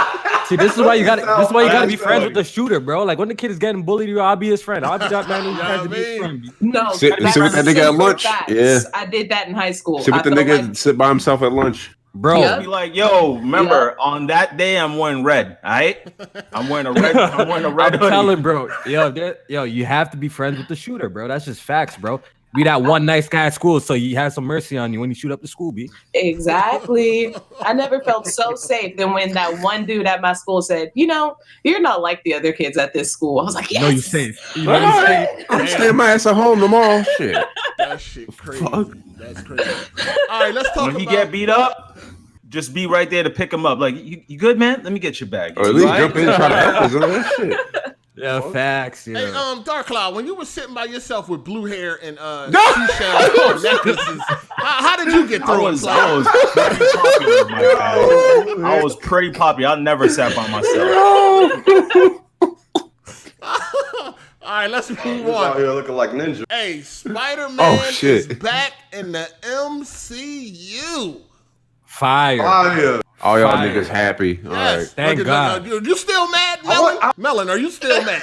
See, this is why you got to be friends with the shooter, bro. Like when the kid is getting bullied, I'll be his friend. I'll be that man who's trying to be his friend. No, sit with that nigga at lunch. Yeah, I did that in high school. Sit with the nigga, sit by himself at lunch. Bro, be like, remember on that day I'm wearing red, all right? I'm wearing a red. I'm telling, bro. Yo, you have to be friends with the shooter, bro. That's just facts, bro. Be that one nice guy at school, so you have some mercy on you when you shoot up the school, B. Exactly. I never felt so safe than when that one dude at my school said, "You know, you're not like the other kids at this school." I was like, "Yes." You know you safe. You know you safe. I'm staying my ass at home tomorrow. Shit. That shit crazy. That's crazy. All right, let's talk When he get beat up, just be right there to pick him up. Like, you good, man? Let me get your bag. Or at least jump in and try to help us. That shit. Yeah, facts. Yeah. Hey, Dark Cloud, when you were sitting by yourself with blue hair and seashell necklaces, how did you get through I was very popular, my guy. I was pretty popular. I never sat by myself. All right, let's move He's on. out here looking like Ninja. Hey, Spider-Man is shit. back in the MCU. Fire. All y'all Fire. niggas happy. All Yes. right. Thank God. You still mad, Melon? Melon, are you still mad?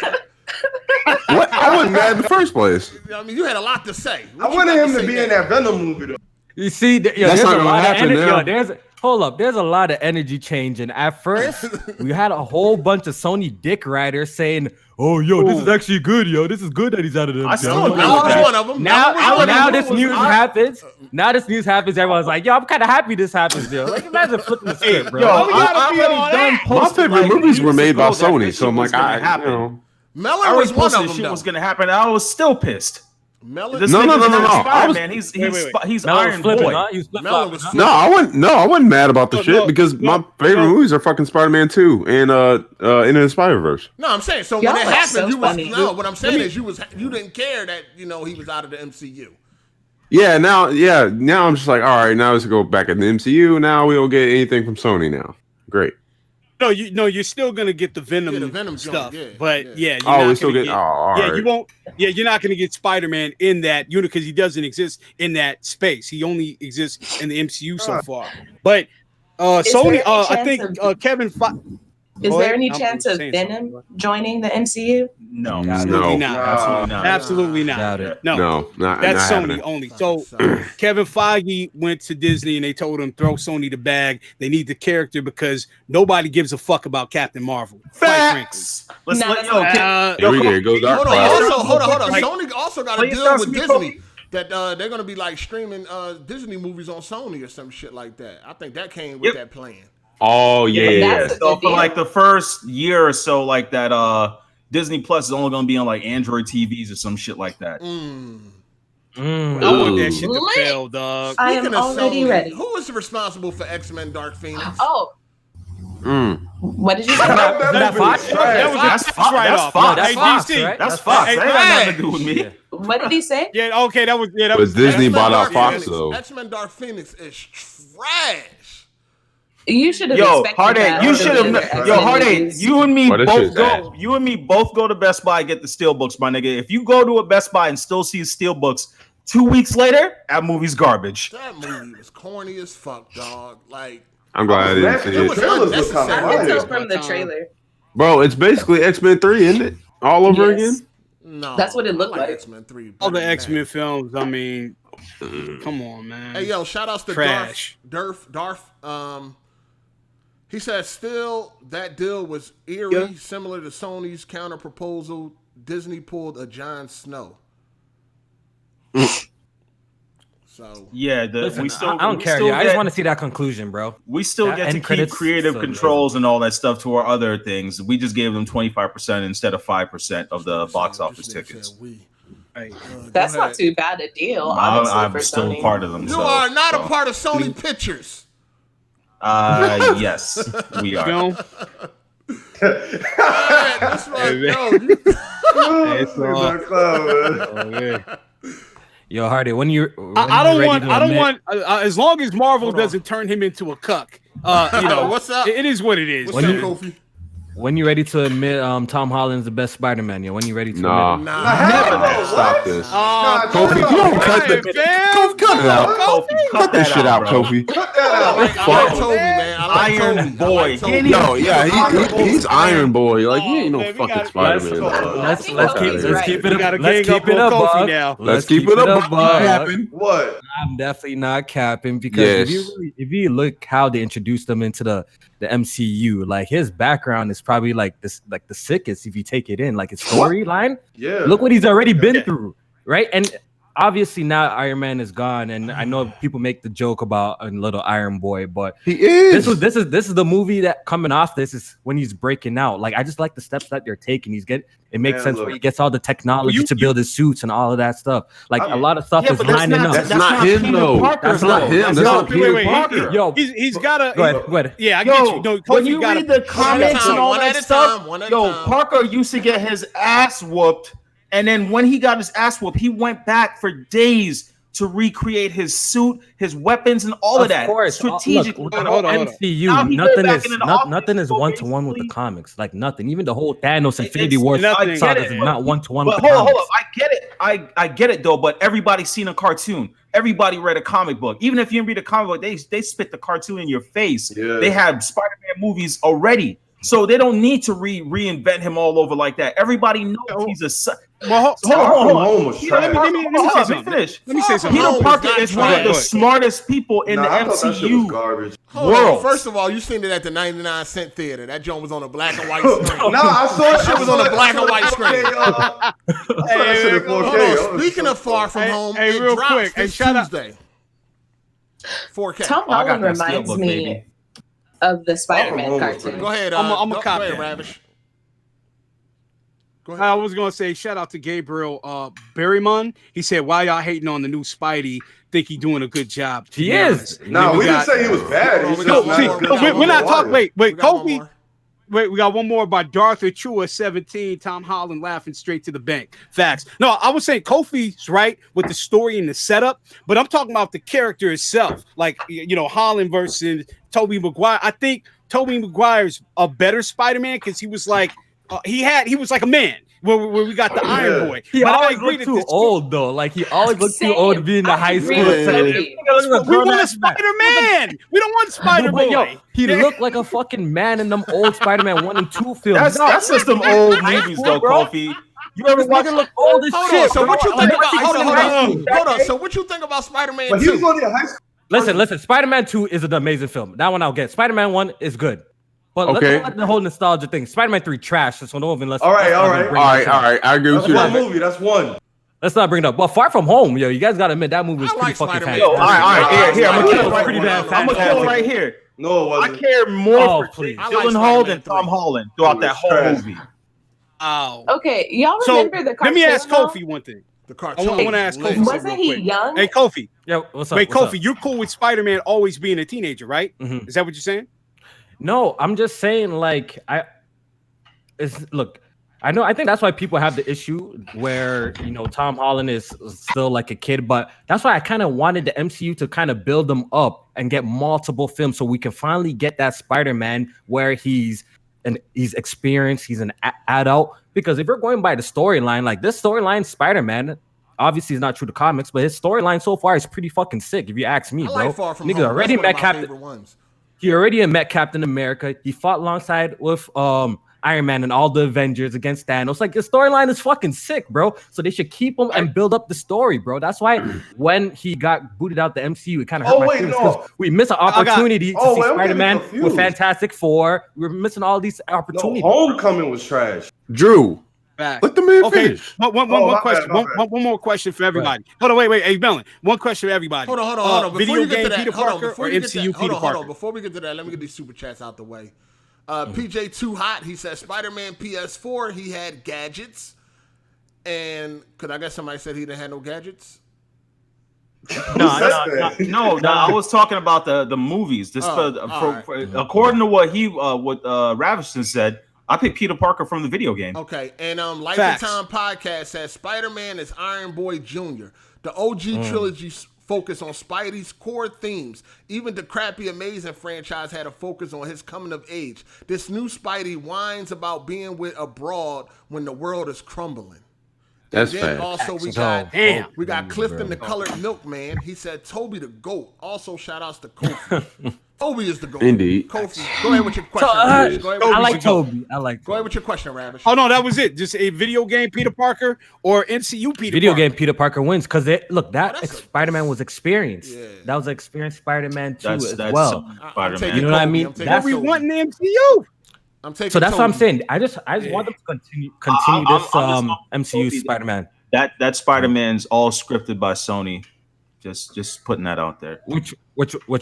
What? I wasn't mad in the first place. I mean, you had a lot to say. I wanted him to be in that Venom movie though. You see, That's there's not a gonna lot of happen energy. now. There's a lot of energy changing. At first, we had a whole bunch of Sony dick riders saying, "Oh, yo, this is actually good, yo. This is good that he's out of them." I still agree Melon with was that. one of them. Now this news happens. Now this news happens. Everyone's like, "Yo, I'm kind of happy this happens, yo." Like, imagine flipping the script, bro. Yo, I My favorite movies were made by Sony, so I'm like, Melon Melon was one of posted them, shit though. was gonna happen. I was still pissed. Melon, This No. nigga's not I was- Spider-Man. He's Melon Iron flipping, Boy. huh? He was Melon was flip-flopping, No, I wasn't mad about the No, shit no, because no, my favorite no. movies are fucking Spider-Man 2 and Into the Spider-Verse. No, I'm saying so Y'all when it are happened, so you was funny. no. What I'm saying is you didn't care that he was out of the MCU. Now I'm just like, all right, now let's go back in the MCU. Now we don't get anything from Sony now. Great. No, you're still gonna get the Venom, Yeah, the Venom joint, stuff, yeah, but yeah. you're not we still gonna get. Oh, all right. you won't. Yeah, you're not gonna get Spider-Man in that unit because he doesn't exist in that space. He only exists in the MCU so far. But Sony, there any I think chance Kevin. Is Go there ahead. any I'm chance of saying Venom something. joining the MCU? No, Absolutely No. not. absolutely not. Absolutely not. Doubt it. No, not that's not Sony happening. only. So Kevin Feige went to Disney and they told him throw Sony the bag. They need the character because nobody gives a fuck about Captain Marvel. Quite frankly. Facts. No, Let's that's not. Here we go. Dark Hold on, Cloud. hold on. Like, Sony also got a please deal ask with me, Disney Kobe. that they're gonna be like streaming Disney movies on Sony or some shit like that. I think that came with that plan. Oh yeah. That's a So good for deal. like the first year or so, like that, Disney Plus is only gonna be on like Android TVs or some shit like that. I want that shit to Lit. fail, dog. I am Speaking of already Sony, ready. Who is responsible for X-Men Dark Phoenix? Oh, what did you say? That Fox? That's Fox. right That's off. Fox. That's Fox, AGC. right? That's Fox. Hey, That ain't got nothing to do with me. What did he say? Yeah, okay, that was But Disney X-Men bought out Dark Fox Phoenix. though. X-Men Dark Phoenix is trash. You should have Yo, expected Hard8, that. you over should the have. other Yo, X-Men Hard8, movies. you and me Well, that both shit's go. bad. You and me both go to Best Buy and get the Steelbooks, my nigga. If you go to a Best Buy and still see Steelbooks 2 weeks later, that movie's garbage. That movie was corny as fuck, dog. Like, I'm glad I didn't see It it. was Trailers look unnecessary. kinda I can tell fire. from the trailer. Bro, it's basically X-Men 3, isn't it? All over Yes. again? no, That's what it looked I like. X-Men 3. all the better than X-Men that. films. I mean, come on, man. Hey, yo, shout outs to Trash. Darth. He said, still, that deal was eerie, similar to Sony's counter proposal. Disney pulled a Jon Snow. So Yeah, Listen, we still. I don't we care. still Yeah, I just get- want to see that conclusion, bro. We still That get to end keep credits, creative so controls and all that stuff to our other things. We just gave them 25% instead of 5% of the box office This nigga tickets. said we. Hey, That's Go not ahead. too bad a deal, honestly, I'm for still Sony. part of them. You so, are not a part of Sony Pictures. Yes, we are. film. That's right. Hey, Yo, you, Hey, it's all- Dark Cloud, man. oh, yeah. Yo, Hardy, when you I don't want. As long as Marvel doesn't turn him into a cuck. You know, What's up? It is what it is. What's When up, you- Kofi? when you ready to admit Tom Holland's the best Spider-Man, yo, when you ready to Nah. admit Nah, Stop this. Kofi, you don't cut that. Kofi, cut it out. Cut that shit out, bro. Kofi. Cut that out. I like Toby, man. I like Iron Toby. Boy. I like Toby. No, yeah, he's Iron Boy. Like he ain't no man, we fucking gotta- Spider-Man. let's- dog. Let's think let's Kofi's keep right. let's keep We it gotta up. Let's gang keep up it on up, Kofi Bob. now. Let's keep it up, Bob. What? I'm definitely not capping because Yes. if you look how they introduced him into the MCU, like his background is probably like this, like the sickest if you take it in, like his storyline. Yeah. Look what he's already been through, right? And obviously now Iron Man is gone, and I know people make the joke about a little Iron Boy, but he is. This is the movie that coming off this is when he's breaking out. Like I just like the steps that they're taking. It makes sense where he gets all the technology to build his suits and all of that stuff. Like a lot of stuff is lining up. That's not him though. That's not him. That's not Peter Parker. Yo, he's got a. Go ahead. Yeah, I get you. No, when you read the comics and all that stuff, Parker used to get his ass whooped, and then when he got his ass whooped, he went back for days to recreate his suit, his weapons, and all of that. Of course, strategically. Hold on. MCU, nothing is one-to-one with the comics. Like nothing. Even the whole Thanos Infinity War saga is not one-to-one with the comics. Hold up. I get it. I get it though. But everybody's seen a cartoon. Everybody read a comic book. Even if you didn't read a comic book, they spit the cartoon in your face. Yeah. They had Spider-Man movies already. So they don't need to reinvent him all over like that. Everybody knows he's a. Well, hold on. Let me finish. Let me say something. Peter Parker is one of the smartest people in the MCU world. First of all, you seen it at the 99-cent theater. That joint was on a black and white screen. No, I saw it. It was on a black and white screen. Hold on. Speaking of Far From Home, it real drops quick. this Tuesday. 4K. Tom Holland reminds me of the Spider-Man cartoon. Go ahead. I'm a cop. Ravish. Go ahead. I was gonna say shout out to Gabriel Berryman. He said, "Why y'all hating on the new Spidey? Think he doing a good job?" He is. No, we didn't say he was bad. We're not talking. Wait, Kofi. Wait, we got one more by Darther Chua 17. Tom Holland laughing straight to the bank. Facts. No, I was saying Kofi's right with the story and the setup, but I'm talking about the character itself. Like Holland versus Tobey Maguire. I think Tobey Maguire's a better Spider-Man because he was like he was like a man. Where we got the Iron Boy. He always looked too old though. Like he always looked too old to be in the high school setting. We want a Spider-Man. We don't want Spider-Boy. He looked like a fucking man in them old Spider-Man 1 and 2 films. That's just some old movies though, Kofi. You ever watch him look old as shit? So what you think about? Hold on. So what you think about Spider-Man 2? He was only in high school. Listen. Spider-Man 2 is an amazing film. That one I'll get. Spider-Man 1 is good. But let's not let the whole nostalgia thing. Spider-Man 3 trash. So don't even let's. All right. I agree with you. That's one movie. That's one. Let's not bring it up. Well, Far From Home, yo, you guys gotta admit that movie was pretty fucking fantastic. All right. Here, I'm gonna kill right here. No, it wasn't. I care more for Gyllenhaal than Tom Holland throughout that whole movie. Oh. Okay, y'all remember the cartoon? Let me ask Kofi one thing. The cartoon. I want to ask Kofi. Wasn't he young? Hey, Kofi. Yeah, what's up? Wait, Kofi, you're cool with Spider-Man always being a teenager, right? Mm-hmm. Is that what you're saying? No, I'm just saying, like, I think that's why people have the issue where, Tom Holland is still like a kid, but that's why I kind of wanted the MCU to kind of build them up and get multiple films so we can finally get that Spider-Man where he's experienced, he's an adult. Because if you're going by the storyline, like this storyline, Spider-Man, obviously is not true to comics, but his storyline so far is pretty fucking sick, if you ask me, bro. Nigga already met Captain. He already met Captain America. He fought alongside with Iron Man and all the Avengers against Thanos. Like, the storyline is fucking sick, bro. So they should keep him and build up the story, bro. That's why when he got booted out the MCU, it kind of hurt my feelings because we missed an opportunity to see Spider-Man with Fantastic Four. We were missing all these opportunities. Homecoming was trash. Drew. Let the man finish. One question. One more question for everybody. Hold on, wait. Hey, Melon. One question for everybody. Hold on. Video game Peter Parker or MCU Peter Parker? Before we get to that, let me get these super chats out the way. PJ Too Hot, he says Spider-Man PS4, he had gadgets. And because I guess somebody said he didn't have no gadgets. No, I was talking about the movies. According to what Ravishton said, I picked Peter Parker from the video game. Okay, and Life of Time podcast says Spider-Man is Iron Boy Jr. The OG trilogy focus on Spidey's core themes. Even the crappy Amazing franchise had a focus on his coming of age. This new Spidey whines about being with a broad when the world is crumbling. That's and then fact. Also, we got Clifton the Colored Milkman. He said Toby the GOAT. Also, shout outs to Kofi. Toby is the GOAT. Indeed. Kofi, go ahead with your question. I like Toby. Go ahead with your question, Ravish. Oh, no, that was it. Just a video game Peter Parker or MCU Peter Video Parker? Game Peter Parker wins because Spider-Man was experienced. Yeah. That was experienced Spider-Man 2 as well. Spider-Man. You know what I mean? That's what we want in the MCU. So that's what I'm saying. I just want them to continue this MCU Spider-Man. That Spider-Man's all scripted by Sony. Just putting that out there. Which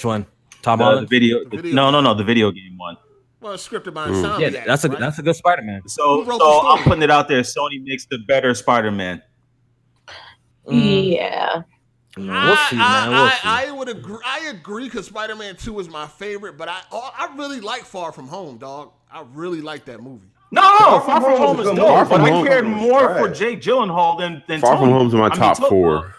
one? Tom The Holland? video. No, the video game one. Well, it's scripted by Insomniac. Yeah, that's a good Spider-Man. So I'm putting it out there. Sony makes the better Spider-Man. Yeah. We'll see, man. We'll see. I would agree. I agree because Spider-Man 2 is my favorite, but I really like Far From Home, dog. I really like that movie. No, Far From Home is dope, but I cared more for Jake Gyllenhaal than Far From Tony. Home's in my top 4.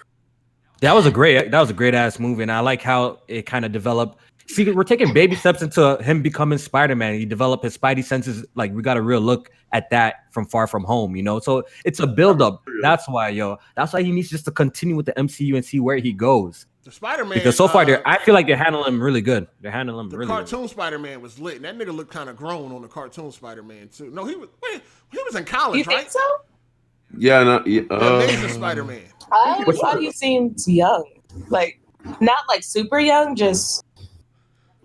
That was a great ass movie, and I like how it kind of developed. See, we're taking baby steps into him becoming Spider-Man. He developed his spidey senses. Like, we got a real look at that from Far From Home, you know? So it's a build-up. That's why he needs just to continue with the MCU and see where he goes. The Spider-Man, because so far, I feel like they're handling him really good. They're handling him really good. The cartoon Spider-Man was lit. And that nigga looked kind of grown on the cartoon Spider-Man, too. No, he was in college, right? You think so? Yeah, no, The Amazing Spider-Man. I always thought he seemed young. Like, not like super young, just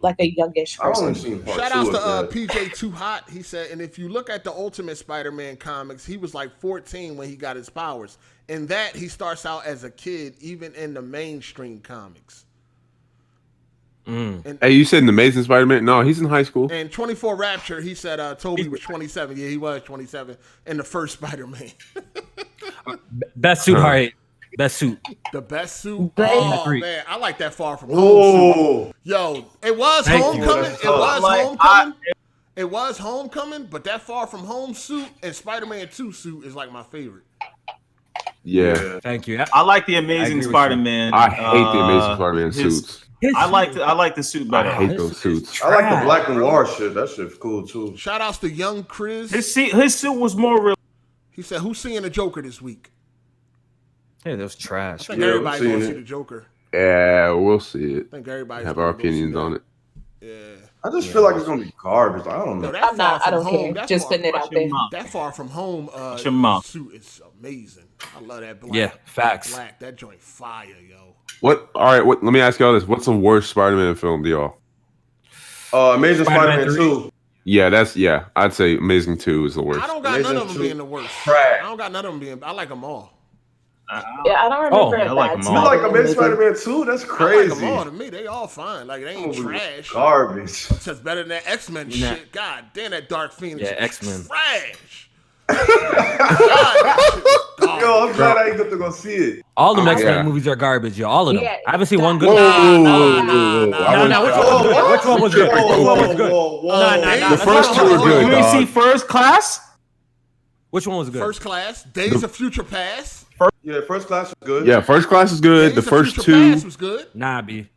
like a youngish person. Shout out to PJ Too Hot. He said, and if you look at the Ultimate Spider-Man comics, he was like 14 when he got his powers. In that, he starts out as a kid, even in the mainstream comics. Hey, you said an Amazing Spider-Man? No, he's in high school. And 24 Rapture, he said Toby was 27. Yeah, he was 27 in the first Spider-Man. Best suit, Hard8. Best suit. The best suit? Oh, man. I like that Far From Home suit. Yo, it was Homecoming. It was Homecoming, but that Far From Home suit and Spider-Man 2 suit is like my favorite. Yeah. Thank you. I like the Amazing Spider-Man. I hate the Amazing Spider-Man suits. I like the suit better. I hate those suits. I like the black and noir shit. That shit's cool too. Shout outs to Young Chris. His suit was more real. He said, "Who's seeing the Joker this week?" Hey, that was trash. I think everybody gonna see the Joker. Yeah, we'll see it. I think everybody have our opinions on it. Yeah. I just feel like it's gonna be garbage. I don't know. No, I don't care. Just putting it out there. That Far From Home suit is amazing. I love that black. Yeah, facts. Black. That joint fire, yo. What? All right. Let me ask y'all this. What's the worst Spider-Man film to y'all? Amazing Spider-Man 2. Yeah, I'd say Amazing 2 is the worst. I don't got none of them being the worst. Trash. I don't got none of them being. I like them all. Yeah, I don't remember. I like them all. You like Amazing Spider-Man 2? That's crazy. I like them all. To me, they all fine. Like, they ain't trash. Garbage. It's just better than that X-Men shit. God damn, that Dark Phoenix. Yeah, X-Men. Trash. Yo, I'm glad I ain't got to go see it. All the X-Men movies are garbage, yo. All of them. Yeah. I haven't seen one good. Which one was good? The first two were good. Did you see First Class? Which one was good? First Class, Days of Future Past. Yeah, First Class was good. Yeah, First Class is good. Days The of first Future two. Past was good. Nah, B.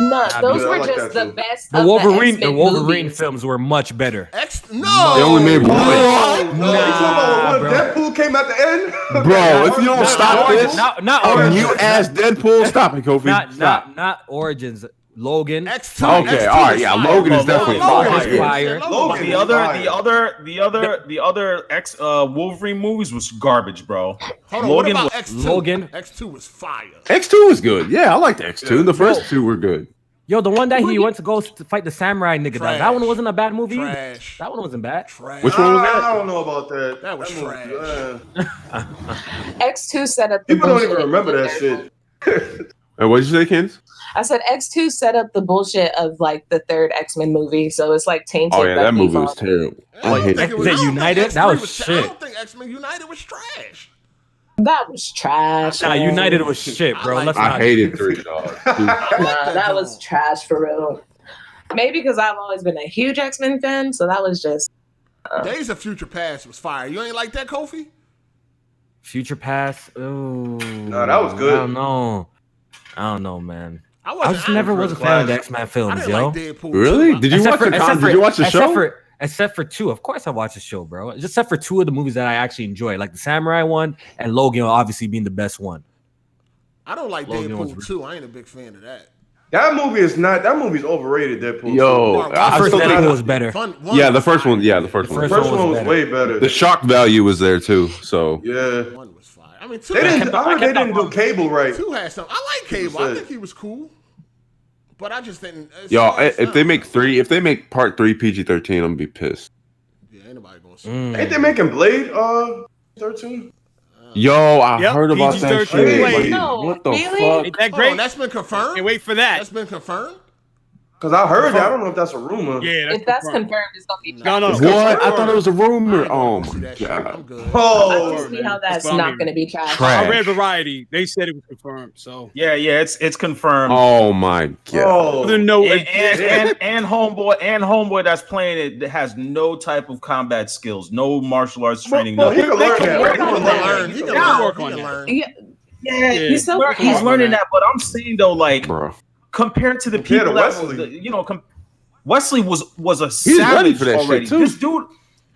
No, those I were like just that the too. best. The of Wolverine movies. films were much better. No. They only made one. No, you talking about bro. when Deadpool came at the end? Bro, if you don't stop this, Not Origins. you ass Deadpool, stop it, Kofi. Stop. Not Origins. Logan. X2. Okay, all right, yeah, Logan is definitely fire. Logan The other Wolverine movies was garbage, bro. Hold on, Logan what about X2? Logan. X2 was fire. X2 was good. Yeah, I liked X2. The first two were good. Yo, the one that he went to go to fight the samurai nigga. That one wasn't a bad movie either. Trash. That one wasn't bad. Trash. Which one was that? I don't know about that. That was trash. X2 set up the People don't even bullshit. remember that shit. And what did you say, Kens? I said X2 set up the bullshit of like the third X-Men movie, so it's like tainted. Oh yeah, by that movie default. was terrible. I hate it. Is it United? That was shit. I don't think X-Men United was trash. That was trash. Nah, United was shit, bro. I hated 3, dog. Nah, that was trash for real. Maybe because I've always been a huge X-Men fan, so that was just. Days of Future Past was fire. You ain't like that, Kofi? Future Past. Oh, No, that was good. I don't know, man. I just never was a fan of the X-Men I films, didn't yo. like Deadpool. Really? too. Did you watch the show? Except for 2. Of course I watched the show, bro. Except for 2 of the movies that I actually enjoy, like the Samurai one and Logan obviously being the best one. I don't like Logan Deadpool 2. I ain't a big fan of that. That movie's overrated, Deadpool. Yo, The first Deadpool was better. Yeah, the first one. Yeah, the first one. The first one was way better. The shock value was there too. So yeah, One was fire. I mean, 2 I heard they didn't do Cable right. 2 had some. I like Cable. I think he was cool. But I just didn't. yo, if they make part 3 PG-13, I'm gonna be pissed. Yeah, ain't nobody gonna see. Ain't they making Blade 13? Yo, I heard about that PG-13 shit. rated. No, What the really? fuck? Ain't that great? That's been confirmed. Can't wait for that. That's been confirmed. Because I heard that. I don't know if that's a rumor. Yeah, If that's confirmed, it's gonna be No. What? I thought it was a rumor. Oh my I'm god. good. I Oh, can see how that's what I'm not hearing. gonna be trash. Trash. I read Variety. They said it was confirmed. So Yeah, it's confirmed. Oh my god. oh. no, And homeboy that's playing it that has no type of combat skills, no martial arts training, Well, he nothing. can learn that. Right? He can He learn can learn. that. He He can can learn. learn. He can learn. Yeah, he's so He's learning that, but I'm saying though, like Bro. compared to the Compared people to that Wesley. Wesley was a He's ready savage for that already. shit, too.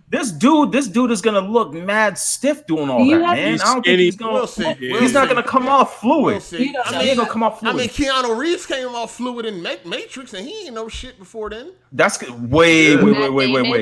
This dude is gonna look mad stiff doing all You that, have- man. I don't think he's gonna. We'll see. He's not gonna come off fluid. We'll see. You don't I know. mean, He ain't gonna come off I fluid. mean, Keanu Reeves came off fluid in Matrix, and he ain't no shit before then. That's wait.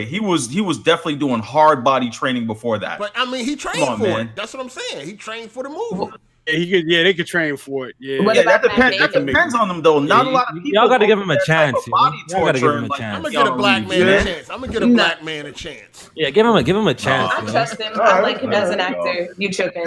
He was definitely doing hard body training before that. But I mean, he trained Come on, for man. it. That's what I'm saying. He trained for the movie. they could train for it. Yeah. What Yeah, about that Matt Damon? depends on them though. Not a lot of people. Y'all got to go give him a through that chance. type of body Y'all got to give him torture a like chance. I'm gonna get a black man Yeah. a chance. I'm gonna get a No. black man a chance. Yeah, give him a chance. I you know? trust him. I like him as an actor. You tripping?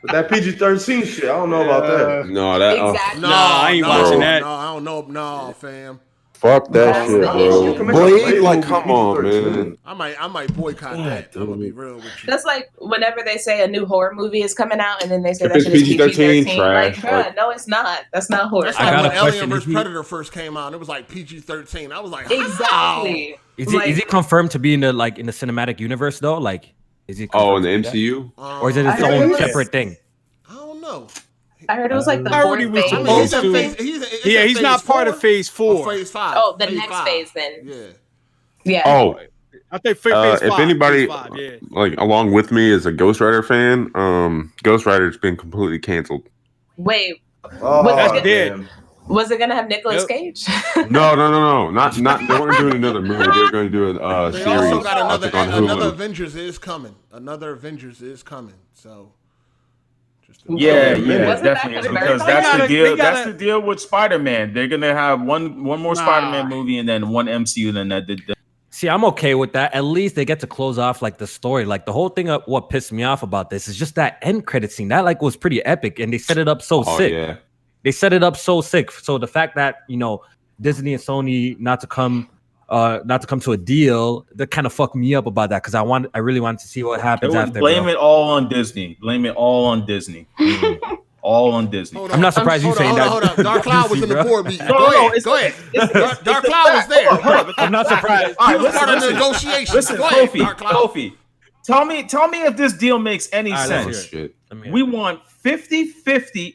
But that PG-13 shit, I don't know about that. No, that Exactly. No, I ain't watching that. No, I don't know. No, fam. fuck that That's shit, the bro. issue. Blade, like, come on, man. I might boycott that. I'm gonna be real with you. That's like whenever they say a new horror movie is coming out, and then they say If that it's shit is PG-13, PG-13. trash, Like, bruh, like- no, it's not. That's not horror. That's I like got when a Alien question. vs Is he- Predator first came out. It was like PG-13. I was like, Exactly. Is he confirmed to be in the cinematic universe though? Like, is he? Oh, in confirmed the to be MCU? how? or is it I its heard it own was- separate thing? I don't know. I heard it was like the I heard fourth he was phase. I mean, supposed he's in to. phase. Yeah, he's phase not part of 4 Phase or 4. phase 5. Oh, the Phase next 5. phase then. Yeah. Yeah. Oh, I think Phase 5. if anybody Phase 5, yeah. like along with me is a Ghost Rider fan, Ghost Rider's been completely canceled. Wait, Oh, That's dead. damn. was it gonna have Nicolas Yep. Cage? No, not. They weren't doing another movie. They're going to do a They series. also got I think on another Hulu. Avengers is coming. Another Avengers is coming. So. Yeah, Wasn't that definitely. confirmed? Because They that's gotta- the deal. they gotta- That's the deal with Spider-Man. They're gonna have one more Spider-Man movie and then one MCU. Then that. See, I'm okay with that. At least they get to close off like the story. Like the whole thing of what pissed me off about this is just that end credit scene. That like was pretty epic, and they set it up so Oh sick. yeah. They set it up so sick. So the fact that Disney and Sony not to come to a deal, that kind of fucked me up about that because I really wanted to see what happens after. Blame it all on Disney. Blame it all on Disney. All on Disney. Hold I'm not surprised you saying that. Hold on. Dark Cloud was in the Bro. board meeting. No, Go ahead. Dark Cloud was there. I'm not surprised. All He right, was part of the listen. negotiations. Listen, Go ahead, Kofi. Dark Cloud. Kofi. Tell me if this deal makes any All right, let's sense. hear it. Shit. We want 50-50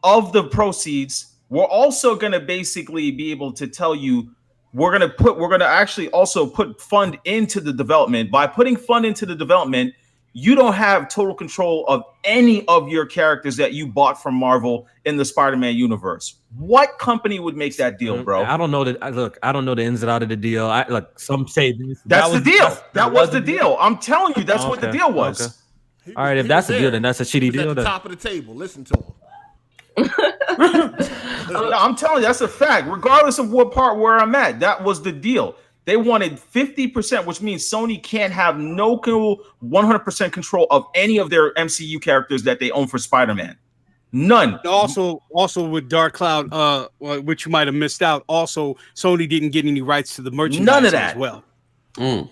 of the proceeds. We're also going to basically be able to tell you we're going to actually also put fund into the development. By putting fund into the development, you don't have total control of any of your characters that you bought from Marvel in the Spider-Man universe. What company would make that deal, bro? I don't know that. Look, I don't know the ins and out of the deal. Some say this. That's the deal. That was the deal. I'm telling you, that's what the Okay, deal was. okay. All right, if that's the deal, then that's a shitty He was deal. at the Then. top of the table. Listen to him. No, I'm telling you, that's a fact. Regardless of what part where I'm at, that was the deal. They wanted 50%, which means Sony can't have no 100% control of any of their MCU characters that they own for Spider-Man. None. Also with Dark Cloud, which you might have missed out. Also, Sony didn't get any rights to the merchandise. None of that. as well.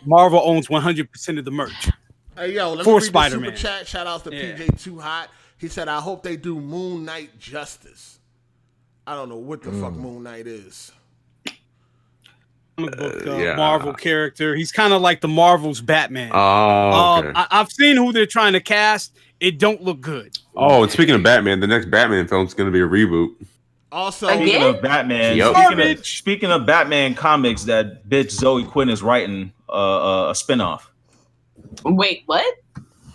Marvel owns 100% of the merch. Hey, yo, let me For read the Spider-Man. super chat. Shout out to Yeah. PJ Too Hot. He said, I hope they do Moon Knight justice. I don't know what the fuck Moon Knight is. Comic book Yeah. Marvel character. He's kind of like the Marvel's Batman. Oh, okay. I've seen who they're trying to cast. It don't look good. Oh, and speaking of Batman, the next Batman film is going to be a reboot. Also, Speaking of Batman, Yep. speaking of Batman comics, that bitch Zoe Quinn is writing a spinoff. Wait, what?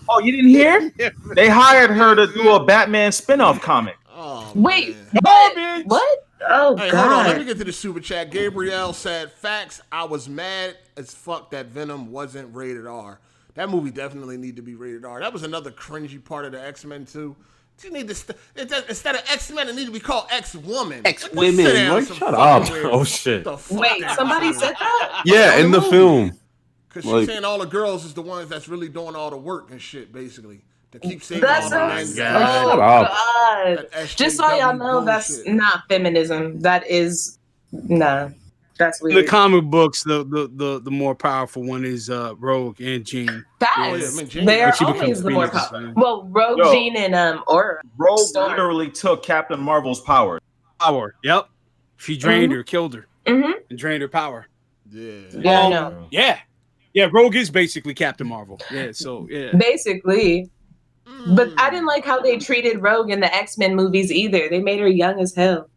Oh, you didn't hear? They hired her to do a Batman spinoff comic. oh, Wait, man. what? Oh Hey, hold on. Let me God. get to the super chat. Gabrielle said, facts, I was mad as fuck that Venom wasn't rated R. That movie definitely need to be rated R. That was another cringy part of the X-Men, too. You need to instead of X-Men, it need to be called X-Woman. X-Women. Sit down, Like, some shut fucking up. weird- Oh shit. the fuck Wait, that somebody is. said that? Yeah, in the film. Because she's Like- saying all the girls is the ones that's really doing all the work and shit, basically. To keep saying That's all so that. God. Just so y'all know, that's not feminism. That is that's weird. The comic books, the more powerful one is Rogue and Jean. Facts. They're always the more powerful. Well, Rogue, Jean, and Aura. Rogue literally took Captain Marvel's power. Yep. She drained her, killed her, and drained her power. Yeah, Rogue is basically Captain Marvel. Yeah, so yeah. Basically. But I didn't like how they treated Rogue in the X-Men movies either. They made her young as hell.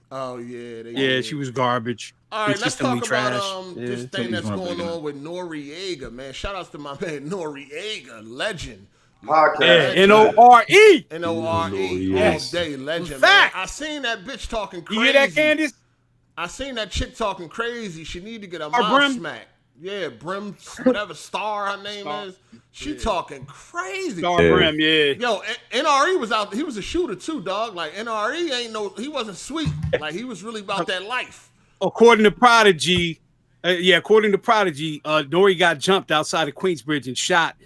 Oh yeah, she was garbage. All right, let's talk about this thing that's going on with Noriega, man. Shout outs to my man Noriega, legend. N-O-R-E. N-O-R-E, all day, legend. Man. I seen that bitch talking crazy. You hear that, Candace? I seen that chick talking crazy. She need to get a mouth smack. Yeah, Brim, whatever Star her name is. She talking crazy. Star Brim, yeah. Yo, NRE was out. He was a shooter too, dog. Like NRE he wasn't sweet. Like he was really about that life. According to Prodigy, Nori got jumped outside of Queensbridge and shot.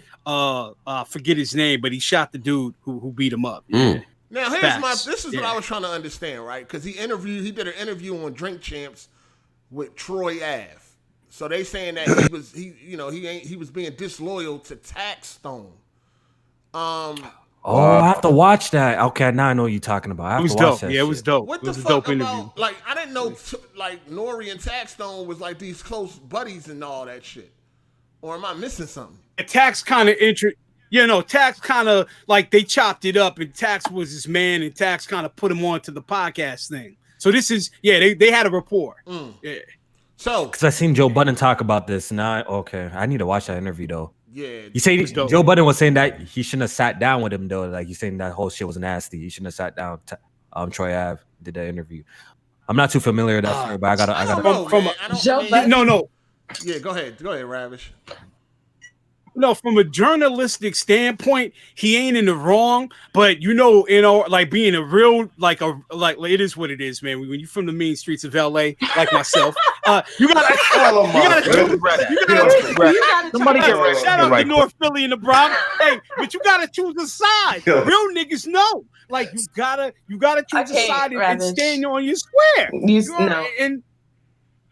Forget his name, but he shot the dude who beat him up. Yeah. Now this is what I was trying to understand, right? Because he did an interview on Drink Champs with Troy Ave. So they saying that he was being disloyal to Taxstone. I have to watch that. Okay, now I know what you're talking about. I have it was to watch dope. That it was dope. What it was the a dope fuck interview. about? Like I didn't know like Nori and Taxstone was like these close buddies and all that shit. Or am I missing something? Tax kind of Tax kind of like they chopped it up, and Tax was his man, and Tax kind of put him on to the podcast thing. So this is they had a rapport. Yeah. So, because I seen Joe Budden talk about this, and I need to watch that interview though. Yeah, you say Joe Budden was saying that he shouldn't have sat down with him though. Like you saying that whole shit was nasty. He shouldn't have sat down. Troy Ave did that interview. I'm not too familiar with that story, but I gotta. No. Yeah, go ahead, Ravish. No, from a journalistic standpoint, he ain't in the wrong. But like being a real like it is what it is, man. When you're from the mean streets of LA, like myself, you gotta somebody get ready. Shout out to North Philly and the Bronx. Hey, but you gotta choose a side. Real niggas know. Like you gotta choose a side and stand on your square. And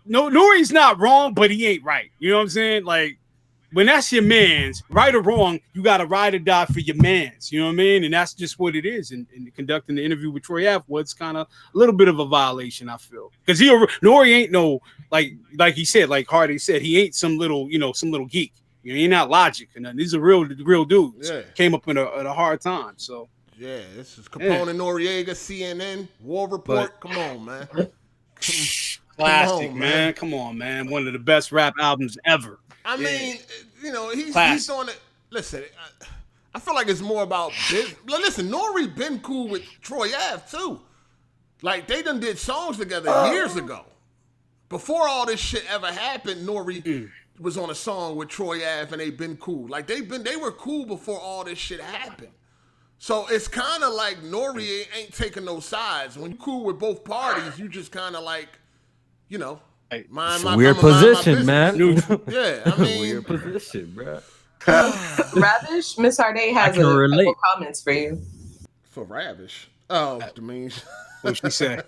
Nori's not wrong, but he ain't right. You know what I'm saying? Like. When that's your man's, right or wrong, you got to ride or die for your man's. You know what I mean? And that's just what it is. And conducting the interview with Troy Ave was kind of a little bit of a violation, I feel. Because Nori ain't no, like he said, like Hardy said, he ain't some little geek. You know, he ain't not Logic. And these are real dudes. Yeah. Came up in a hard time. So yeah, this is Capone and Noriega, CNN, War Report. Come on, man. Classic, man. Come on, man. One of the best rap albums ever. I mean, he's doing it. Listen, I feel like it's more about business. Listen, Nori been cool with Troy Ave too. Like they done did songs together years ago. Before all this shit ever happened, Nori was on a song with Troy Ave and they been cool. Like they were cool before all this shit happened. So it's kind of like Nori ain't taking no sides. When you cool with both parties, you just kind of like, weird position, man. Yeah, I mean, weird position, bro. Ravish, Miss Hard8 has a couple comments for you. For Ravish, the mean. What she say?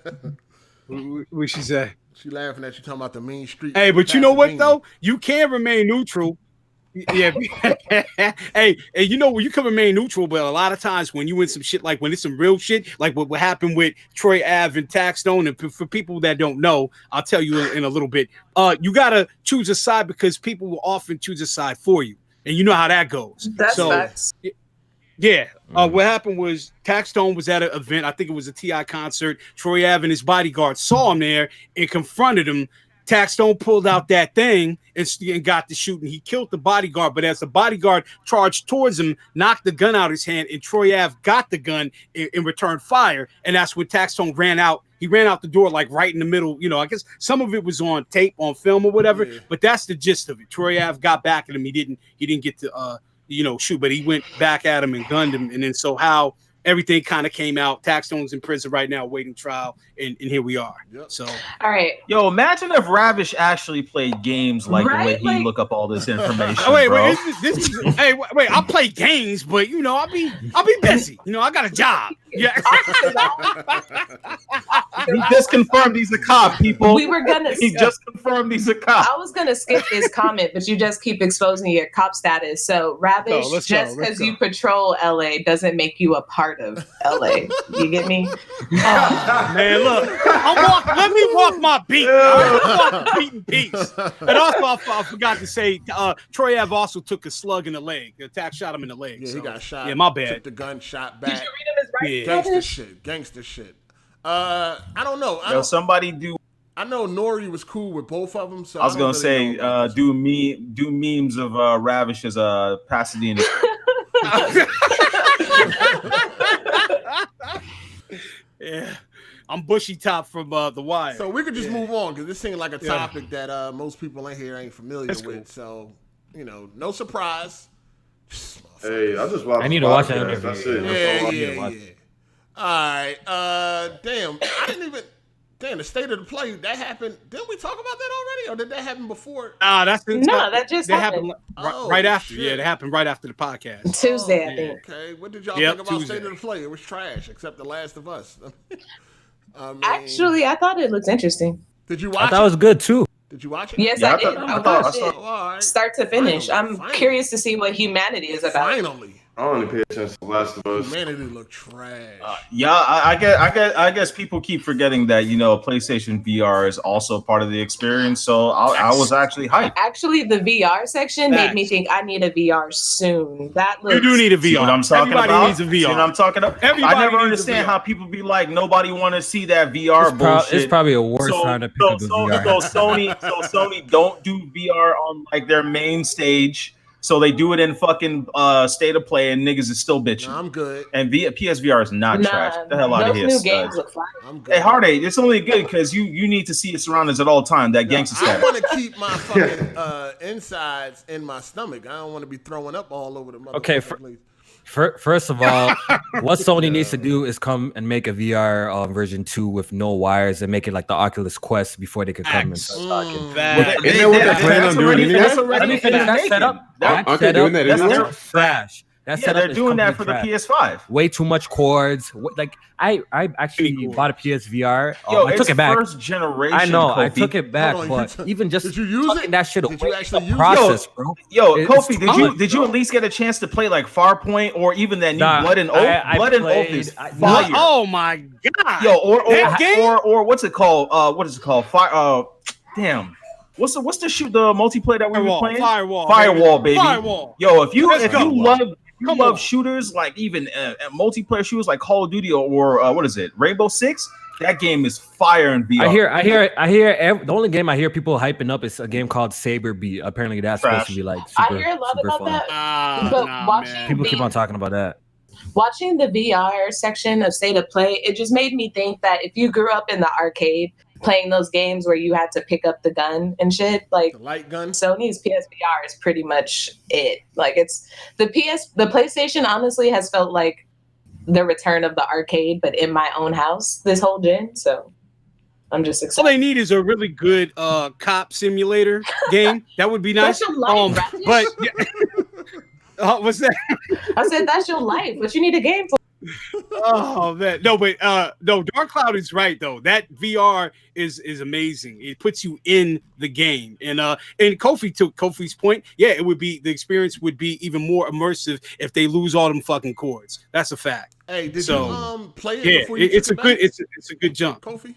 What she say? She laughing at you talking about the mean street. Hey, but you know what though? You can remain neutral. Yeah. Hey, you can remain neutral, but a lot of times when you in some shit, like when it's some real shit, like what happened with Troy Ave and Taxstone, and for people that don't know, I'll tell you in a little bit. You gotta choose a side because people will often choose a side for you, and you know how that goes. That's facts. Yeah. What happened was Taxstone was at an event. I think it was a T.I. concert. Troy Ave and his bodyguard saw him there and confronted him. Taxstone pulled out that thing and got the shooting. He killed the bodyguard, but as the bodyguard charged towards him, knocked the gun out of his hand, and Troy Ave got the gun and returned fire. And that's when Taxstone ran out. He ran out the door like right in the middle. I guess some of it was on tape, on film or whatever. Yeah. But that's the gist of it. Troy Ave got back at him. He didn't get to shoot, but he went back at him and gunned him. And then so how everything kind of came out. Taxstone's in prison right now, waiting trial, and here we are. Yep. So, all right. Yo, imagine if Ravish actually played games like the way he look up all this information. Wait, bro. this is hey, wait, I play games, but you know, I'll be busy. You know, I got a job. Yeah. He just confirmed he's a cop, people. We were gonna. He just confirmed he's a cop. I was gonna skip this comment, but you just keep exposing your cop status. So, Ravish, just because you patrol LA doesn't make you a part of LA. You get me? Man, look, let me walk my beat. I'm walking beat in peace. And also, I forgot to say, Troy Ave also took a slug in the leg. The attack shot him in the leg. Yeah, so, he got shot. Yeah, my bad. Took the gun, shot back. Did you read him his right? Yeah. Gangster shit. I don't know. Somebody do. I know Nori was cool with both of them. So I was gonna say, do memes of Ravish as Pasadena. Yeah, I'm Bushy Top from The Wire. So we could just move on because this seems like a topic that most people in here ain't familiar with. Cool. So no surprise. Hey, I just watched. I need to watch that. That's it. Yeah. All right. Damn. I didn't even. Damn, the state of the play that happened. Didn't we talk about that already, or did that happen before? That just happened. Right after. Shit. Yeah, it happened right after the podcast. Tuesday, I think. Okay, what did y'all think about state of the play? It was trash, except The Last of Us. Actually, I thought it looked interesting. Did you watch? I thought it was good too. Did you watch it? Yes, I did. I watched it start to finish. Finally. I'm curious to see what humanity is about. Finally. I only pay attention to The Last of Us. Humanity look trash. I guess people keep forgetting that PlayStation VR is also part of the experience. So I was actually hyped. Actually, the VR section made me think I need a VR soon. That looks. You do need a VR. See what I'm talking Everybody about? needs a VR. See what I'm talking about? Everybody I never needs a understand VR. how people be like, nobody want to see that VR bullshit. It's probably a worse time to pick up the VR. So Sony don't do VR on like their main stage. So they do it in fucking state of play, and niggas is still bitching. No, I'm good. And PSVR is not trash. Get the hell out of here. Those new games look fire. I'm good. Hey, Hard8, it's only good because you need to see your surroundings at all times. That gangster I stuff. want to keep my fucking insides in my stomach. I don't want to be throwing up all over the motherfucker. Okay, first of all, what Sony needs to do is come and make a VR version 2 with no wires and make it like the Oculus Quest before they could come and start talking. Isn't that what they're planning on doing anyway? Let me finish that setup. Okay, doing that. That's trash. They're doing that for the PS5. Way too much cords. Like I actually bought a PSVR. I took it back. First generation. I know. Kofi. I took it back, but even just did you use tucking that shit away, Did you actually use process, bro. Kofi, did you at least get a chance to play like Farpoint or even that new Blood and Oath? Blood and Oath is fire. Oh my god. Yo, or what's it called? What is it called? Fire. Damn. What's the multiplayer that we were playing? Firewall, baby. Firewall. Yo, if you love shooters like even multiplayer shooters like Call of Duty or what is it, Rainbow Six? That game is fire in VR. I hear. The only game I hear people hyping up is a game called Saber Beat. Apparently, that's supposed to be like super, I hear a lot about fun. that. But people keep on talking about that. Watching the VR section of State of Play, it just made me think that if you grew up in the arcade playing those games where you had to pick up the gun and shit, like the light gun, Sony's PSVR is pretty much it. Like it's the PlayStation honestly has felt like the return of the arcade, but in my own house this whole gen. So I'm just excited. All they need is a really good cop simulator game. That would be nice. That's your life, but what's that? I said that's your life, but you need a game for. Oh man, no, but no, Dark Cloud is right though. That VR is amazing. It puts you in the game, and Kofi, to Kofi's point, yeah, it would be, the experience would be even more immersive if they lose all them fucking cords. That's a fact. Hey, did you play it? Yeah, before you it's took a it good, back? it's a good jump. Kofi,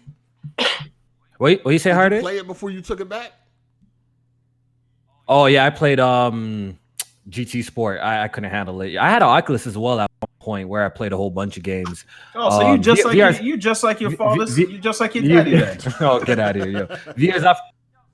Wait, what you say, Hard8? Play it before you took it back. Oh yeah, I played GT Sport. I couldn't handle it. I had an Oculus as well at one point where I played a whole bunch of games. Oh, so you just like your father. You just like your daddy. Then. Oh, get out of here, yo.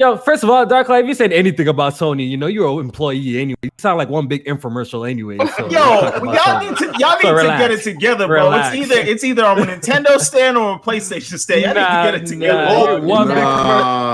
Yo, first of all, Dark Light, if you said anything about Sony, you know you're an employee anyway. You sound like one big infomercial anyway. So y'all need to get it together, bro. Relax. It's either on a Nintendo stand or a PlayStation stand. Y'all need to get it together.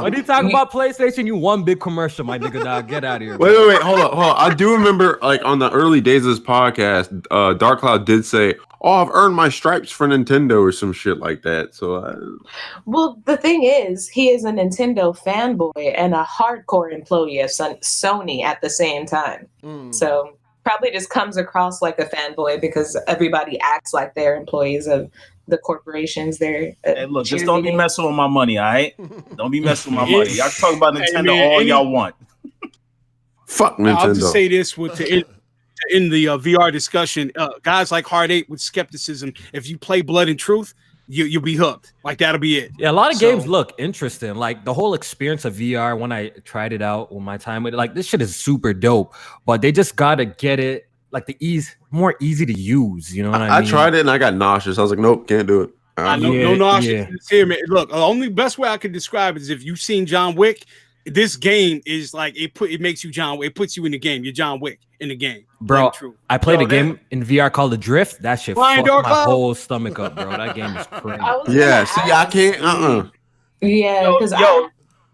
When you talk about PlayStation, you one big commercial, my nigga. Dog, get out of here. Wait, hold on. I do remember, like on the early days of this podcast, Dark Cloud did say, "Oh, I've earned my stripes for Nintendo" or some shit like that. So, well, the thing is, he is a Nintendo fanboy and a hardcore employee of Sony at the same time. So probably just comes across like a fanboy because everybody acts like they're employees of the corporations. They're hey, look, just don't be messing with my money, all right? Don't be messing with my money. Y'all can talk about Nintendo all y'all want. Fuck Nintendo. I'll just say this in the VR discussion, guys like Hard8 with skepticism. If you play Blood and Truth, you'll be hooked. Like that'll be it. Yeah, a lot of games look interesting. Like the whole experience of VR when I tried it out with my time with it, like this shit is super dope. But they just gotta get it like more easy to use. You know what I mean? I tried it and I got nauseous. I was like, nope, can't do it. No nauseous. Here, man. Look, the only best way I can describe it is if you've seen John Wick. This game is like it makes you John Wick. It puts you in the game. You're John Wick in the game, bro. I played a game in VR called The Drift. That shit fucked my whole stomach up, bro. That game is crazy. Yeah, see, I can't. Yeah, because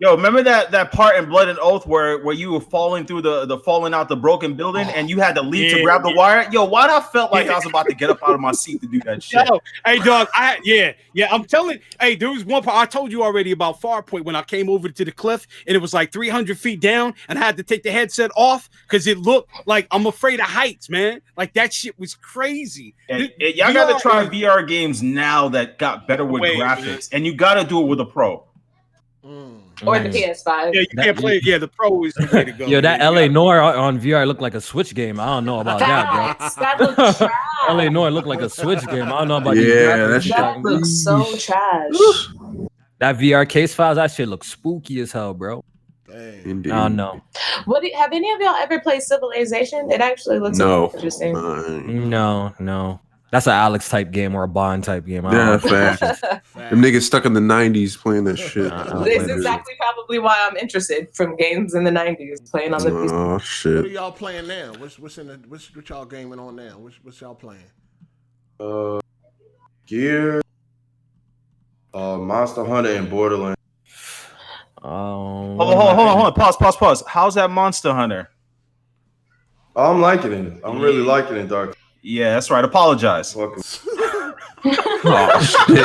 Yo, remember that part in Blood and Oath where you were falling through the falling out the broken building and you had to leave to grab the wire? Yo, why I felt like I was about to get up out of my seat to do that shit. Yo, hey dog, I'm telling. Hey, there was one part I told you already about Farpoint when I came over to the cliff and it was like 300 feet down and I had to take the headset off because it looked like I'm afraid of heights, man. Like that shit was crazy. Y'all got to try VR games now that got better with graphics, and you got to do it with a pro. Or the PS5. Yeah, you can't play it. Yeah, the Pro is the way to go. Yo, that LA Noir on VR looked like a Switch game. I don't know about that, bro. That looks trash. LA Noir looked like a Switch game. I don't know about that looks so trash. That VR case files, that shit looks spooky as hell, bro. Indeed. I don't know. Have any of y'all ever played Civilization? It actually looks interesting. No. That's an Alex type game or a Bond type game. Yeah, fact. Them niggas stuck in the 90s playing that shit. This is exactly probably why I'm interested from games in the 90s playing on the PC. Oh shit. What are y'all playing now? What y'all gaming on now? What's y'all playing? Gear, Monster Hunter and Borderlands. Hold on. Pause. How's that Monster Hunter? I'm liking it. I'm really liking it, Dark. Yeah, that's right. Apologize. Oh shit!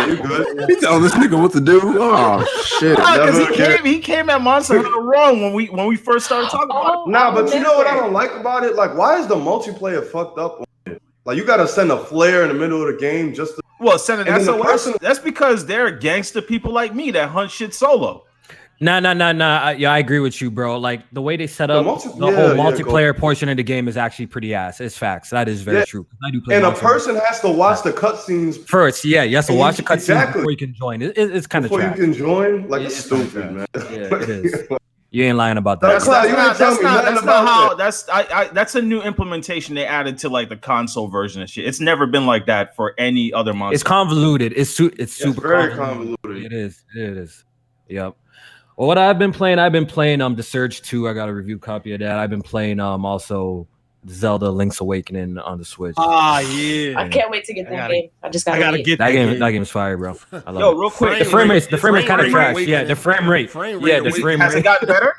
You good? He telling this nigga what to do. Oh shit! Because he came at Monster Hunter wrong when we first started talking about it. Nah, but you know what I don't like about it? Like, why is the multiplayer fucked up on it? Like, you gotta send a flare in the middle of the game just to send an SOS. That's because they're gangster people like me that hunt shit solo. Nah. Yeah, I agree with you, bro. Like the way they set up the whole multiplayer portion of the game is actually pretty ass. It's facts. That is very true. I do play. And a person has to watch the cutscenes first. Yeah, you have to watch the cutscenes before you can join. It's kind of before you can join. Like it's stupid, man. Yeah, it is. You ain't lying about that. That's a new implementation they added to like the console version of shit. It's never been like that for any other monster. It's convoluted. It's super very convoluted. It is. Yep. Well, what I've been playing The Surge 2. I got a review copy of that. I've been playing also Zelda Link's Awakening on the Switch. Yeah. I can't wait to get that game. I gotta get that game. That game is fire, bro. I love it. Real quick. The frame rate kind of trash. Yeah, the frame rate. Has it gotten better?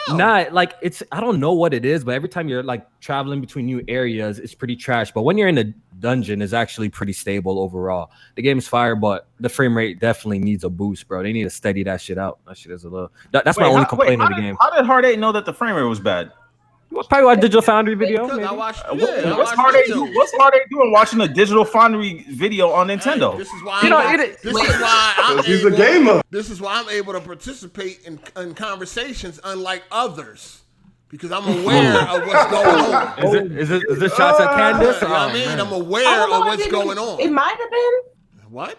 Nah, like I don't know what it is, but every time you're like traveling between new areas, it's pretty trash. But when you're in the dungeon, it's actually pretty stable overall. The game is fire, but the frame rate definitely needs a boost, bro. They need to steady that shit out. That shit is a little. That's my only complaint of the game. How did Hard8 know that the frame rate was bad? Probably watch Digital Foundry video. I watched. What's Hard8 doing watching a Digital Foundry video on Nintendo? Hey, this is why he's a gamer. This is why I'm able to participate in conversations unlike others. Because I'm aware of what's going on. Is this shots at Candace? You know what I mean? I'm aware of what's going on. It might have been. What?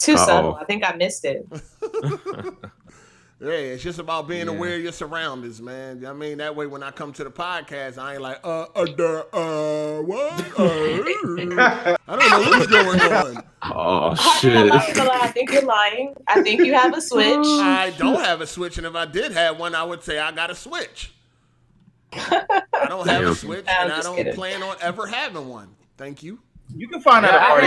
Too subtle. I think I missed it. Yeah, it's just about being aware of your surroundings, man. I mean, that way when I come to the podcast, I ain't like, what? I don't know what's going on. Oh, shit. I'm not gonna lie. I think you're lying. I think you have a Switch. I don't have a Switch, and if I did have one, I would say I got a Switch. I don't have a Switch, and I don't plan on ever having one. Thank you. You can find out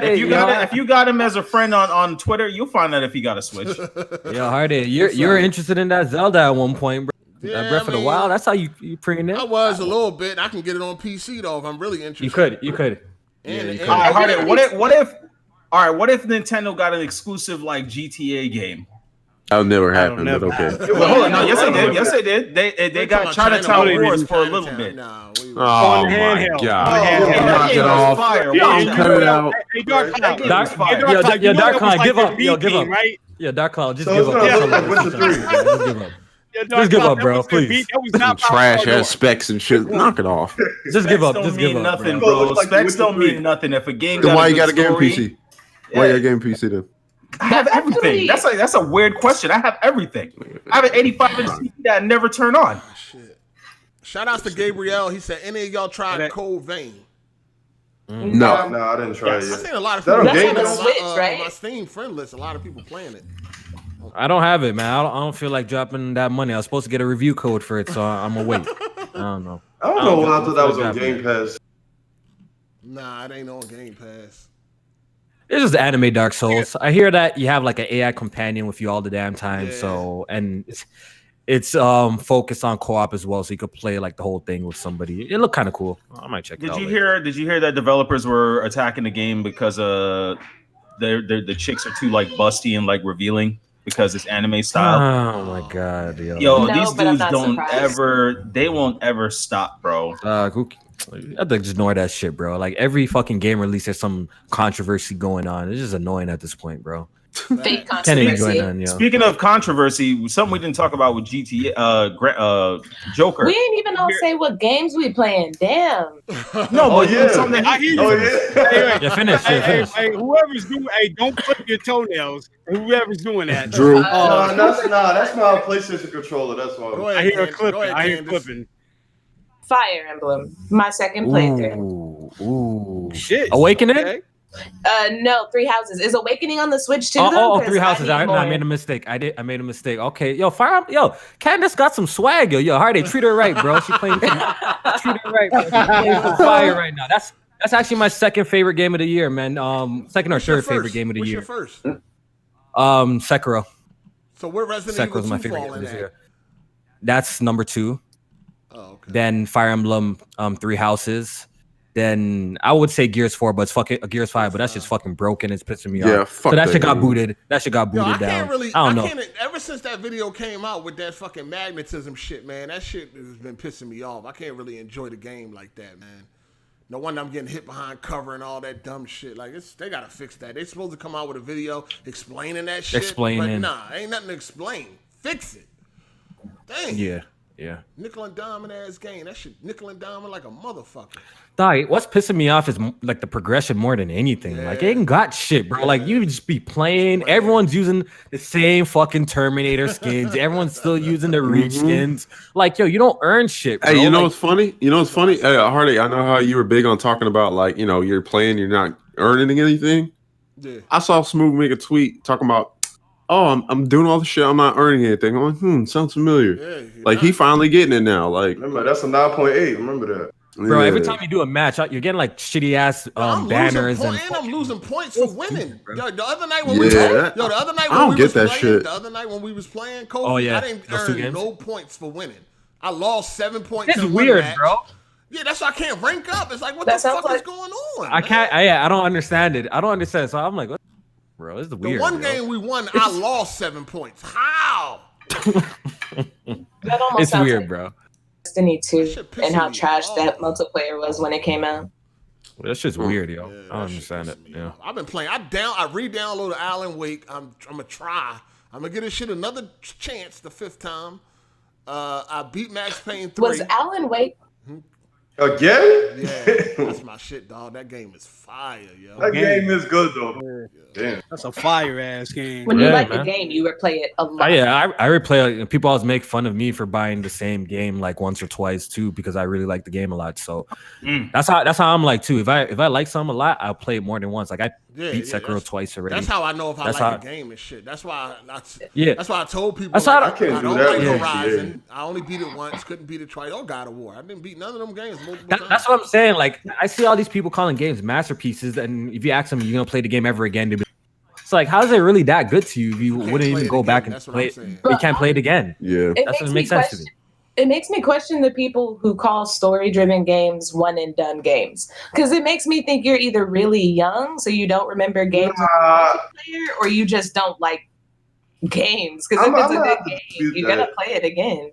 if you got him as a friend on Twitter, you'll find out if he got a Switch. Yo, Hardy, you're interested in that Zelda at one point, bro. Yeah, that Breath of the Wild. That's how you bring it. I was a little bit. I can get it on PC though if I'm really interested. You could. Hardy, what if Nintendo got an exclusive like GTA game? That'll never happen, but okay. Well, hold on, no, yes they did. They got Chinatown Wars for a little bit. Oh my god! Knock it off! Cut it out! Hey, Dark Cloud, give up! Give up! Right? Yeah, Dark Cloud, just give up. Just give up, bro. Please. Trash ass specs and shit. Knock it off. Just give up. Just give up. Nothing, bro. Specs don't mean nothing if a game. Then why you got a game PC? Why you got a game PC then? I have everything. That's a weird question. I have everything. I have an 85-inch TV that I never turn on. Oh, shit. Shout outs to Gabriel. He said, any of y'all tried Cold Vein? No, I didn't try it yet. I've seen a lot of people playing it on my Steam friend list. A lot of people playing it. I don't have it, man. I don't feel like dropping that money. I was supposed to get a review code for it, so I'm gonna wait. I don't know. I don't know why I thought that was on Game Pass. Nah, it ain't on Game Pass. It's just anime Dark Souls. I hear that you have like an AI companion with you all the damn time. Yeah. So, and it's focused on co-op as well, so you could play like the whole thing with somebody. It looked kind of cool. I might check it out. Did you hear that developers were attacking the game because the chicks are too like busty and like revealing because it's anime style? Oh my god, yo, these dudes they won't ever stop, bro. I have to ignore that shit, bro. Like every fucking game release, there's some controversy going on. It's just annoying at this point, bro. Fake controversy. Speaking of controversy, something we didn't talk about with GTA, Joker. We didn't even all say what games we playing. Damn. No, but something. I hear you. Yeah, finish. Hey, whoever's doing, don't clip your toenails. Whoever's doing that, Drew. That's my PlayStation controller. That's why. I hear a clipping. I hear clipping. Fire Emblem, my second playthrough. Ooh. Shit. Awakening? Okay. No, Three Houses. Is Awakening on the Switch too? Oh, Three Houses. I made a mistake. I made a mistake. Okay, yo, Candace got some swag, yo. Hardy, treat her right, bro. She playing. Treat her right, bro. She's playing for fire right now. That's actually my second favorite game of the year, man. Second or third favorite game of the year. What's your first? Sekiro. So where Resident Evil 2 my favorite game fall in this at? year. That's number 2. Oh, okay. Then Fire Emblem, Three Houses. Then I would say Gears 4, but it's fucking Gears 5, but that's just fucking broken. It's pissing me off. So that shit got booted. That shit got booted down. I don't know. Ever since that video came out with that fucking magnetism shit, man, that shit has been pissing me off. I can't really enjoy the game like that, man. No wonder I'm getting hit behind cover and all that dumb shit. Like they gotta fix that. They supposed to come out with a video explaining that shit. But nah, ain't nothing to explain. Fix it. Dang. Yeah. Nickel and diamond ass game. That shit nickel and diamond like a motherfucker. What's pissing me off is like the progression more than anything. Like it ain't got shit, bro. Like you just be playing. Everyone's using the same fucking Terminator skins. Everyone's still using the Reach skins. Like, yo, you don't earn shit, bro. Hey, you know what's funny? Hey, Hardy, I know how you were big on talking about like, you're playing, you're not earning anything. Yeah. I saw Smooth make a tweet talking about, I'm doing all the shit. I'm not earning anything. I'm like, sounds familiar. Yeah, like he finally getting it now. Like, remember that's a 9.8. Remember that, bro. Every time you do a match, you're getting like shitty ass banners, and I'm losing points for winning. Yo, the other night when we was playing, Kobe, I didn't earn no points for winning. I lost 7 points. That's weird, bro. Yeah, that's why I can't rank up. It's like, what the fuck is going on? I don't understand it. I don't understand. So I'm like, what? Bro, this is weird. The one game we won, I lost 7 points. How? That almost it's weird, like bro. Destiny 2 and how trash that multiplayer was when it came out. Well, that's just weird, yo. I don't understand it. Yeah. I've been playing. I re-downloaded Alan Wake. I'm gonna try. I'm gonna give this shit another chance the 5th time. I beat Max Payne 3. Was Alan Wake again? Yeah, that's my shit, dog. That game is fire, yo. That game is good though. Damn. That's a fire ass game. When you Yeah, like man. a game, you replay it a lot. Yeah, I replay it. People always make fun of me for buying the same game like once or twice too, because I really like the game a lot. So that's how I'm like too. If I like something a lot, I'll play it more than once. Like I beat Sekiro twice already. That's how I know if I like a game and shit. That's why I told people That's like, how I don't like Horizon. I only beat it once, couldn't beat it twice. Oh, God of War. I didn't beat none of them games multiple times. That's what I'm saying. Like I see all these people calling games masterpieces, and if you ask them, you're gonna play the game ever again, they'll be it's like, how is it really that good to you if you wouldn't even go back and play it? You can't play it again. Yeah. That's what makes sense to me. It makes me question the people who call story-driven games one-and-done games. Because it makes me think you're either really young, so you don't remember games with multiplayer, or you just don't like games. Because if it's a good game, you're going to play it again.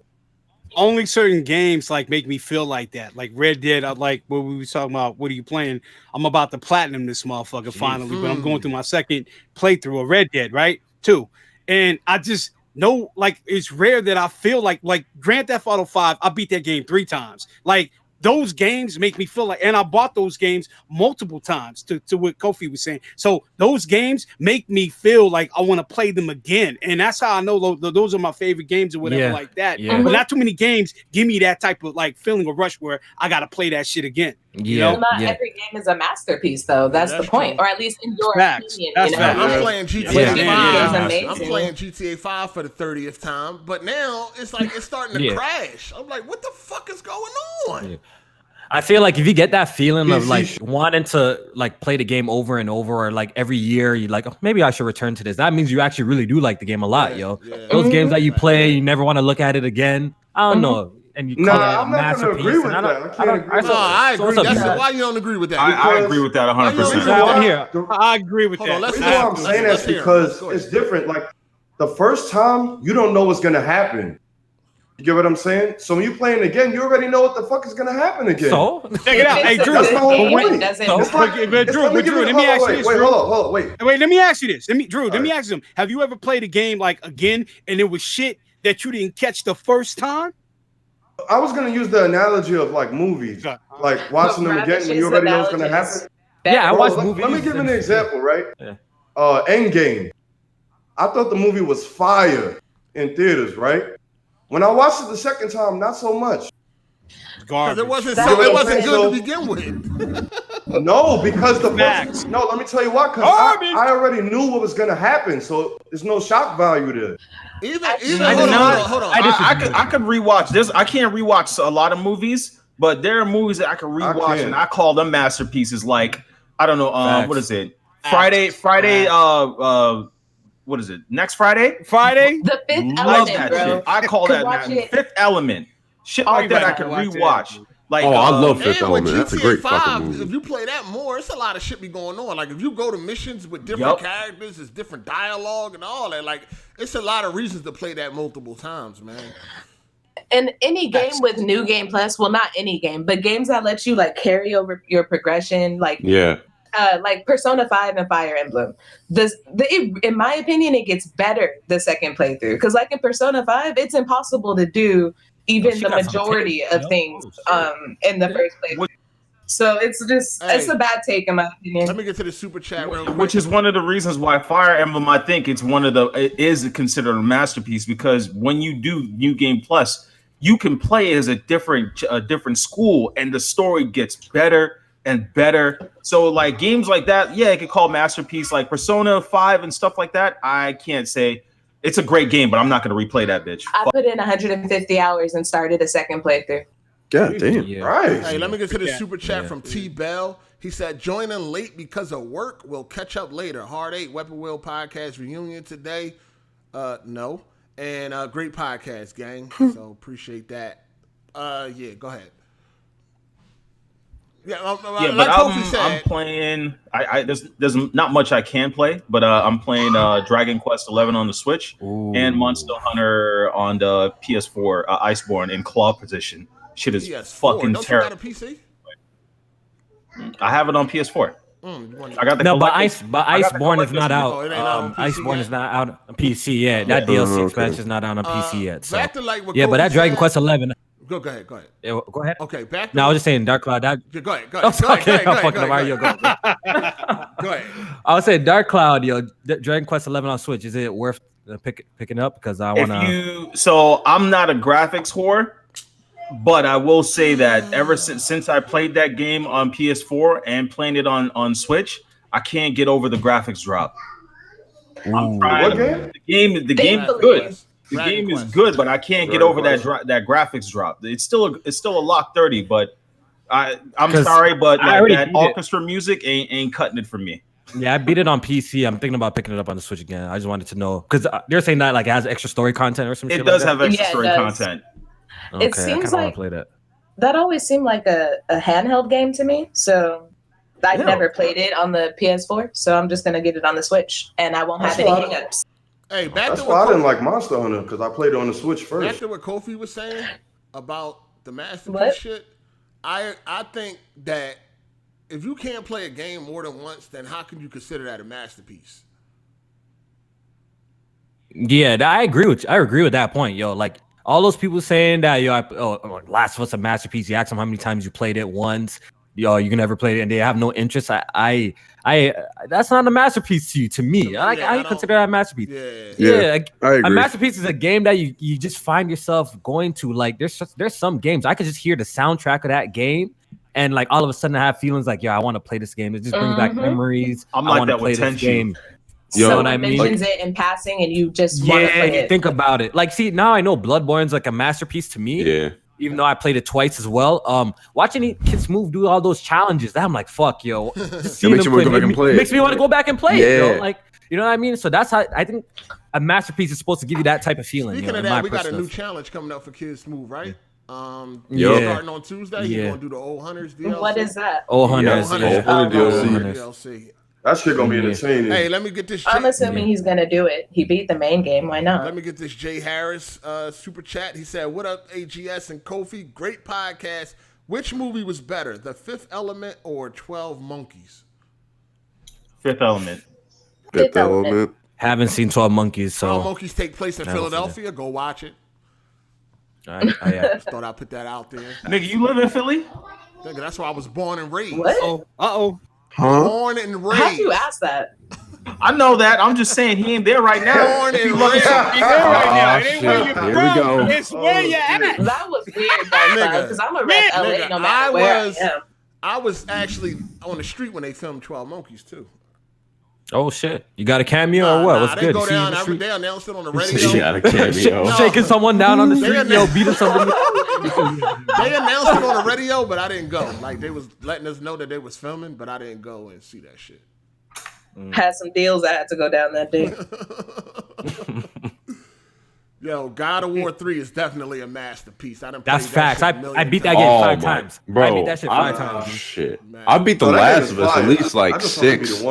Only certain games like make me feel like that. Like Red Dead, like what we were talking about. What are you playing? I'm about to platinum this motherfucker finally, but I'm going through my second playthrough of Red Dead, right? 2. And I just know, like, it's rare that I feel like Grand Theft Auto 5, I beat that game 3 times. Like, those games make me feel like, and I bought those games multiple times to what Kofi was saying. So those games make me feel like I want to play them again. And that's how I know those are my favorite games or whatever like that. Yeah. But not too many games give me that type of like feeling of rush where I got to play that shit again. You know? Well, not every game is a masterpiece, though. That's the point. True. Or at least in your opinion. That's facts. I'm playing GTA 5. I'm playing GTA 5 for the 30th time, but now it's like it's starting to crash. I'm like, what the fuck is going on? Yeah. I feel like if you get that feeling of like wanting to like play the game over and over, or like every year you're like, oh, maybe I should return to this. That means you actually really do like the game a lot, yo. Those games that you play, you never want to look at it again. I don't know. And you call it a masterpiece. I agree. Why you don't agree with that? I agree with that 100%. I agree with that. The reason why I'm saying that's because it's different. Like the first time, you don't know what's gonna happen. You get what I'm saying? So when you playing again, you already know what the fuck is gonna happen again. So check it out. Hey, Drew. That's my whole point. Drew, let me ask you this. Wait, hold on. Wait, let me ask you this. Let me ask you. Have you ever played a game like again and it was shit that you didn't catch the first time? I was gonna use the analogy of like movies, like watching them again when you already know what's gonna happen. Yeah, I watch movies. Let me give you an example, right? Endgame. I thought the movie was fire in theaters, right? When I watched it the second time, not so much. Because it wasn't good to begin with. No, because the first, no, let me tell you why. Because I already knew what was gonna happen, so there's no shock value there. Hold on. I could rewatch this. I can't rewatch a lot of movies, but there are movies that I can rewatch, and I call them masterpieces. Like I don't know, what is it? Friday. What is it? Next Friday? The Fifth Element, bro. Shit. I call that Fifth Element. Shit like that I can rewatch. Like, I love Fifth Element. GTA That's a great 5, fucking movie. if you play that more, it's a lot of shit be going on. Like if you go to missions with different characters, it's different dialogue and all that. Like it's a lot of reasons to play that multiple times, man. And any game with New Game Plus, well, not any game, but games that let you like carry over your progression, like like Persona 5 and Fire Emblem. In my opinion, it gets better the second playthrough. Because like in Persona 5, it's impossible to do even the majority of things in the first playthrough. So it's just it's a bad take in my opinion. Let me get to the super chat real quick. Which is one of the reasons why Fire Emblem, I think it is considered a masterpiece, because when you do New Game Plus, you can play as a different school, and the story gets better and better. So like games like that, it could call masterpiece. Like Persona 5 and stuff like that, I can't say it's a great game, but I'm not going to replay that bitch. I put in 150 hours and started a second playthrough. God damn. Yeah. Right. Hey, let me get to the super chat from T Bell. He said, joining late because of work. We'll catch up later. Hard 8 Weapon Wheel podcast reunion today. No. And great podcast, gang. So appreciate that. Go ahead. But I'm playing. There's not much I can play, but I'm playing Dragon Quest 11 on the Switch and Monster Hunter on the PS4 Iceborne in claw position. Shit is fucking terrible. Don't you got a PC? I have it on PS4. I got the but Iceborne is not out. Iceborne is not out on PC yet. That DLC expansion is not out on PC yet. So. But that Dragon Quest 11. Go ahead. Yeah, go ahead. Okay, back. No, I was just saying Dark Cloud. Go ahead. Go ahead. I was saying Dark Cloud, yo, Dragon Quest 11 on Switch. Is it worth picking up? Because I want to. So I'm not a graphics whore, but I will say that ever since I played that game on PS4 and playing it on Switch, I can't get over the graphics drop. I'm trying. What game? The game is good. The game is good, but I can't get over that graphics drop. It's still a lock 30, but I'm sorry, but that orchestra music ain't cutting it for me. Yeah, I beat it on PC. I'm thinking about picking it up on the Switch again. I just wanted to know because they're saying that like it has extra story content or something. It does have extra story content. Okay, it seems like play that always seemed like a handheld game to me. So I've never played it on the PS4, so I'm just gonna get it on the Switch, and I won't have any hiccups. Hey, that's why I didn't like Monster Hunter because I played it on the Switch first. Back to what Kofi was saying about the masterpiece shit, I think that if you can't play a game more than once, then how can you consider that a masterpiece? Yeah, I agree with that point, yo. Like all those people saying that, yo, Last of Us a masterpiece. You ask them how many times you played it once. Yo, you can never play it, and they have no interest. I that's not a masterpiece to me. I consider that a masterpiece. Yeah, I agree. A masterpiece is a game that you just find yourself going to. Like, there's some games I could just hear the soundtrack of that game, and like all of a sudden I have feelings like, yo, I want to play this game. It just brings back memories. I'm like that with this game. You know what I mean? Mentions it in passing, and you just want to play it. Think about it. Like, see, now I know Bloodborne's like a masterpiece to me. Yeah. Even though I played it twice as well, watching kids do all those challenges, I'm like, fuck, yo. Just seeing them play, makes me want to go back and play it, yo. Like, you know what I mean? So that's how I think a masterpiece is supposed to give you that type of feeling. Speaking of that, we got a new challenge coming up for Kids Move, right? Starting on Tuesday. You're gonna do the Old Hunters DLC. What is that? Old Hunters DLC. That shit gonna be entertaining. Hey, let me get this. I'm assuming he's gonna do it. He beat the main game. Why not? Let me get this. Jay Harris super chat. He said, "What up, AGS and Kofi? Great podcast. Which movie was better, The Fifth Element or 12 Monkeys?" Fifth Element. Fifth Element. Haven't seen 12 Monkeys, so 12 Monkeys take place in Philadelphia. Go watch it. I just thought I'd put that out there. Nigga, you live in Philly? Nigga, that's where I was born and raised. What? Uh-oh. Huh? Born and raised. How'd you ask that? I know that. I'm just saying he ain't there right now. Born and raised. He's there right now. It ain't where you're Here from. we go. It's where you at. That was weird, because I'm a rep LA no matter where I am. I was actually on the street when they filmed 12 Monkeys too. Oh shit! You got a cameo or what? What's good? Go down. They announced it on the radio. You got a cameo. Shaking someone down on the street, yo, beating somebody. They announced it on the radio, but I didn't go. Like they was letting us know that they was filming, but I didn't go and see that shit. Had some deals I had to go down that day. Yo, God of War 3 is definitely a masterpiece. That's facts. I beat that game 5 times. Bro, I beat that shit 5 times. Shit. I beat The Last of Us at least like 6.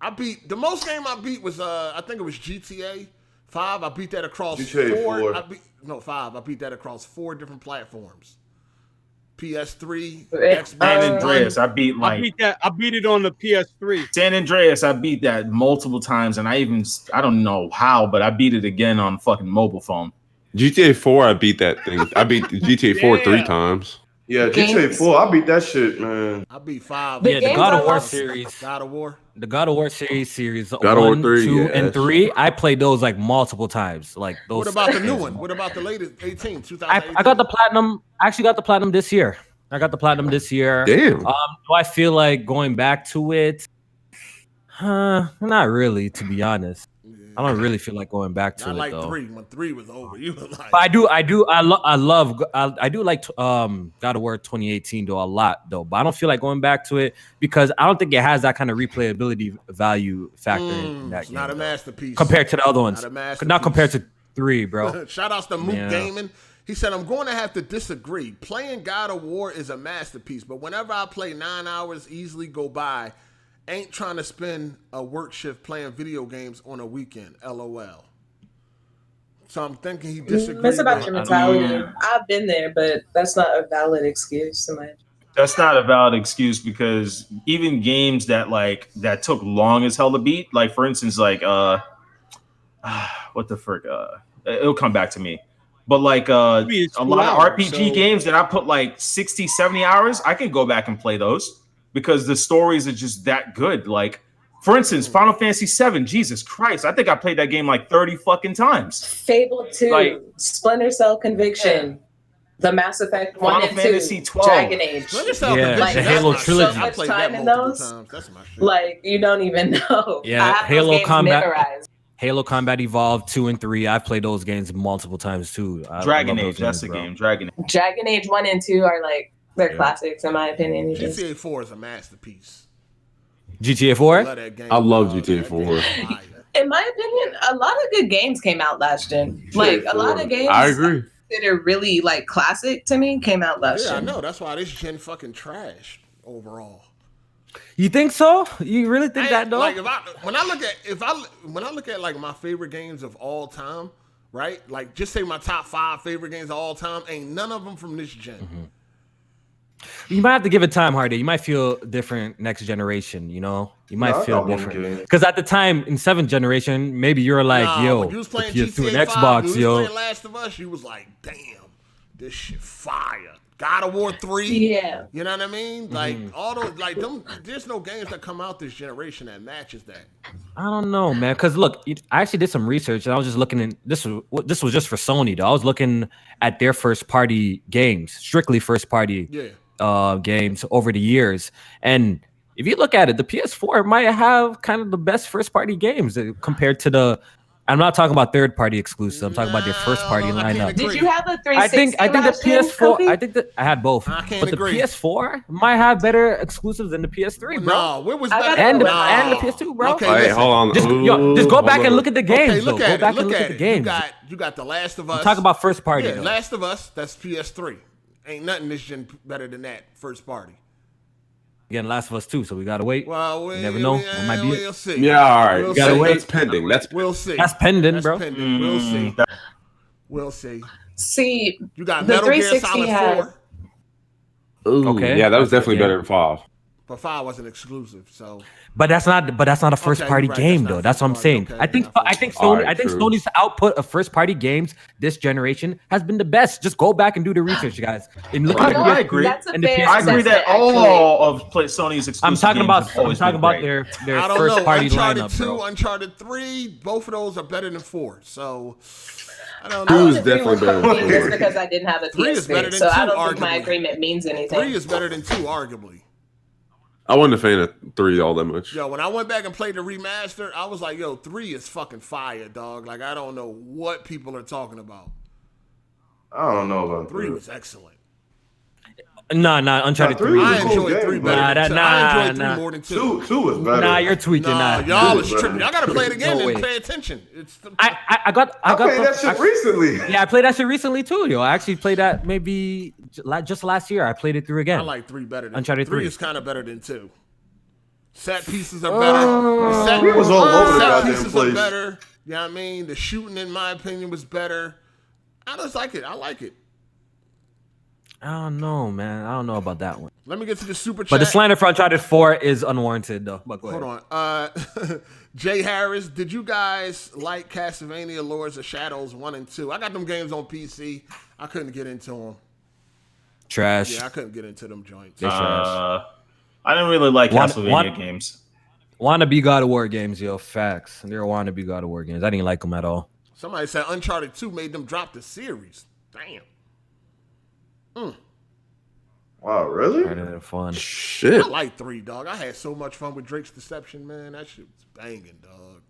I beat the most game I beat was I think it was GTA 5. I beat that across GTA 4. 5. I beat that across 4 different platforms. PS3, Xbox. San Andreas, I beat it on the PS3. San Andreas, I beat that multiple times, and I don't know how, but I beat it again on fucking mobile phone. GTA 4, I beat that thing. I beat GTA 4 3 times. Yeah, GTA 4, I beat that shit, man. I beat 5. Yeah, the God of War series. God of War. The God of War series. God of War 3, 2, and 3. I played those like multiple times. Like those. What about the new one? What about the latest 2018? I got the platinum. I actually got the platinum this year. Damn. Do I feel like going back to it? Not really, to be honest. I don't really feel like going back to it like though. 3. When 3 was over, you were like. But I do like God of War 2018 though a lot though. But I don't feel like going back to it because I don't think it has that kind of replayability value factor in that it's game. Not a masterpiece compared to the other ones. Not compared to 3, bro. Shout outs to Mook Gaming. He said, I'm going to have to disagree. Playing God of War is a masterpiece, but whenever I play 9 hours easily go by. Ain't trying to spend a work shift playing video games on a weekend. LOL. So I'm thinking he disagrees. That's about your mentality. I've been there, but that's not a valid excuse. That's not a valid excuse because even games that took long as hell to beat, like for instance, what the frick? It'll come back to me. But like a lot of hours, RPG games that I put like 60, 70 hours, I can go back and play those because the stories are just that good. Like, for instance, Final Fantasy VII, Jesus Christ, I think I played that game like 30 fucking times. Fable 2, Like, Splinter Cell Conviction, the Mass Effect 1 Final and 2, Fantasy 12. Dragon Age. Splinter Cell Yeah, Conviction, the Halo that's my trilogy. shit. I played Time that in multiple those? times. That's my shit. Like, you don't even know. Yeah, I have Halo those games Combat. memorized. Halo Combat Evolved 2 and 3. I've played those games multiple times too. Dragon Age, that's the game. Dragon Age. Dragon Age 1 and 2 are like, they're classics in my opinion. GTA 4 is a masterpiece. GTA 4? Love that game. I love GTA 4. In my opinion, a lot of good games came out last gen. Like, a lot of games I agree. that are really like classic to me came out last Yeah, I gen. know. That's why this gen fucking trash overall. You think so? You really think that though? Like when I look at like my favorite games of all time, right? Like just say my top 5 favorite games of all time, ain't none of them from this gen. Mm-hmm. You might have to give it time, Hardy. You might feel different next generation, you know? You might feel different. Because at the time, in 7th generation, maybe you're like, yo, when you was playing if you're GTA 5, Xbox, you yo. was playing Last of Us, you was like, damn, this shit fire. God of War 3. Yeah. You know what I mean? Like all those there's no games that come out this generation that matches that. I don't know, man. Because look, I actually did some research, and I was just looking in. This was just for Sony, though. I was looking at their first party games, strictly first party games over the years. And if you look at it, the PS4 might have kind of the best first party games compared to the. I'm not talking about third party exclusives. I'm talking about their first party lineup. Did you have a 360? I think the PS4. I think that I had both. I can't but agree. The PS4 might have better exclusives than the PS3, bro. No, where was better? And the PS2, bro. Okay, Wait, hold on. Just go back and look at the games. Okay, look though. at Go back it. and look at the games. You got The Last of Us. Talk about first party. Yeah, though. Last of Us. That's PS3. Ain't nothing this gen better than that first party. Again, Last of Us 2, so we gotta wait. Well, you never know. It might be we'll see. Yeah, all right. We'll gotta see. wait. That's pending. We'll see. That's pending, That's bro. pending. We'll see. We'll see. See, You got the Metal Gear 360 Solid had 4, Okay. Yeah, that was That's definitely good, better than 5. but 5 wasn't exclusive. So But that's not a first Okay, party you're right. game That's not though. That's what I'm first saying. party. I Okay, think not I first think party. Sony I think True. Sony's output of first party games this generation has been the best. Just go back and do the research, guys. And look at I the agree. That's a and the fair PS3. I agree that assessment, all of Sony's exclusive I'm talking games about have always been great. their I don't first know. party Uncharted lineup, 2, bro. Uncharted 3, both of those are better than 4. So I don't I know. would is agree definitely with better Kobe than just 4. because I didn't have a 3 is better PS3, than so 2, I don't think my arguably. agreement means anything. 3 is better than 2, arguably. I wasn't a fan of 3 all that much. Yo, when I went back and played the remaster, I was like, yo, 3 is fucking fire, dog. Like, I don't know what people are talking about. I don't know about 3 that. was excellent. Nah, Uncharted 3. I cool enjoyed game, 3 bro. better than 2. I enjoyed 3 nah. more than 2. 2 is better. Nah, you're tweaking. Nah, Nah, y'all Dude, is tripping. bro. Y'all gotta play it again No and way. pay attention. It's I got I played that shit recently. Yeah, I played that shit recently too, yo. I actually played that maybe just last year. I played it through again. I like 3 better than Uncharted 3 3. is kind of better than 2. Set pieces are better. Set, It was all over the set goddamn pieces place. are better. You know what I mean? The shooting, in my opinion, was better. I just like it. I like it. I don't know, man. I don't know about that one. Let me get to the super chat. But the slander for Uncharted 4 is unwarranted, though. But go ahead. Hold on. Jay Harris, did you guys like Castlevania Lords of Shadows 1 and 2? I got them games on PC. I couldn't get into them. Trash. Yeah, I couldn't get into them joints. They're trash. I didn't really like Castlevania games. Wannabe God of War games, yo. Facts. They're wannabe God of War games. I didn't like them at all. Somebody said Uncharted 2 made them drop the series. Damn. Wow, really? Harder than fun. Shit. I like 3, dog. I had so much fun with Drake's Deception, man. That shit was banging, dog.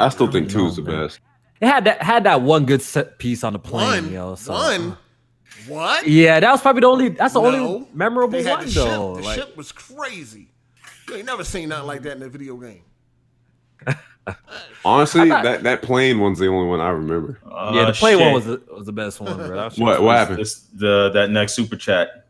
I still think 2 is the best. It had that one good set piece on the plane, yo. So. One? What? Yeah, that was probably the only. That's the No. only memorable They had one, the though. ship. The Like, ship was crazy. You ain't never seen nothing like that in a video game. Honestly, that plane one's the only one I remember. yeah, the plane one was the best one, bro. What happened? That next super chat.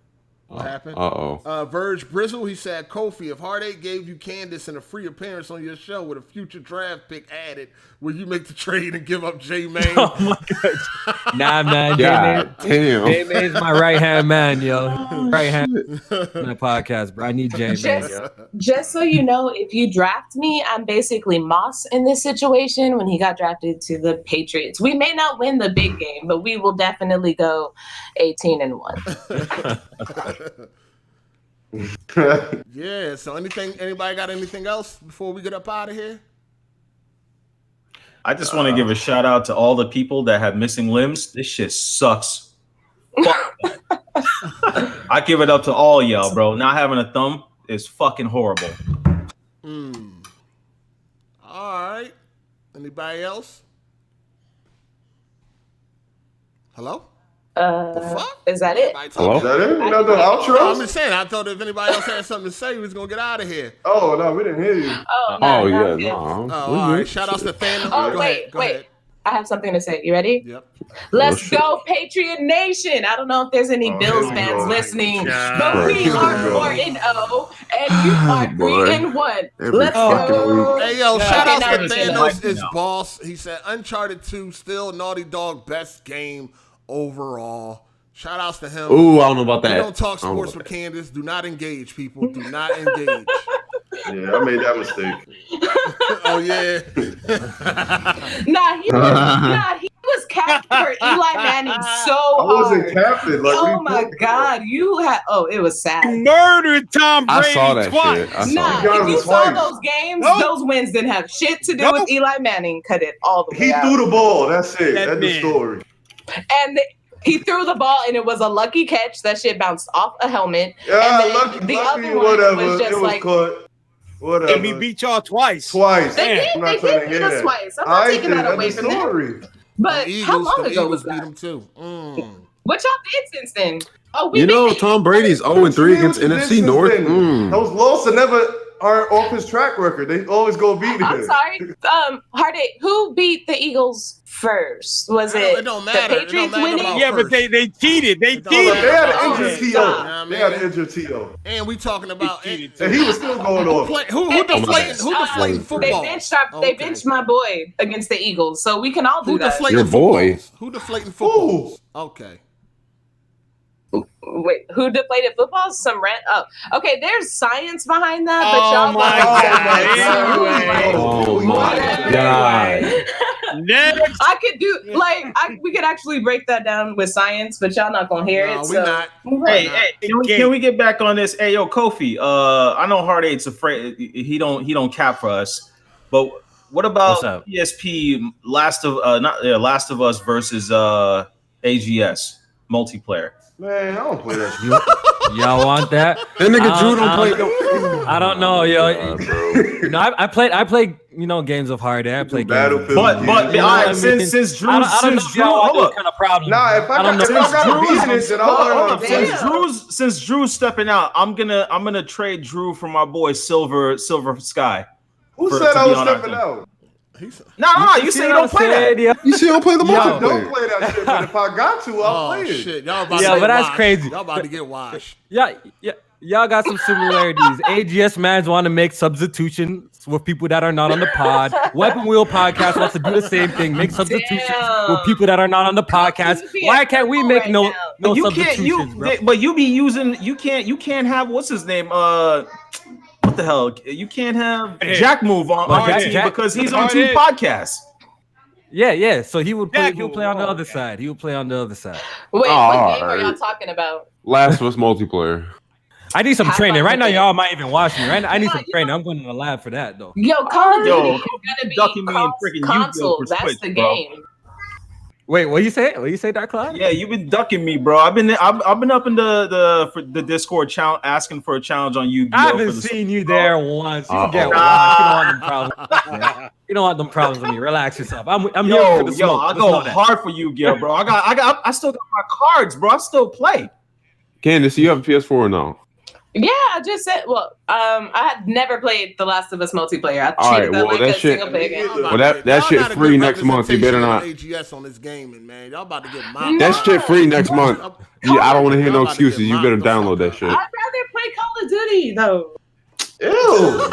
What happened? Uh-oh. Verge Brizzle, he said, Kofi, if Hard8 gave you Candace and a free appearance on your show with a future draft pick added, will you make the trade and give up J-Main? Oh my God. Nah, man. God damn. J-Main's my right-hand man, yo. Right-hand man in the podcast, bro. I need J-Main, yo. Just so you know, if you draft me, I'm basically Moss in this situation when he got drafted to the Patriots. We may not win the big game, but we will definitely go 18-1. Yeah, so anybody got anything else before we get up out of here? I just want to give a shout out to all the people that have missing limbs. This shit sucks. I give it up to all y'all, bro. Not having a thumb is fucking horrible. All right. Anybody else? Hello? The fuck? Is that it? Hello? Is that it? No, the outro? No, I'm just saying. I thought if anybody else had something to say, we was gonna get out of here. Oh no, we didn't hear you. No, yeah, Oh, all right. Shout outs to Fandom. Oh, wait. I have something to say. You ready? Yep. Let's go, Patriot Nation. I don't know if there's any Bills fans listening, but we are 4-0, and you are 3-1. Let's go. Hey, yo, shout out to Thanos, his boss. He said Uncharted 2 still Naughty Dog best game overall. Shout outs to him. Ooh, I don't know about that. We don't talk sports with Candace. Do not engage, people. Do not engage. Yeah, I made that mistake. Oh yeah. He was capped for Eli Manning so I wasn't captain. Like, oh my God, you had. Oh, it was sad. You murdered Tom Brady I saw that twice. shit. If you saw those games, those wins didn't have shit to do with Eli Manning. Cut it all the way out. He threw the ball. That's it. That's the story. And he threw the ball, and it was a lucky catch. That shit bounced off a helmet. Yeah, and then the other one whatever. was just it was like. caught. Whatever. And we beat y'all twice. They did beat us twice. I'm not taking that away from them. But how long ago was that? Beat them too. What y'all did since then? Oh, Tom Brady's 0-3 against NFC North. Those losses never are off his track record. They always go beat him. I'm sorry. Hard8, who beat the Eagles first? Was it the Patriots winning? Yeah, but they cheated. They cheated. They had an injured T.O. They had an injured T.O. And we talking about and he was still going off. Who deflating football? They benched my boy against the Eagles, so we can all do that. Your boy. Who deflating footballs? Okay. Wait, who deflated football? Some rant. Oh, okay. There's science behind that, but Oh my God. Next. I could do we could actually break that down with science, but y'all not gonna hear it. We not. Hey, can we get back on this? Hey, yo, Kofi. I know Hard8's afraid he don't cap for us, but what about PSP Last of Us versus AGS multiplayer? Man, I don't play that shit. Y'all want that? That nigga Drew don't play. I don't know, yo. I played games of Hard8. I played Battlefield. But since Drew, hold up. Kind of problem. Nah, if I got a business, then I'll learn. Since Drew's stepping out, I'm gonna trade Drew for my boy Silver Sky. Who said I was stepping out? No, you say you don't play that. You see, don't play the multiplayer. Don't play that shit, but if I got to, I'll play it. Shit. Y'all about but that's crazy. Y'all about to get washed. Y'all got some similarities. AGS mans want to make substitutions with people that are not on the pod. Weapon Wheel Podcast wants to do the same thing, make substitutions with people that are not on the podcast. Why can't we make no substitutions, bro? But you can't have what's his name? What the hell? You can't have Jack Move on our team because he's on two podcasts. Yeah. So he would play. He'll play on the other side. He would play on the other side. Wait, what game are y'all talking about? Last of Us multiplayer. I need some training right now. Y'all might even watch me right now. I need some training. I'm going to the lab for that though. Call of Duty is gonna be console. That's the game. Wait, what you say? What you say, Dark Cloud? Yeah, you've been ducking me, bro. I've been up in the Discord challenge asking for a challenge on you. I haven't seen you there once. You get washed. You don't want them problems. You don't want them problems with me. Relax yourself. I'm here for the smoke. I go hard for you, Gil, bro. I still got my cards, bro. I still play. Candace, you have a PS4 or no? Yeah, I just said. Well, I had never played The Last of Us multiplayer. I All right, treated that well, like that a shit- single player game. Well, that shit free next month. You better not. AGS on this gaming, man. Y'all about to get mocked. That shit free next month. Yeah, I don't want to hear no excuses. You better download that shit. I'd rather play Call of Duty though. Ew.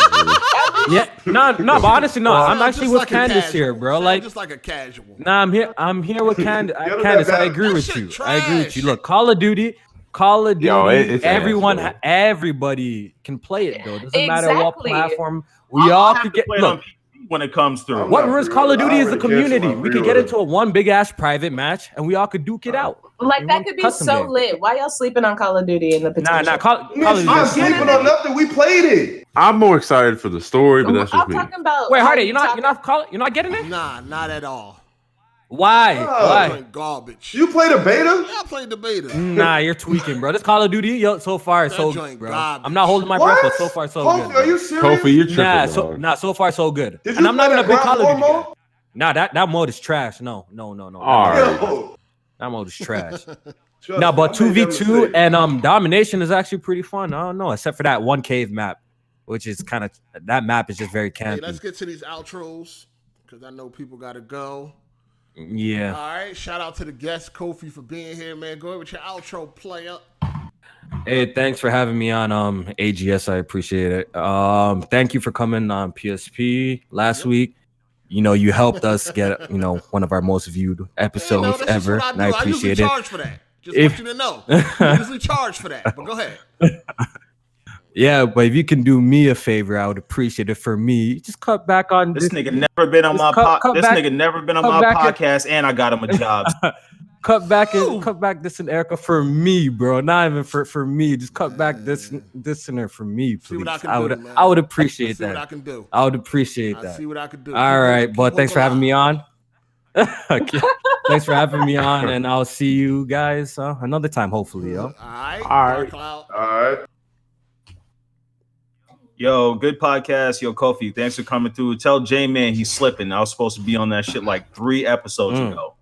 Yeah, no, but honestly, no. I'm Just actually with like a Candace casual. here, bro. Sound Like, just like a casual. nah, I'm here with Candace. Get him Candace, that I agree That with shit you. trash. I agree with you. Look, Call of Duty, Yo, it's everyone, ass, bro. everybody can play it though. Doesn't matter what Exactly. platform. We all could get. play it Look, on PC when it comes through. what ruins Call of Duty is the I already canceled community. my We could get pre-order. into a one big ass private match, and we all could duke it out. Like We that want could be custom so game. lit. Why y'all sleeping on Call of Duty in the potential? Nah, Call of Duty. I'm sleeping on nothing. We played it. I'm more excited for the story, but that's just I'm me. talking about. Wait, how Hardy, you you're not getting it? Nah, not at all. Why? Oh. Why? Playing garbage. You played a beta? Yeah, I played the beta. Nah, you're tweaking, bro. This Call of Duty, yo, so far That so joint good, bro. garbage. I'm not holding my breath, but so far so Kofi, good. are you bro. serious? Kofi, you're tripping. So far so good. Did And you I'm not play even a that big Call Ground of Duty War guy. mode? Nah, that mode is trash. No. All right. Yo. That mode is trash. Trust No, me, but I made that 2v2 mistake. and domination is actually pretty fun. I don't know, except for that one cave map, which is kind of that map is just very Hey, campy. let's get to these outros because I know people got to go. Yeah. All right. Shout out to the guest, Kofi, for being here, man. Go ahead with your outro, player. Hey, thanks for having me on AGS. I appreciate it. Thank you for coming on PSP last week. You know, you helped us get, one of our most viewed episodes that's just ever. what And I I appreciate usually it. charge for that. Just want you to know. I usually charge for that. But go ahead. Yeah, but if you can do me a favor, I would appreciate it. For me, just cut back on This nigga never been on my nigga never been on my podcast, and I got him a job. cut back this and Erica for me, bro. Not even for me. Just cut back this and her for me, please. See what I can I do, man. would appreciate See that. what I can do. I would appreciate I that. see what I can do. All right, but thanks for having me on. Okay. Thanks for having me on, and I'll see you guys another time, hopefully. Yo. All right. All right. Cloud. All right. Yo, good podcast. Yo, Kofi, thanks for coming through. Tell J-Man he's slipping. I was supposed to be on that shit like 3 episodes ago.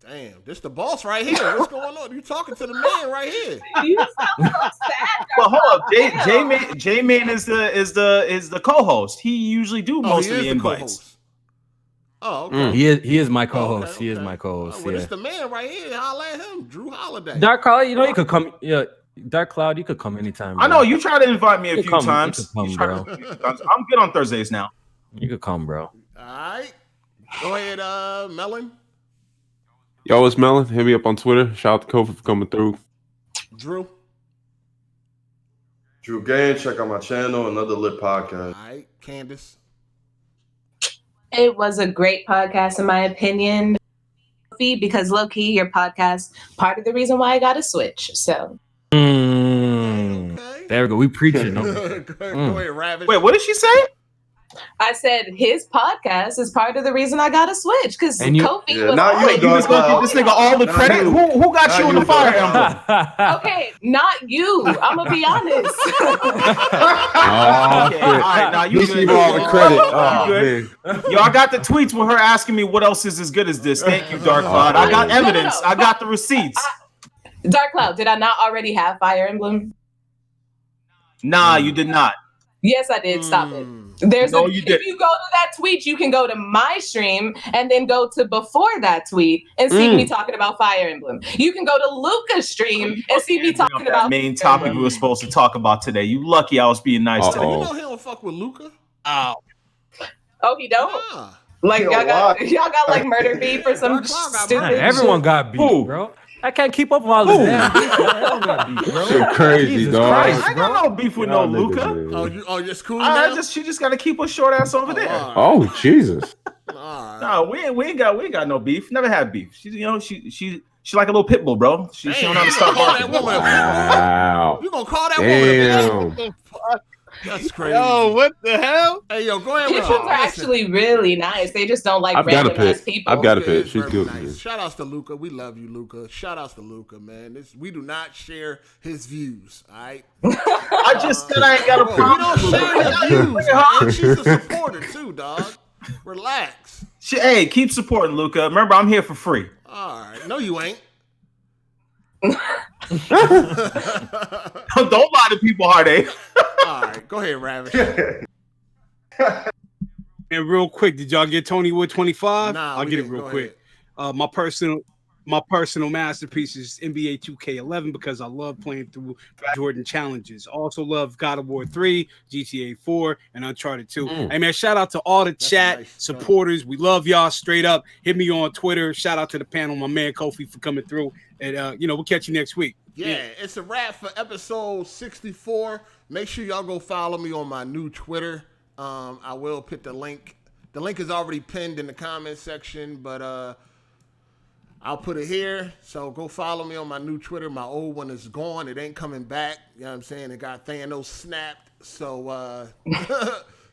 Damn, this the boss right here. What's going on? You talking to the man right here? You sound so sad. But hold up, J-Man is the co-host. He usually do most of the invites. co-host. Oh, okay. He is my co-host. Okay, He is okay. my co-host. Well, yeah. it's the man right here. Holla at him, Drew Holiday. Dark Cloud, you could come. Yeah, Dark Cloud, you could come anytime. Bro. I know you tried to invite me a You few could come, times. you could come, bro. I'm good on Thursdays now. You could come, bro. All right. Go ahead, Melon. Yo, it's Melon. Hit me up on Twitter. Shout out to Kofi for coming through. Drew. Drew Gain, check out my channel, another lit podcast. All right. Candace. It was a great podcast, in my opinion, because low key, your podcast part of the reason why I got a Switch. So, Okay. There we go. We preaching. Go ahead, Ravish. Wait, what did she say? I said his podcast is part of the reason I got a Switch because And you- Kofi Yeah, was. not you, Wait, you was gonna give this nigga all the credit? Who got Not you in the you, Fire dog. Emblem? Okay, not you. I'm gonna be honest. Oh, Okay, all right, now you He good. gave all the credit. You Oh, good? man. Yo, I got the tweets with her asking me what else is as good as this. Thank you, Dark Cloud. I got evidence. I got the receipts. Dark Cloud, did I not already have Fire Emblem? Nah, you did not. Yes, I did. Stop it. There's No, a, you if didn't. you go to that tweet, you can go to my stream and then go to before that tweet and see me talking about Fire Emblem. You can go to Luca's stream and see me talking That about main topic we were supposed to talk about today. You lucky I was being nice You today. know he don't fuck with Luca. Oh, he don't. Nah. Like Yo, y'all got why? y'all got like murder beef or some Dark Cloud got stupid. murdered. Everyone got beat, Who? bro. I can't keep up with all this damn beef. Everyone got beat, bro. Shit crazy, Jesus dog. Christ, I got no beef with no Y'all niggas, Luca. man. Oh, it's cool now? She just got to keep her short ass over there. all right. Oh, Jesus. All right. No, we ain't got no beef. Never had beef. She's she like a little pit bull, bro. She don't know how to stop Call that barking. woman. Wow. You gonna call that woman a bitch? Damn. That's crazy. Yo, what the hell? Hey, yo, go ahead with Pigeons are actually really nice. They just don't like I've got a random ass pit. people. I've got a Luka pit. is She's very good. nice. Shout outs to Luca. We love you, Luca. Shout outs to Luca, man. We do not share his views, all right? I just said I ain't got a We problem. don't share his views, man. She's a supporter too, dog. Relax. Hey, keep supporting Luca. Remember, I'm here for free. All right. No, you ain't. Don't lie to people, Hard8. All right, go ahead, Ravish. And real quick, did y'all get Tony Wood 25? Nah, I'll get it real quick. My personal masterpiece is NBA 2K11 because I love playing through Jordan challenges. Also love God of War 3, GTA 4, and Uncharted 2. Hey man, shout out to all the chat supporters. We love y'all straight up. Hit me on Twitter. Shout out to the panel, my man Kofi for coming through. And we'll catch you next week. Yeah, it's a wrap for episode 64. Make sure y'all go follow me on my new Twitter. I will put the link. The link is already pinned in the comment section, but I'll put it here. So go follow me on my new Twitter. My old one is gone. It ain't coming back. You know what I'm saying? It got Thanos snapped. So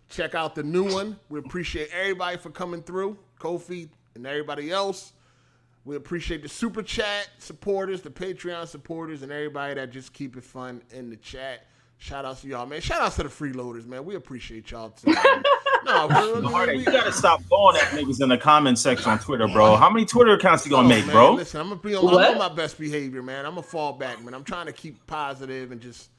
check out the new one. We appreciate everybody for coming through. Kofi and everybody else. We appreciate the Super Chat supporters, the Patreon supporters, and everybody that just keep it fun in the chat. Shout out to y'all, man. Shout out to the freeloaders, man. We appreciate y'all too. You gotta stop going at niggas in the comment section on Twitter, bro. How many Twitter accounts you gonna make, bro? Listen, I'm gonna be on my best behavior, man. I'm gonna fall back, man. I'm trying to keep positive and just.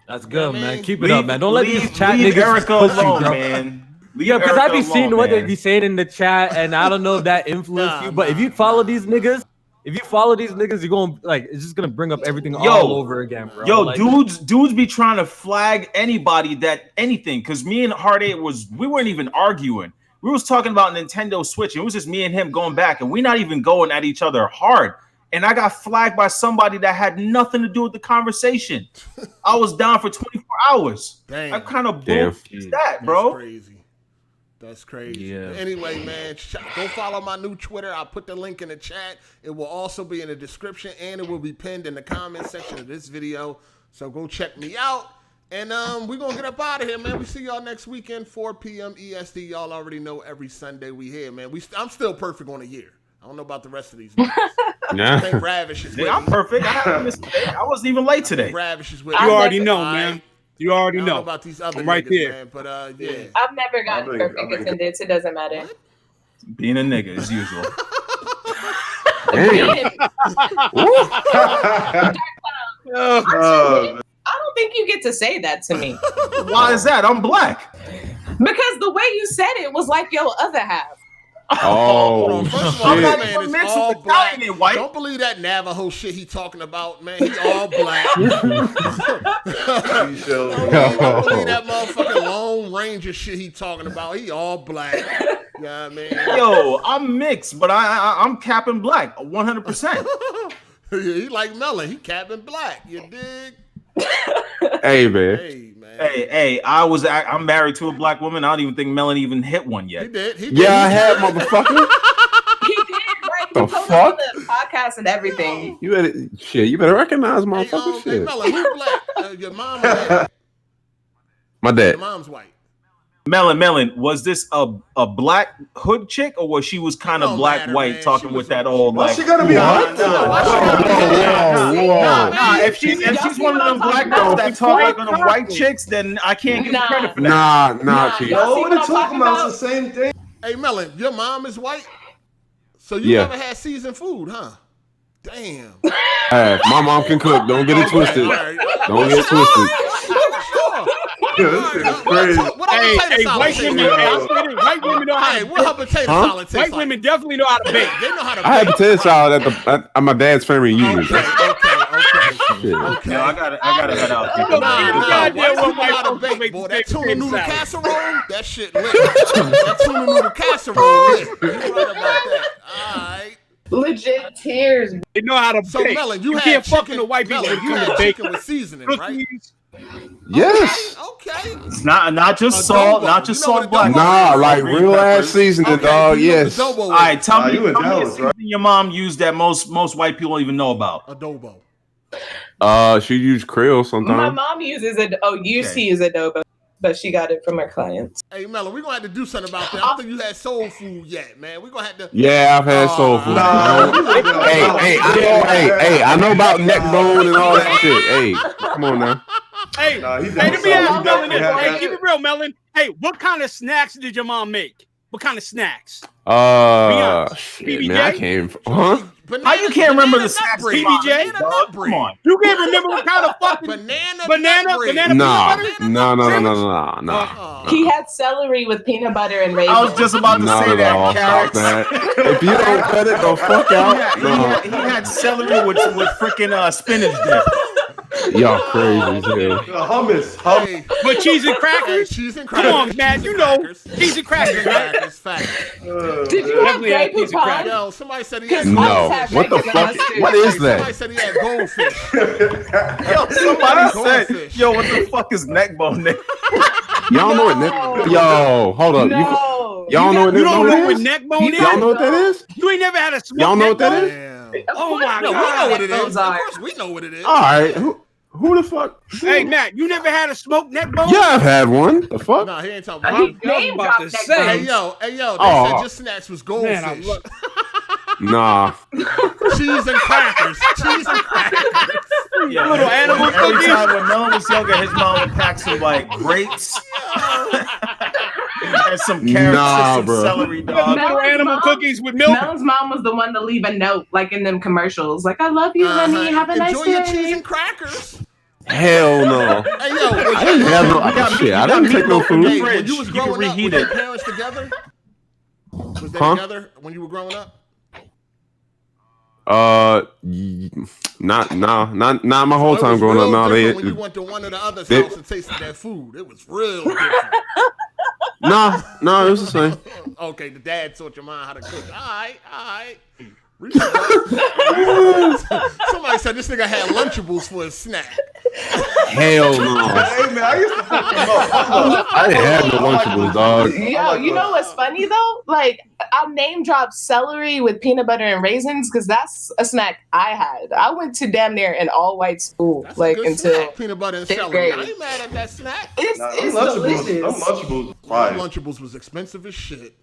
That's good, man. Keep it up, man. Don't let these chat niggas Erica alone, man. Yeah, because I be seeing what they be saying in the chat, and I don't know if that influenced you. But if you follow these niggas, you're going it's just gonna bring up everything all over again, bro. Yo, dudes be trying to flag anybody that anything. Cause me and Hard8 we weren't even arguing. We was talking about Nintendo Switch, and it was just me and him going back, and we not even going at each other hard. And I got flagged by somebody that had nothing to do with the conversation. I was down for 24 hours. Dang. I kind of bullshit that, bro. That's crazy. That's crazy. Yeah. Anyway, man, go follow my new Twitter. I'll put the link in the chat. It will also be in the description, and it will be pinned in the comment section of this video. So go check me out. And we're going to get up out of here, man. We see y'all next weekend, 4 p.m. EST. Y'all already know every Sunday we here, man. I'm still perfect on a year. I don't know about the rest of these guys. I think Ravish is with I'm me. perfect. I wasn't even late today. Ravish is with You me. already know, man. You already know about these other I'm right niggas, there. man, but yeah. I've never gotten perfect attendance. It doesn't matter. What? Being a nigga as usual. I don't think you get to say that to me. Why is that? I'm black. Because the way you said it was like your other half. Oh, first of all, shit. man, it's all black. Don't believe that Navajo shit he talking about, man. He all black. Don't believe that motherfucking Lone Ranger shit he talking about. He all black. You know what I mean? Yo, I'm mixed, but I'm capping black 100%. He like Melon. He capping black. You dig? Hey, man. Hey, man. Hey, I'm married to a black woman. I don't even think Melon even hit one yet. He did. Yeah, I had, motherfucker. He did, right? The He posted fuck? on the podcast and everything. You better recognize motherfucker Hey, shit. Melon, who's black? Your mom or dad? My dad. Your mom's white. Melon, was this a black hood chick, or was she kind of black matter, white man. talking with that old What's like? she gonna be hot? Nah. If she's one of them black girls that talk like on them white chicks, then I can't give her credit for that. Nah, Chief. No, what are talking about? It's the same thing. Hey, Melon, your mom is white? So you never had seasoned food, huh? Damn. Hey, my mom can cook. Don't get it twisted. Don't get it twisted. Yeah, this shit is crazy. What white women know how to what her potato salad taste White like? women definitely know how to bake. They know how to bake. I had potato salad at my dad's family reunion. Okay. No, I gotta head out. Boy, that tuna noodle casserole, that shit lit. That tuna noodle casserole lit. You're right about that. All right. Legit tears. They know how to So, bake. Melon, you had can't chicken, fuck with the white people Melon, when you you had come to bake. chicken with seasoning, right? Yes. Okay. It's not just salt, not just salt, black. Nah, like real ass seasoning, dog. Yes. All right, tell me you in a Dallas, seasoning right? your mom used that most white people don't even know about. Adobo. She used Creole My sometimes. mom uses used to use adobo, but she got it from her clients. Hey, Melon, we're going to have to do something about that. I don't think you had soul food yet, man. We're going to have to. Yeah, I've had soul food. Hey, I know about neck bone and all that shit. Hey, come on now. Hey, Nah, he let me ask Melon this. definitely Hey, had keep it real, Melon. Hey, what kind of snacks did your mom make? What kind of snacks? Shit, man, I PBJ? came from, huh? How you can't remember the snacks? PBJ? Come on. You can't remember what kind of fucking banana peanut butter? No. He had celery with peanut butter and raisins. I was just about to say that, carrots. If you don't cut it, the fuck out. He had celery with freaking spinach dip. Y'all crazy too. Hummus. But cheese and crackers? Cheese and crackers. Come on, man. You know, cheese and crackers, right? Did you have grape poupon? Yo, somebody said he had No. What the fuck? What is Somebody that? said he had goldfish. Yo, somebody said, yo, what the fuck is neck bone? Y'all know what neck? Yo, hold up. No. Y'all know what You don't know what is? neck bone is? Y'all know what that is? You ain't never had a smoked Y'all know what neck that bone? is? Oh my No, we God. know what it is. Those Of are. course, we know what it is. All right. Who the fuck? Hey, Matt, you never had a smoked neck bone? Yeah, I've had one. The fuck? Nah, he ain't talking about. He name about dropped to neck say. Hey bones. yo, they Oh. said your snacks was goldfish. Man, Nah. Cheese and crackers. Cheese and crackers. Yeah, Little animal every cookies. time when Melon was younger, his mom would pack some like grapes and some carrots and some bro. celery, dog. Little animal Mom? cookies with milk. Mel's mom was the one to leave a note, like in them commercials, like "I love you, honey. Have a nice Enjoy your cheese day." and crackers. Hell no. Hey yo, I didn't have no shit. I didn't take no hey, food. when you was You can growing up, reheat were it. your parents together? Was they Huh? together when you were growing up? Not my whole So it time was growing up. real No, different when you went to one of the other's house and tasted that food. It was real different. no, it was the same. Okay, the dad taught your mom how to cook. All right. Somebody said this nigga had Lunchables for his snack. Hell no. Hey man, I used to fuck them up. I didn't have no Lunchables, dog. Yo, you know what's funny though? Like, I'll name drop celery with peanut butter and raisins because that's a snack I had. I went to damn near an all-white school, That's like a good until snack. Peanut butter and fifth celery. grade. I ain't mad at that snack. it's delicious. Them Lunchables, My fire. Lunchables was expensive as shit.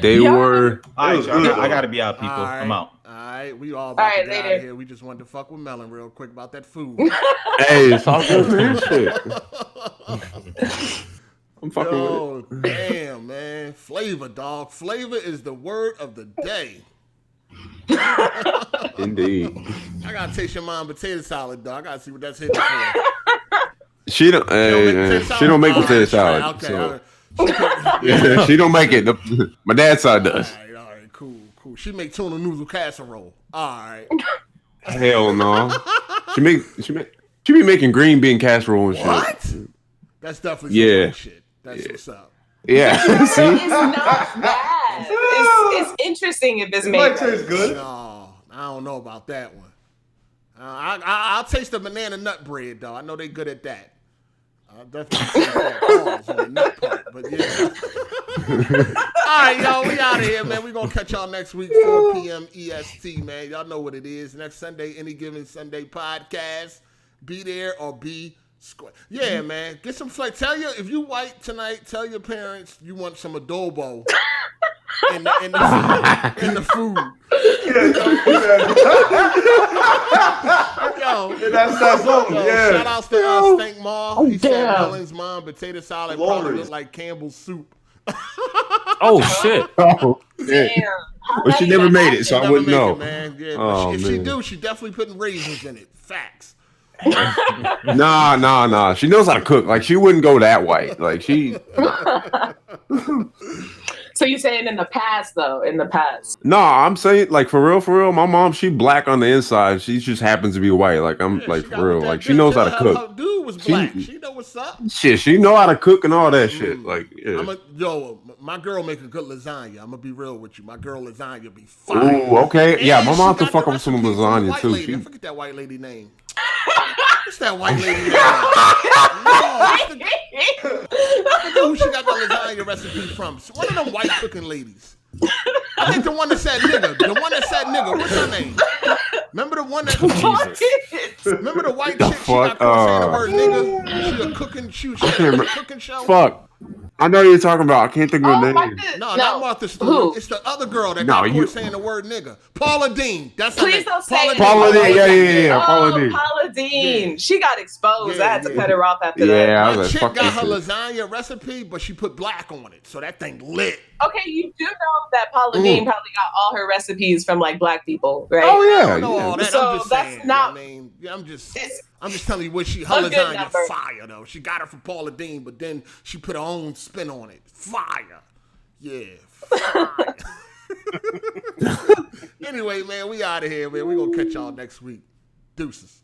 They Yeah. were. All right, was y'all, good, I gotta be out, people. All right. I'm out. All right, we all about right, to get out later. of here. We just wanted to fuck with Melon real quick about that food. Hey, it's all good, man. Shit. I'm fucking with Yo, damn, man. Flavor, dog. Flavor is the word of the day. it. Indeed. I gotta taste your mom potato salad, dog. I gotta see what that's hitting for. She don't. She don't make potato salad. Okay, so. all right. Yeah, she don't make it. My dad's side does. All right, cool. She make tuna noodle casserole. All right. Hell no. She be making green bean casserole and shit. What? That's definitely some Yeah. good shit. That's what's up. Yeah. It's See? not bad. It's interesting if it's It made. might taste good. No, I don't know about that one. I'll taste the banana nut bread, though. I know they good at that. I'll definitely taste that pause on the nut part, but yeah. All right, y'all, we out of here, man. We're going to catch y'all next week, 4 p.m. EST, man. Y'all know what it is. Next Sunday, Any Given Sunday podcast. Be there or be square. Yeah, man. Get some flavor. If you white tonight, tell your parents you want some adobo in the food. Yo, That's that song. Yeah. shout out to Stank Ma. He said Melon's mom potato salad probably looked like Campbell's soup. Oh shit! Oh, yeah. But she never made it, so I wouldn't know. Man. Yeah, Oh, but if she man. do, she definitely putting raisins in it. Facts. Nah. She knows how to cook. Like she wouldn't go that white. Like she. So you're saying in the past, though? In the past. No, I'm saying like for real. My mom, she black on the inside. She just happens to be white. Like I'm like for real. Like she knows how to cook. Her dude was black. She know what's up. Shit, she know how to cook and all that shit. Like yeah. My girl make a good lasagna. I'm gonna be real with you. My girl lasagna be fire. Ooh, okay. And Yeah, my she mom can got fuck the up some recipe from the lasagna white too. lady. She I forget that white lady name. What's that white lady name? I forget who she got the lasagna recipe from. One of them white cooking ladies. I think the one that said nigga. What's her name? Remember the one that? Remember the white chick? She got caught saying the word nigga. She a cooking. She a cooking show. fuck. I know what you're talking about. I can't think of her name. No, not Martha Stewart. It's the other girl that got caught saying the word nigga. Paula Dean. That's her name. Please don't say Paula Dean. Yeah. Oh, Paula Dean. Paula Dean, she got exposed. I had to cut her off after Yeah, that. I My was chick like, got fuck her this shit. lasagna recipe, but she put black on it, so that thing lit. Okay, you do know that Paula Dean probably got all her recipes from like black people, right? Oh I yeah, don't know yeah. all that. So I'm just that's saying. not- I mean, I'm just telling you what her a good lasagna number. fire though. She got it from Paula Dean, but then she put her own spin on it. Fire. Yeah. Fire. Anyway, man, we out of here, man. We gonna catch y'all next week. Deuces.